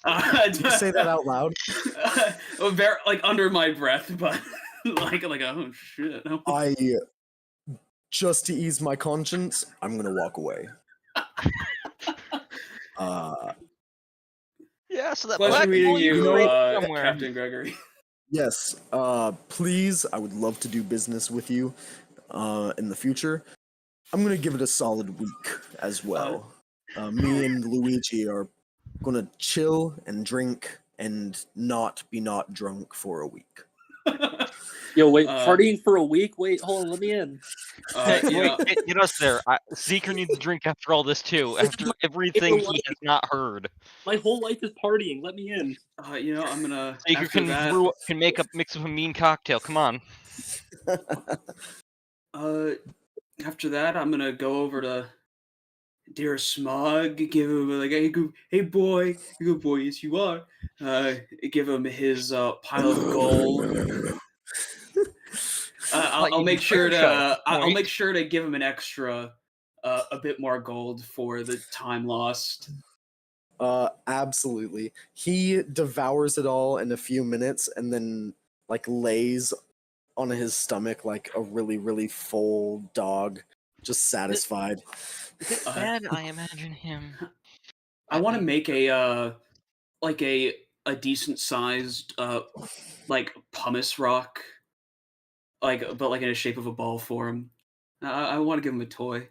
Did you say that out loud? Very, like under my breath, but like oh shit. I just to ease my conscience, I'm gonna walk away. Yeah, so that Pleasure black meeting hole you, created somewhere. Captain Gregory. Yes, please, I would love to do business with you in the future. I'm gonna give it a solid week as well. Me and Luigi are gonna chill and drink and not be not drunk for a week. Yo, wait, partying for a week? Wait, hold on, let me in. Get us there. Seeker needs a drink after all this too. After everything he has not heard. My whole life is partying. Let me in. I'm gonna. Seeker After can that, mix up a mean cocktail. Come on. After that, I'm gonna go over to Dear Smog, give him like, hey boy, good boy, yes you are. Give him his pile of gold. I'll make sure to give him an extra, a bit more gold for the time lost. Absolutely. He devours it all in a few minutes and then like lays on his stomach like a really, really full dog, just satisfied. Is it bad? I imagine him. I want to make a decent sized like pumice rock, but like in the shape of a ball for him. I want to give him a toy.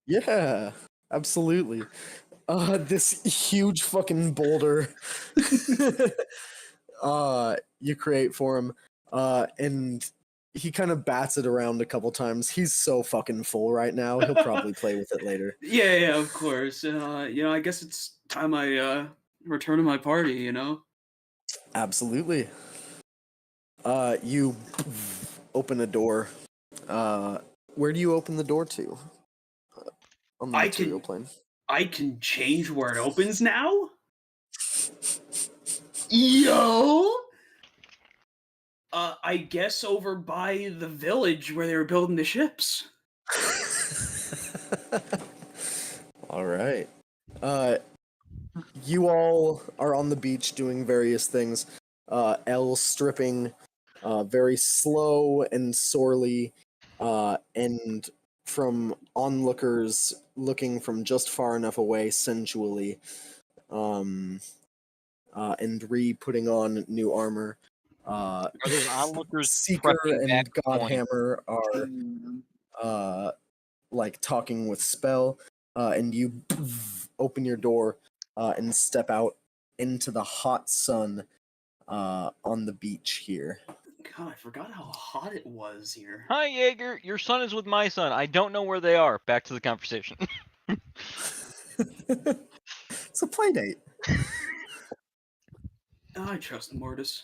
Yeah, absolutely. This huge fucking boulder you create for him, and he kind of bats it around a couple times. He's so fucking full right now. He'll probably play with it later. Yeah, of course. I guess it's time I return to my party. Absolutely. You open a door. Where do you open the door to? on the I material can- plane. I can change where it opens now? Yo! I guess over by the village where they were building the ships. All right. You all are on the beach doing various things. Elle stripping very slow and sorely, and from onlookers looking from just far enough away sensually, and Ree putting on new armor. Are those onlookers Seeker pressing back and the point? Godhammer are like talking with Spell, and you open your door and step out into the hot sun on the beach here. God, I forgot how hot it was here. Hi, Jaeger. Your son is with my son. I don't know where they are. Back to the conversation. It's a play date. I trust Mortis.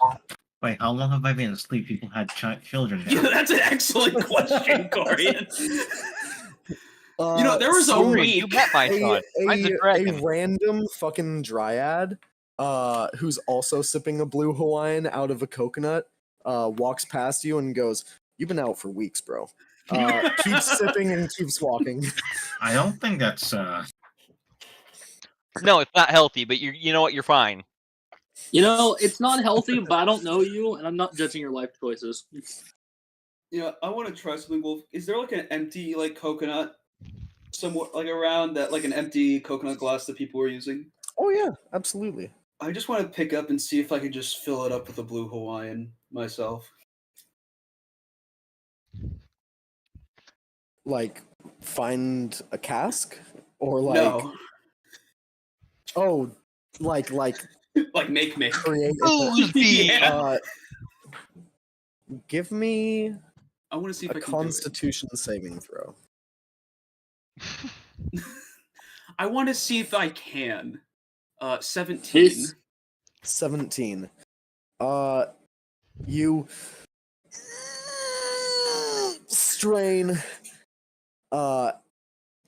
Wait, how long have I been asleep? People had children Yeah, now. that's an excellent question, Corian. There was a so week. You met my son. Mine's a dragon. a random fucking dryad who's also sipping a blue Hawaiian out of a coconut walks past you and goes, "You've been out for weeks, bro." Keeps sipping and keeps walking. I don't think that's No, it's not healthy, but you know what? You're fine. It's not healthy, but I don't know you, and I'm not judging your life choices. Yeah, I want to try something, Wolf. Is there like an empty coconut somewhere around that, like an empty coconut glass that people were using? Oh yeah, absolutely. I just want to pick up and see if I could just fill it up with a blue Hawaiian myself. Like find a cask or like No, oh like like make. create Booze bee. Yeah. give me I want to see if a I can Constitution saving throw. do it. I want to see if I can. 17. 17. You strain,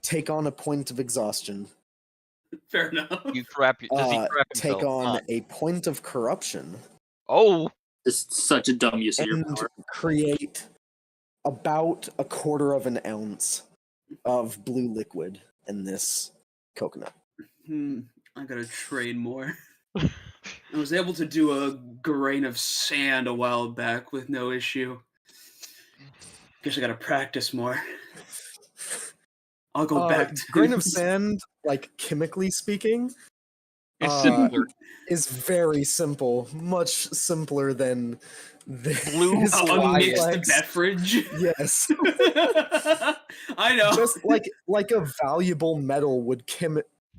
take on a point of exhaustion. Fair enough. You crap. Does he crap Take himself? on a point of corruption Oh, It's such a dumb use of your and power. create about a quarter of an ounce of blue liquid in this coconut. I gotta train more. I was able to do a grain of sand a while back with no issue. Guess I gotta practice more. I'll go back to grain of sand, like chemically speaking, it's simpler. is very simple, much simpler than Blue this unmixed complex- beverage. Yes, I know. just like a valuable metal would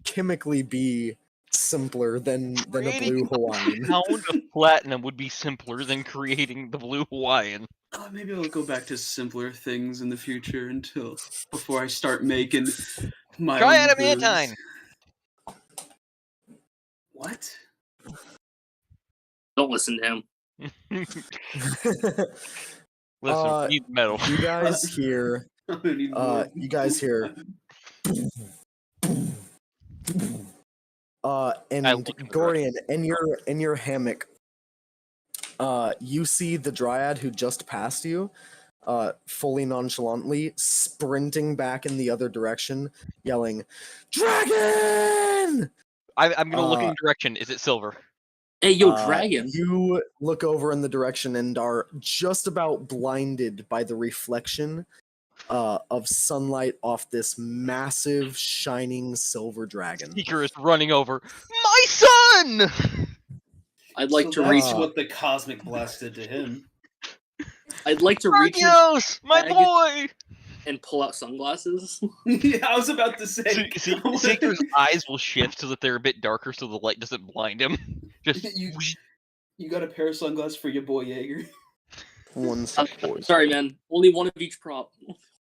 chemically be simpler than a blue Hawaiian. A pound of platinum would be simpler than creating the blue Hawaiian. Maybe I'll go back to simpler things in the future before I start making my Try own adamantine. booze. What? Don't listen to him. Listen, we need metal. You guys hear? I'm gonna need more. You guys hear? And look in the Gorian, in your hammock, you see the dryad who just passed you, fully nonchalantly sprinting back in the other direction, yelling, "Dragon!" I'm gonna look in the direction. Is it silver? Hey, yo, dragon. You look over in the direction and are just about blinded by the reflection of sunlight off this massive, shining silver dragon. Seeker is running over. My son! I'd like to that's reach. what the cosmic blast did to him. I'd like to reach in Arnios, my bag boy! and pull out sunglasses. Yeah, I was about to say. Seeker's eyes will shift so that they're a bit darker so the light doesn't blind him. Just You got a pair of sunglasses for your boy Jaeger. One sec, boys. Sorry, man. Only one of each prop.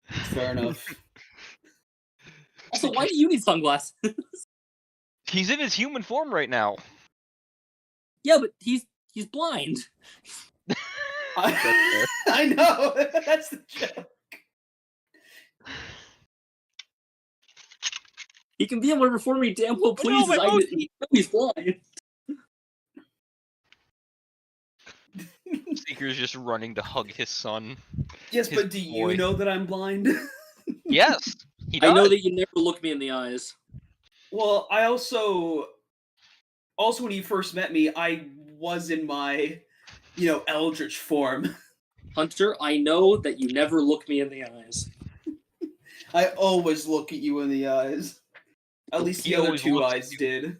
Fair enough. Also, why do you need sunglasses? he's in his human form right now. Yeah, but he's blind. I know. That's the joke. He can be in whatever form he damn well Oh, no, pleases. my I know mochi! he's blind. Seeker's just running to hug his son. Yes, His but do boy. you know that I'm blind? Yes, he does. I know that you never look me in the eyes. Well, I also when you first met me, I was in my, eldritch form. Hunter, I know that you never look me in the eyes. I always look at you in the eyes. At least He the other always two looks at eyes you. did.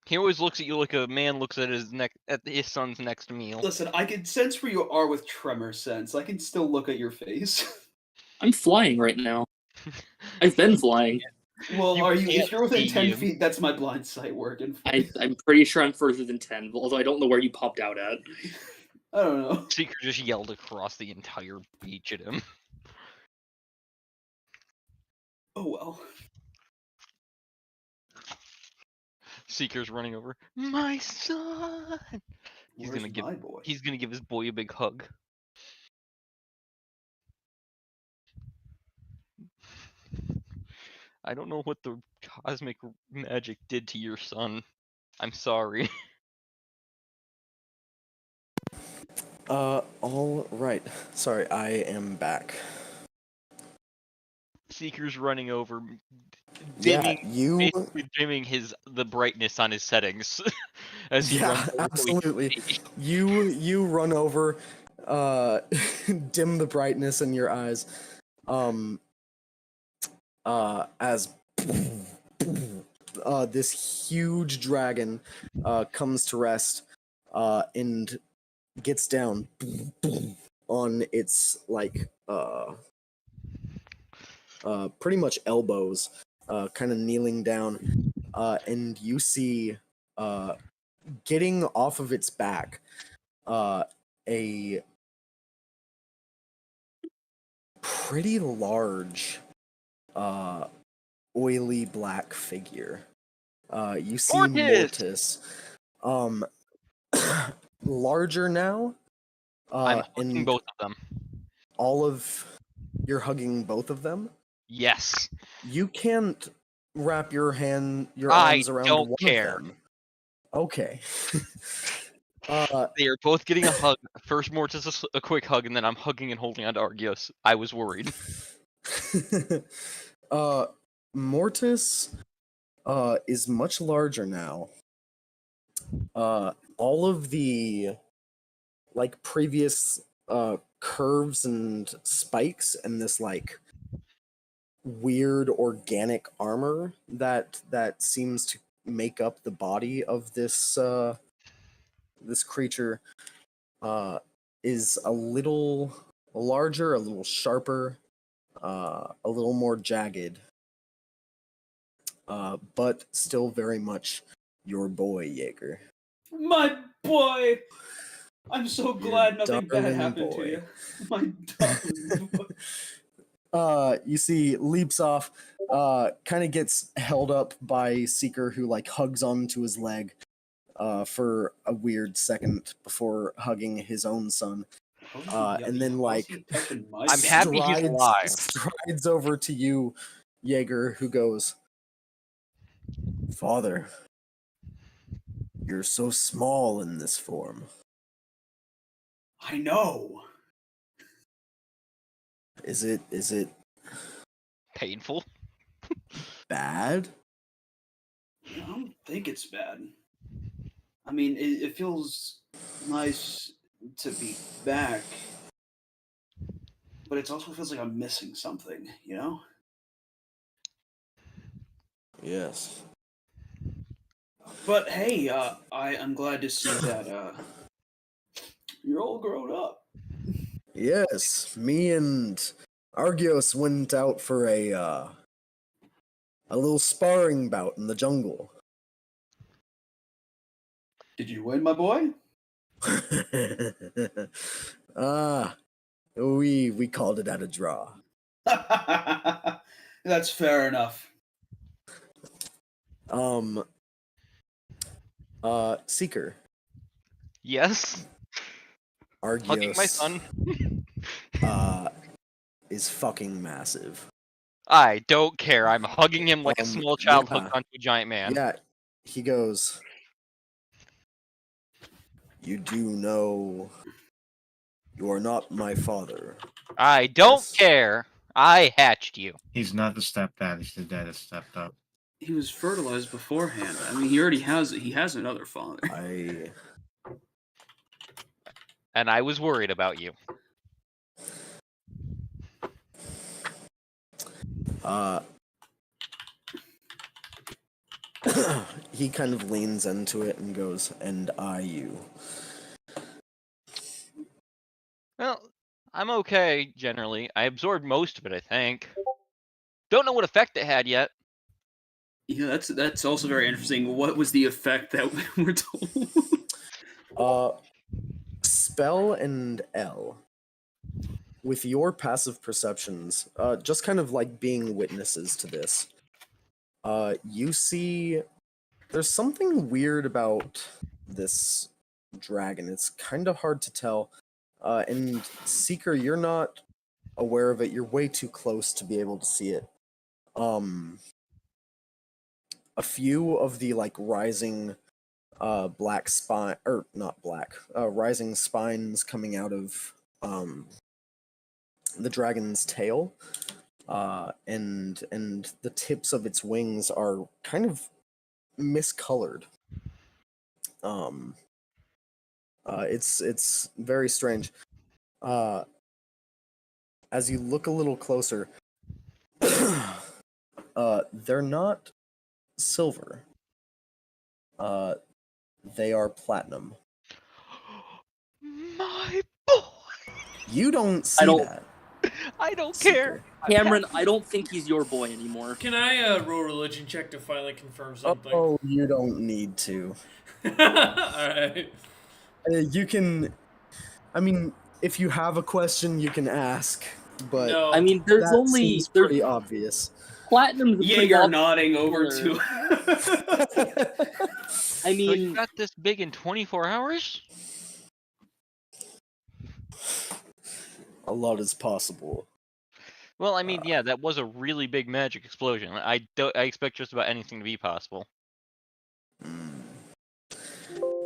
He always looks at you like a man looks at his son's next meal. Listen, I can sense where you are with tremor sense. I can still look at your face. I'm flying right now. I've been flying. Well, You if can't you're within see 10 him. feet, that's my blind sight working for you. I'm pretty sure I'm further than 10, although I don't know where you popped out at. I don't know. Seeker just yelled across the entire beach at him. Oh well. Seeker's running over. My son. He's Where's gonna give my boy? He's gonna give his boy a big hug. I don't know what the cosmic magic did to your son. I'm sorry. All right. Sorry, I am back. Seeker's running over, Yeah, basically dimming the brightness on his settings as he runs over. absolutely. You run over, dim the brightness in your eyes, as this huge dragon comes to rest, and gets down on its pretty much elbows, kind of kneeling down, and you see getting off of its back a pretty large oily black figure. You see Mortis! Larger now. I'm hugging and both of them. You're hugging both of them? Yes. You can't wrap your I arms around don't one care. of them. Okay. They are both getting a hug. First Mortis a quick hug, and then I'm hugging and holding on to Argios. I was worried. Mortis is much larger now. All of the previous curves and spikes and this weird organic armor that seems to make up the body of this this creature is a little larger, a little sharper, a little more jagged, but still very much your boy, Jaeger. My boy! I'm so glad nothing bad darling happened boy. to you. My darling boy. You see, leaps off, kind of gets held up by Seeker, who hugs onto his leg for a weird second before hugging his own son. And then I'm happy he's alive. strides over to you, Jaeger, who goes, "Father, you're so small in this form." I know. Is it painful? Bad? I don't think it's bad. I mean, it feels nice to be back, but it also feels like I'm missing something, you know? Yes. But hey, I'm glad to see that you're all grown up. Yes, me and Argios went out for a little sparring bout in the jungle. Did you win, my boy? We called it at a draw. That's fair enough. Seeker. Yes. Argios. Hugging my son. Is fucking massive. I don't care. I'm hugging him like a small child yeah. hooked onto a giant man. Yeah, he goes, "You do know you are not my father." I don't Yes. care. I hatched you. He's not the stepdad. He's the dad that stepped up. He was fertilized beforehand. I mean, he has another father. And I was worried about you. He kind of leans into it and goes, "And you." Well, I'm okay, generally. I absorbed most of it, I think. Don't know what effect it had yet. Yeah, that's also very interesting. What was the effect that we were told? Spell and L. With your passive perceptions, just kind of like being witnesses to this, you see there's something weird about this dragon. It's kind of hard to tell. And Seeker, you're not aware of it. You're way too close to be able to see it. A few of the like rising black spine, or not black, rising spines coming out of the dragon's tail, and the tips of its wings are kind of miscolored. It's very strange. As you look a little closer, they're not silver. They are platinum. My boy! You don't see that. I don't Seeker. care. Cameron, I don't think he's your boy anymore. Can I roll religion check to finally confirm something? Oh, you don't need to. Alright. You can. I mean, if you have a question, you can ask. But No. I mean, there's seems there's pretty obvious. Platinum's Yeah, pretty you're obvious nodding over color. to. I So you mean, got this big in 24 hours? A lot is possible. Well, I mean, yeah, that was a really big magic explosion. I expect just about anything to be possible.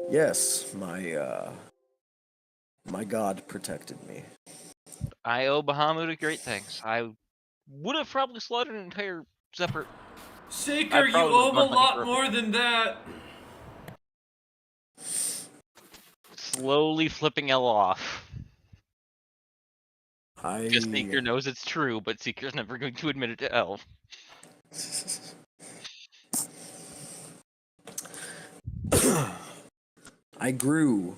Yes, my god protected me. I owe Bahamut a great thanks. I would have probably slaughtered an entire separate. Seeker, you probably owe him a would've gone lot hunting for more than that. Slowly flipping L off. Because I Seeker knows it's true, but Seeker's never going to admit it to L. I grew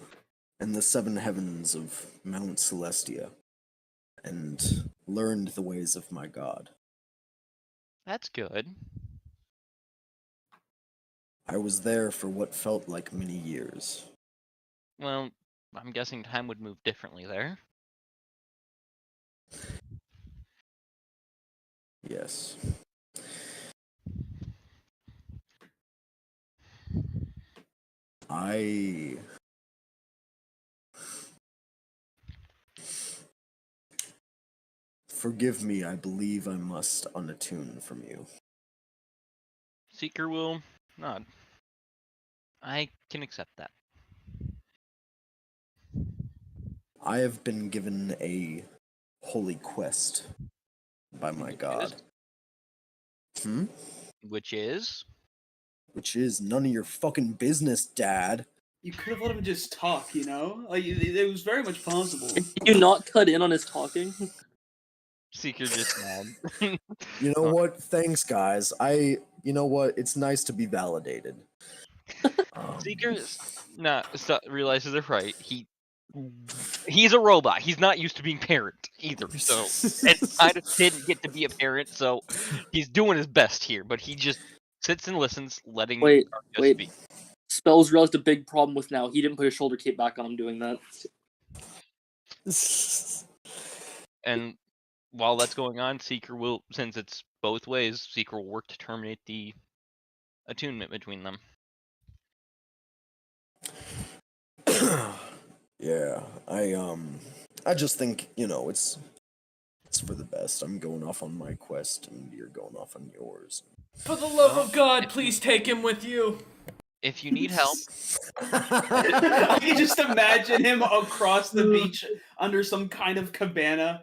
in the seven heavens of Mount Celestia and learned the ways of my god. That's good. I was there for what felt like many years. Well, I'm guessing time would move differently there. Yes. Forgive me, I believe I must unattune from you. Seeker will nod. I can accept that. I have been given a holy quest by my Which god. is? Which is? Which is none of your fucking business, Dad. You could have let him just talk, you know? Like, it was very much possible. did you not cut in on his talking? Seeker just nods. You know what? Thanks, guys. You know what? It's nice to be validated. Seeker realizes they're right. He's a robot. He's not used to being parent either. So and kind of didn't get to be a parent. So he's doing his best here, but he just sits and listens, letting Wait. speak. Spells realized a big problem with now. He didn't put his shoulder cape back on him doing that. And while that's going on, Seeker will, since it's both ways, Seeker will work to terminate the attunement between them. Yeah, I just think, it's it's for the best. I'm going off on my quest, and you're going off on yours. For the love of God, please take him with you. If you need help, I can just imagine him across the beach under some kind of cabana.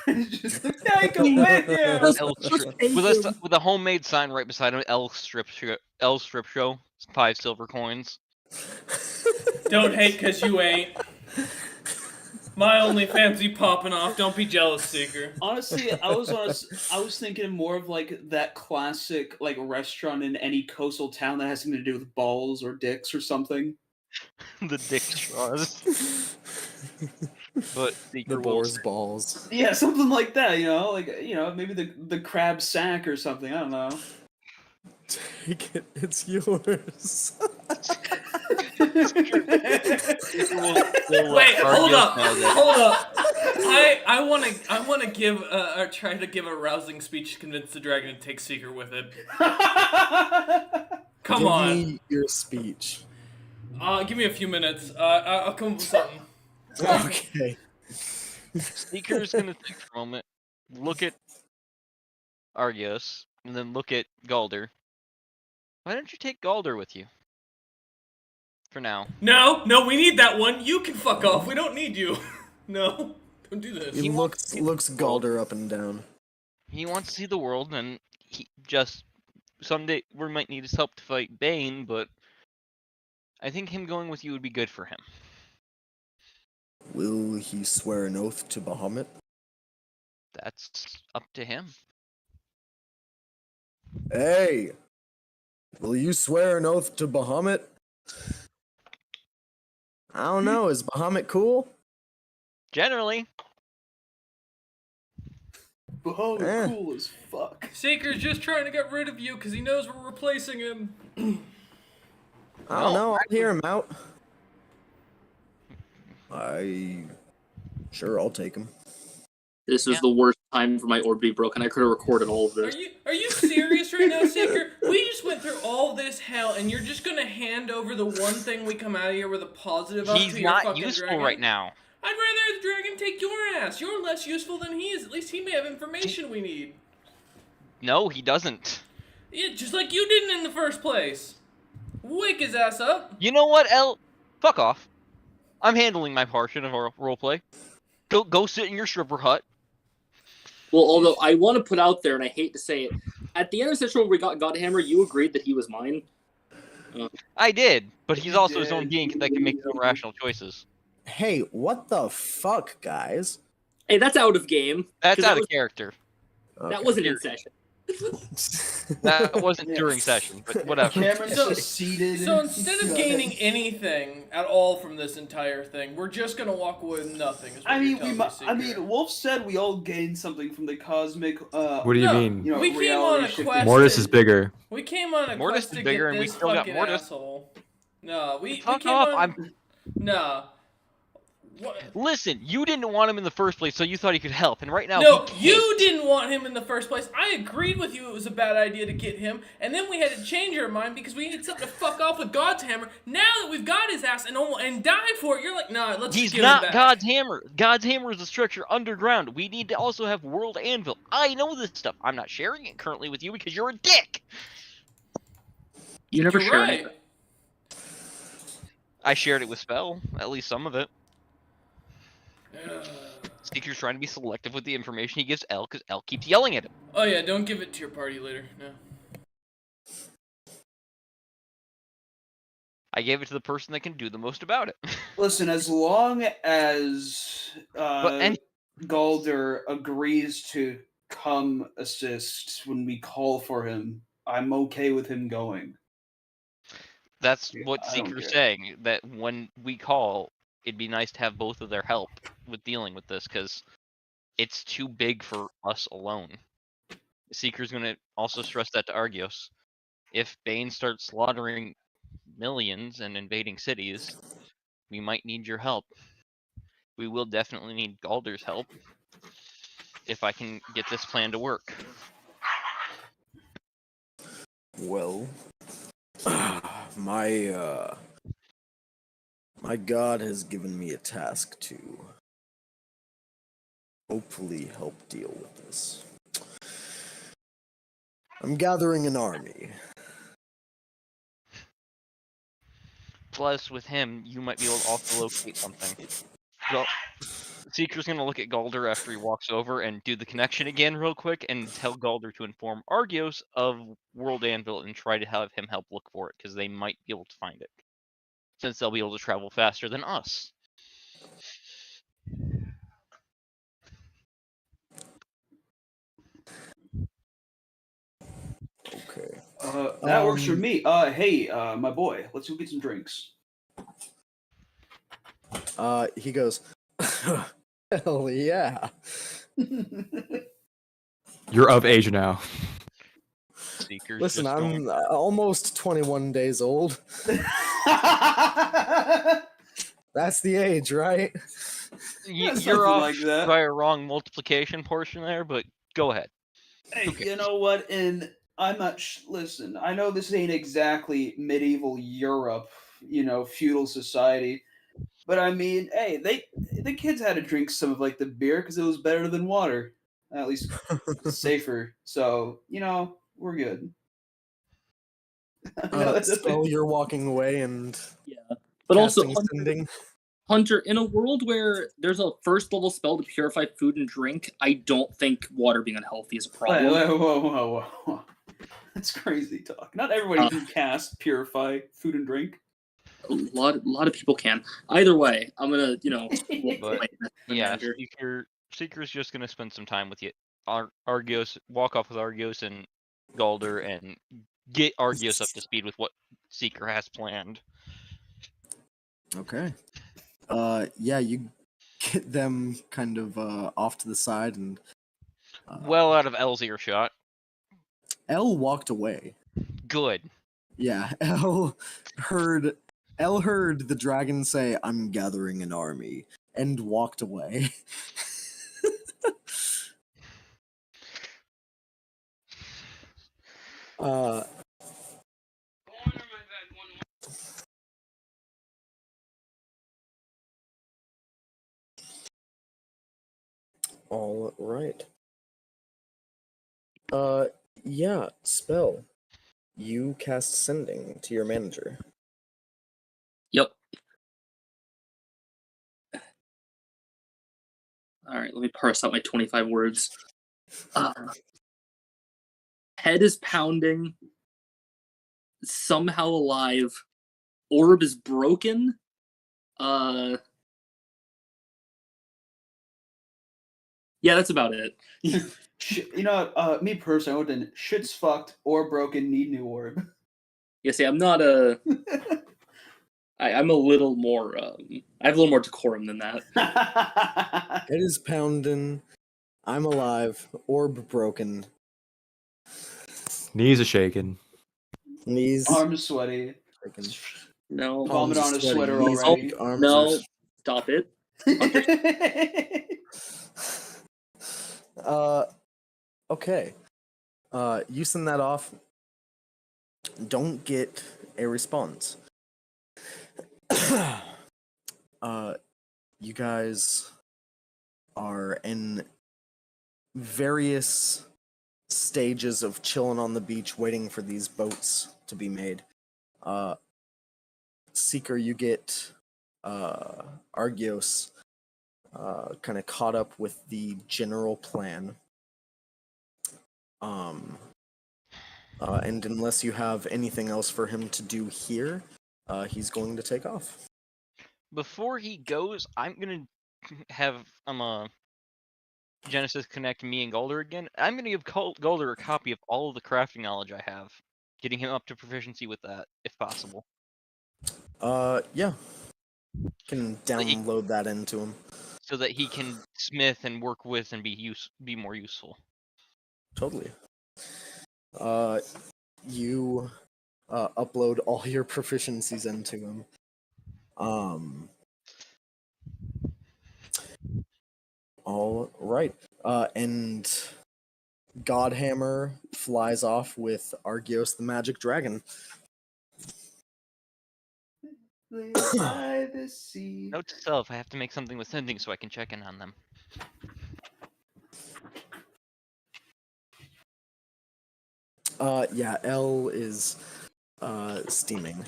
Just take him with you. with a homemade sign right beside him, L strip show, 5 silver coins. Don't hate cause you ain't. My OnlyFans be popping off. Don't be jealous, Seeker. Honestly, I was thinking more of like that classic like restaurant in any coastal town that has something to do with balls or dicks or something. The dick straws. But The boar's balls. Yeah, something like that. Maybe the crab sack or something. I don't know. Take it. It's yours. Wait, hold up. I want to give or try to give a rousing speech to convince the dragon to take Seeker with it. Come Give on. me your speech. Give me a few minutes. I'll come up with something. Okay. Seeker's gonna think for a moment. Look at Argios, and then look at Galder. Why don't you take Galder with you? For now. No, we need that one. You can fuck off. We don't need you. No, don't do this. He looks Galder up and down. He wants to see the world, and he just someday we might need his help to fight Bane, but I think him going with you would be good for him. Will he swear an oath to Bahamut? That's up to him. Hey! Will you swear an oath to Bahamut? I don't know, is Bahamut cool? Generally. Bahamut cool as fuck. Seeker's just trying to get rid of you because he knows we're replacing him. I don't know, I'll hear him out. Sure, I'll take him. This is the worst time for my orb to be broken. I could have recorded all of this. Are you serious right now, Seeker? We just went through all this hell, and you're just gonna hand over the one thing we come out of here with a positive up He's to your not fucking useful dragon? right now. I'd rather the dragon take your ass. You're less useful than he is. At least he may have information we need. No, he doesn't. Yeah, just like you didn't in the first place. Wake his ass up. You know what, L? Fuck off. I'm handling my portion of our roleplay. Go sit in your stripper hut. Well, although I want to put out there, and I hate to say it, at the end of the session where we got Godhammer, you agreed that he was mine. I did, but he's also his own being that can make his own rational choices. Hey, what the fuck, guys? Hey, that's out of game. That's out of character. That wasn't in session. That wasn't during session, but whatever. Cameron's just seated. So instead of gaining anything at all from this entire thing, we're just gonna walk away with nothing. Is what you're telling me, Seeker. Wolf said we all gained something from the cosmic. What do you mean? We came on a quest. Mortis is bigger. We came on a Mortis quest is to bigger, get and we this still got fucking Mortis. asshole. No, we Fuck came off! on. No. What? Listen, you didn't want him in the first place, so you thought he could help, and right now No, he you didn't want him in the first place. I agreed with you it was a bad idea to get him, and then we had to change our mind because we needed something to fuck off with God's hammer. Now that we've got his ass and died for it, you're like, nah, let's He's just give not him back. God's hammer. God's hammer is a structure underground. We need to also have World Anvil. I know this stuff. I'm not sharing it currently with you because you're a dick. You never You're shared right. it. I shared it with Spell, at least some of it. Seeker's trying to be selective with the information he gives L because L keeps yelling at him. Oh yeah, don't give it to your party later. No. I gave it to the person that can do the most about it. Listen, as long as Galder agrees to come assist when we call for him, I'm okay with him going. That's what I don't Seeker's care. saying, that when we call, it'd be nice to have both of their help with dealing with this, because it's too big for us alone. Seeker's going to also stress that to Argios. If Bane starts slaughtering millions and invading cities, we might need your help. We will definitely need Galder's help if I can get this plan to work. Well, my god has given me a task to hopefully help deal with this. I'm gathering an army. Plus, with him, you might be able to also locate something. So, Seeker's gonna look at Galder after he walks over and do the connection again real quick and tell Galder to inform Argios of World Anvil and try to have him help look for it, because they might be able to find it. Since they'll be able to travel faster than us. Okay. That works for me. Hey, my boy, let's go get some drinks. He goes, hell yeah. You're of age now. Seeker's Listen, just I'm almost 21 days old. That's the age, right? You're off like that. by a wrong multiplication portion there, but go ahead. Hey, Okay. you know what? And I'm not. Listen, I know this ain't exactly medieval Europe, feudal society, but I mean, hey, the kids had to drink some of like the beer because it was better than water, at least safer. So we're good. Spell, you're walking away and But also, casting sending. Hunter, in a world where there's a first level spell to purify food and drink, I don't think water being unhealthy is a problem. Wait, whoa. That's crazy talk. Not everybody can cast purify food and drink. A lot of people can. Either way, I'm gonna, But yeah, Seeker's just gonna spend some time with you. Argios, walk off with Argios and Galder and get Argios up to speed with what Seeker has planned. Okay. Yeah, you get them kind of off to the side and well out of L's earshot. L walked away. Good. Yeah, L heard the dragon say, "I'm gathering an army," and walked away. All right. Yeah, spell. You cast sending to your manager. Yep. All right, let me parse out my 25 words. Head is pounding. Somehow alive. Orb is broken. Yeah, that's about it. Me personally, I wouldn't. Shit's fucked or broken. Need new orb. Yeah, see, I'm not a. I'm a little more. I have a little more decorum than that. Head is pounding. I'm alive. Orb broken. Knees are shaking. Knees. Arms sweaty. Shaking. No. Vomit on his sweater Knees already. weak, arms No. are- Stop it. Okay. You send that off. Don't get a response. You guys are in various stages of chilling on the beach, waiting for these boats to be made. Seeker, you get Argios kind of caught up with the general plan. And unless you have anything else for him to do here, he's going to take off. Before he goes, I'm gonna have Genesis connect me and Galder again. I'm gonna give Galder a copy of all of the crafting knowledge I have, getting him up to proficiency with that, if possible. Yeah. Can download that into him. So that he can smith and work with and be more useful. Totally. You upload all your proficiencies into him. All right. And Godhammer flies off with Argios the Magic Dragon. By the sea. Note to self: I have to make something with sending so I can check in on them. Yeah, L is steaming.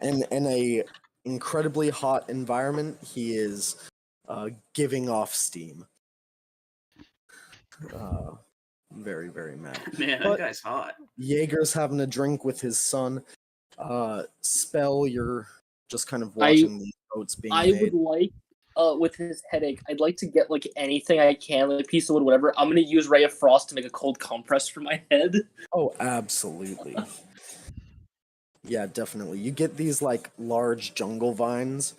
And in a incredibly hot environment, he is giving off steam. Very, very mad. Man, But that guy's hot. Jaeger's having a drink with his son. Spell, you're just kind of I- watching the oats being I made. would like, with his headache, I'd like to get like anything I can, like a piece of wood, whatever. I'm gonna use Ray of Frost to make a cold compress for my head. Oh, absolutely. Yeah, definitely. You get these like large jungle vines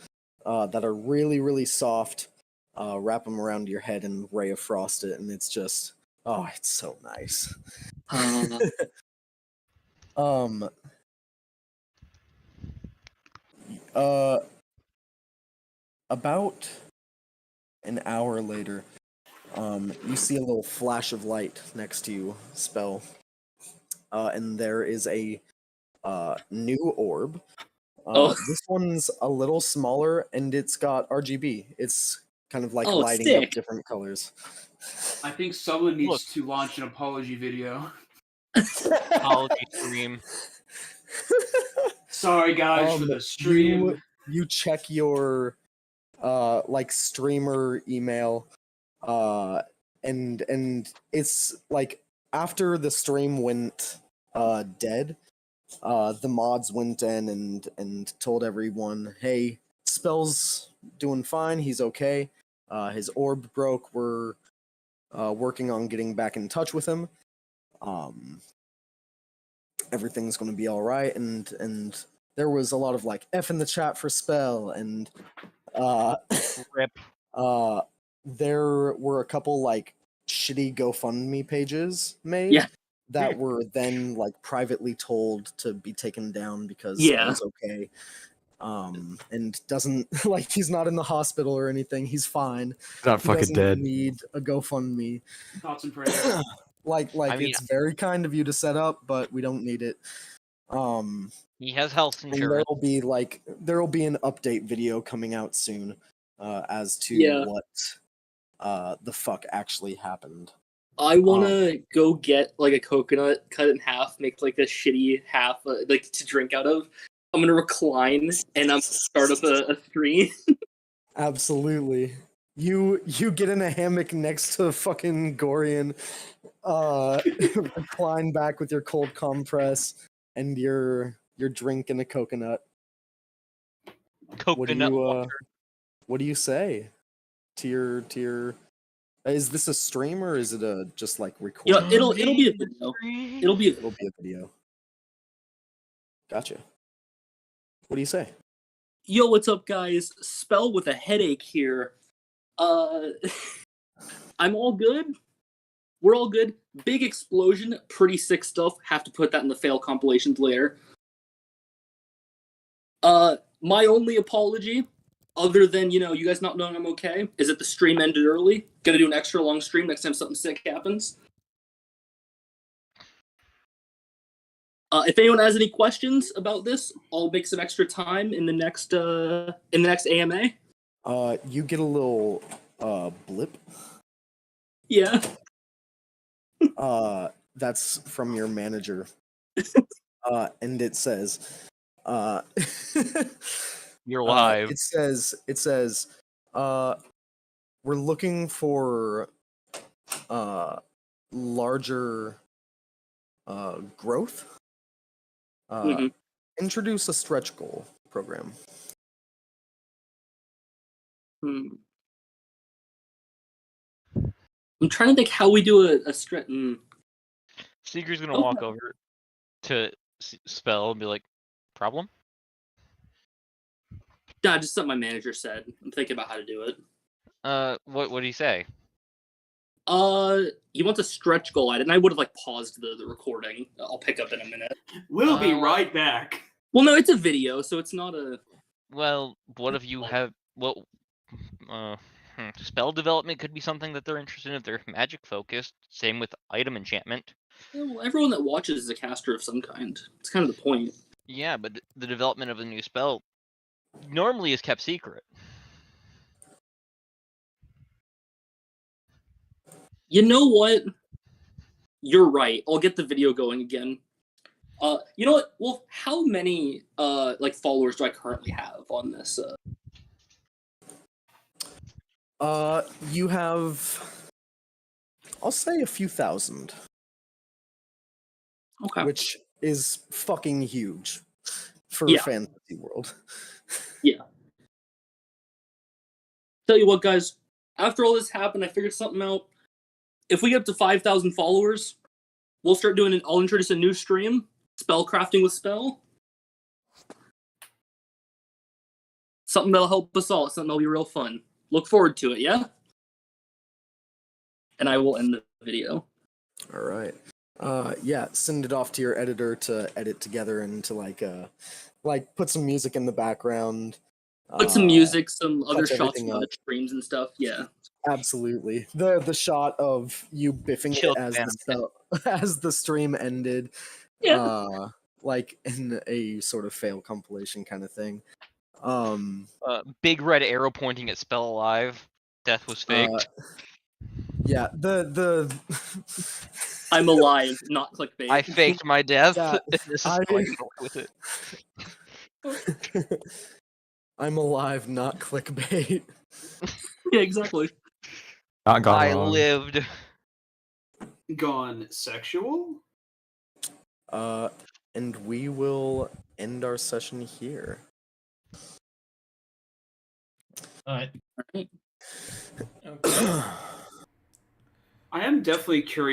that are really, really soft. Wrap them around your head and Ray of Frost it, and it's just it's so nice. Um. About an hour later, you see a little flash of light next to you, Spell, and there is a new orb. This one's a little smaller, and it's got RGB. It's kind of like lighting up sick. different colors. I think someone needs Look. to launch an apology video. Apology stream. Sorry guys for the stream. You check your like streamer email, and it's like after the stream went dead, the mods went in and told everyone, hey, Spell's doing fine, he's okay. His orb broke, we're working on getting back in touch with him. Everything's gonna be alright, and there was a lot of like F in the chat for Spell, and Rip. there were a couple like shitty GoFundMe pages made that were then like privately told to be taken down because Spell's okay. And doesn't like he's not in the hospital or anything. He's fine. Not He fucking doesn't dead. need a GoFundMe. Thoughts and prayers. Like I mean- it's very kind of you to set up, but we don't need it. He has health And insurance. there will be an update video coming out soon as to what the fuck actually happened. I wanna go get like a coconut, cut it in half, make like a shitty half, like to drink out of. I'm gonna recline and I'm gonna start up a stream. Absolutely. You get in a hammock next to fucking Gorian, recline back with your cold compress and your drink and a coconut. Coconut water. What do you say to your? Is this a stream or is it a just like recording? Yeah, it'll be a video. It'll be a video. Gotcha. What do you say? Yo, what's up, guys? Spell with a headache here. I'm all good. We're all good. Big explosion, pretty sick stuff. Have to put that in the fail compilations later. My only apology, other than, you guys not knowing I'm okay, is that the stream ended early. Gonna do an extra long stream next time something sick happens. If anyone has any questions about this, I'll make some extra time in the next AMA. You get a little blip. Yeah. That's from your manager. And it says You're live. It says we're looking for larger growth. Introduce a stretch goal program. I'm trying to think how we do a stretch. Seeker's gonna walk over to Spell and be like, "Problem?" Nah, just something my manager said. I'm thinking about how to do it. What did he say? He wants a stretch goal at it, and I would have paused the recording. I'll pick up in a minute. We'll be right back. Well, no, it's a video, so it's not a. Well, what if you have spell development could be something that they're interested in if they're magic focused. Same with item enchantment. Well, everyone that watches is a caster of some kind. It's kind of the point. Yeah, but the development of a new spell normally is kept secret. You know what? You're right. I'll get the video going again. You know what? Well, how many like followers do I currently have on this? You have, I'll say a few thousand, Okay. which is fucking huge for Yeah. Fantasy World. Yeah. Tell you what, guys. After all this happened, I figured something out. If we get up to 5,000 followers, we'll start doing I'll introduce a new stream, Spellcrafting with Spell. Something that'll help us all. Something that'll be real fun. Look forward to it, yeah? And I will end the video. All right. Yeah, send it off to your editor to edit together and to like put some music in the background. Put some music, some other touch shots everything from the up. streams and stuff. Yeah. Absolutely. The shot of you biffing Kill it as Phantom. as the stream ended. Yeah. Like in a sort of fail compilation kind of thing. Big red arrow pointing at Spell Alive. Death was faked. Yeah, the I'm alive, not clickbait. I faked my death. Yeah, This is how I get away with it. I'm alive, not clickbait. Yeah, exactly. Not gone I wrong. lived. Gone sexual? And we will end our session here. Alright. Okay. I am definitely curious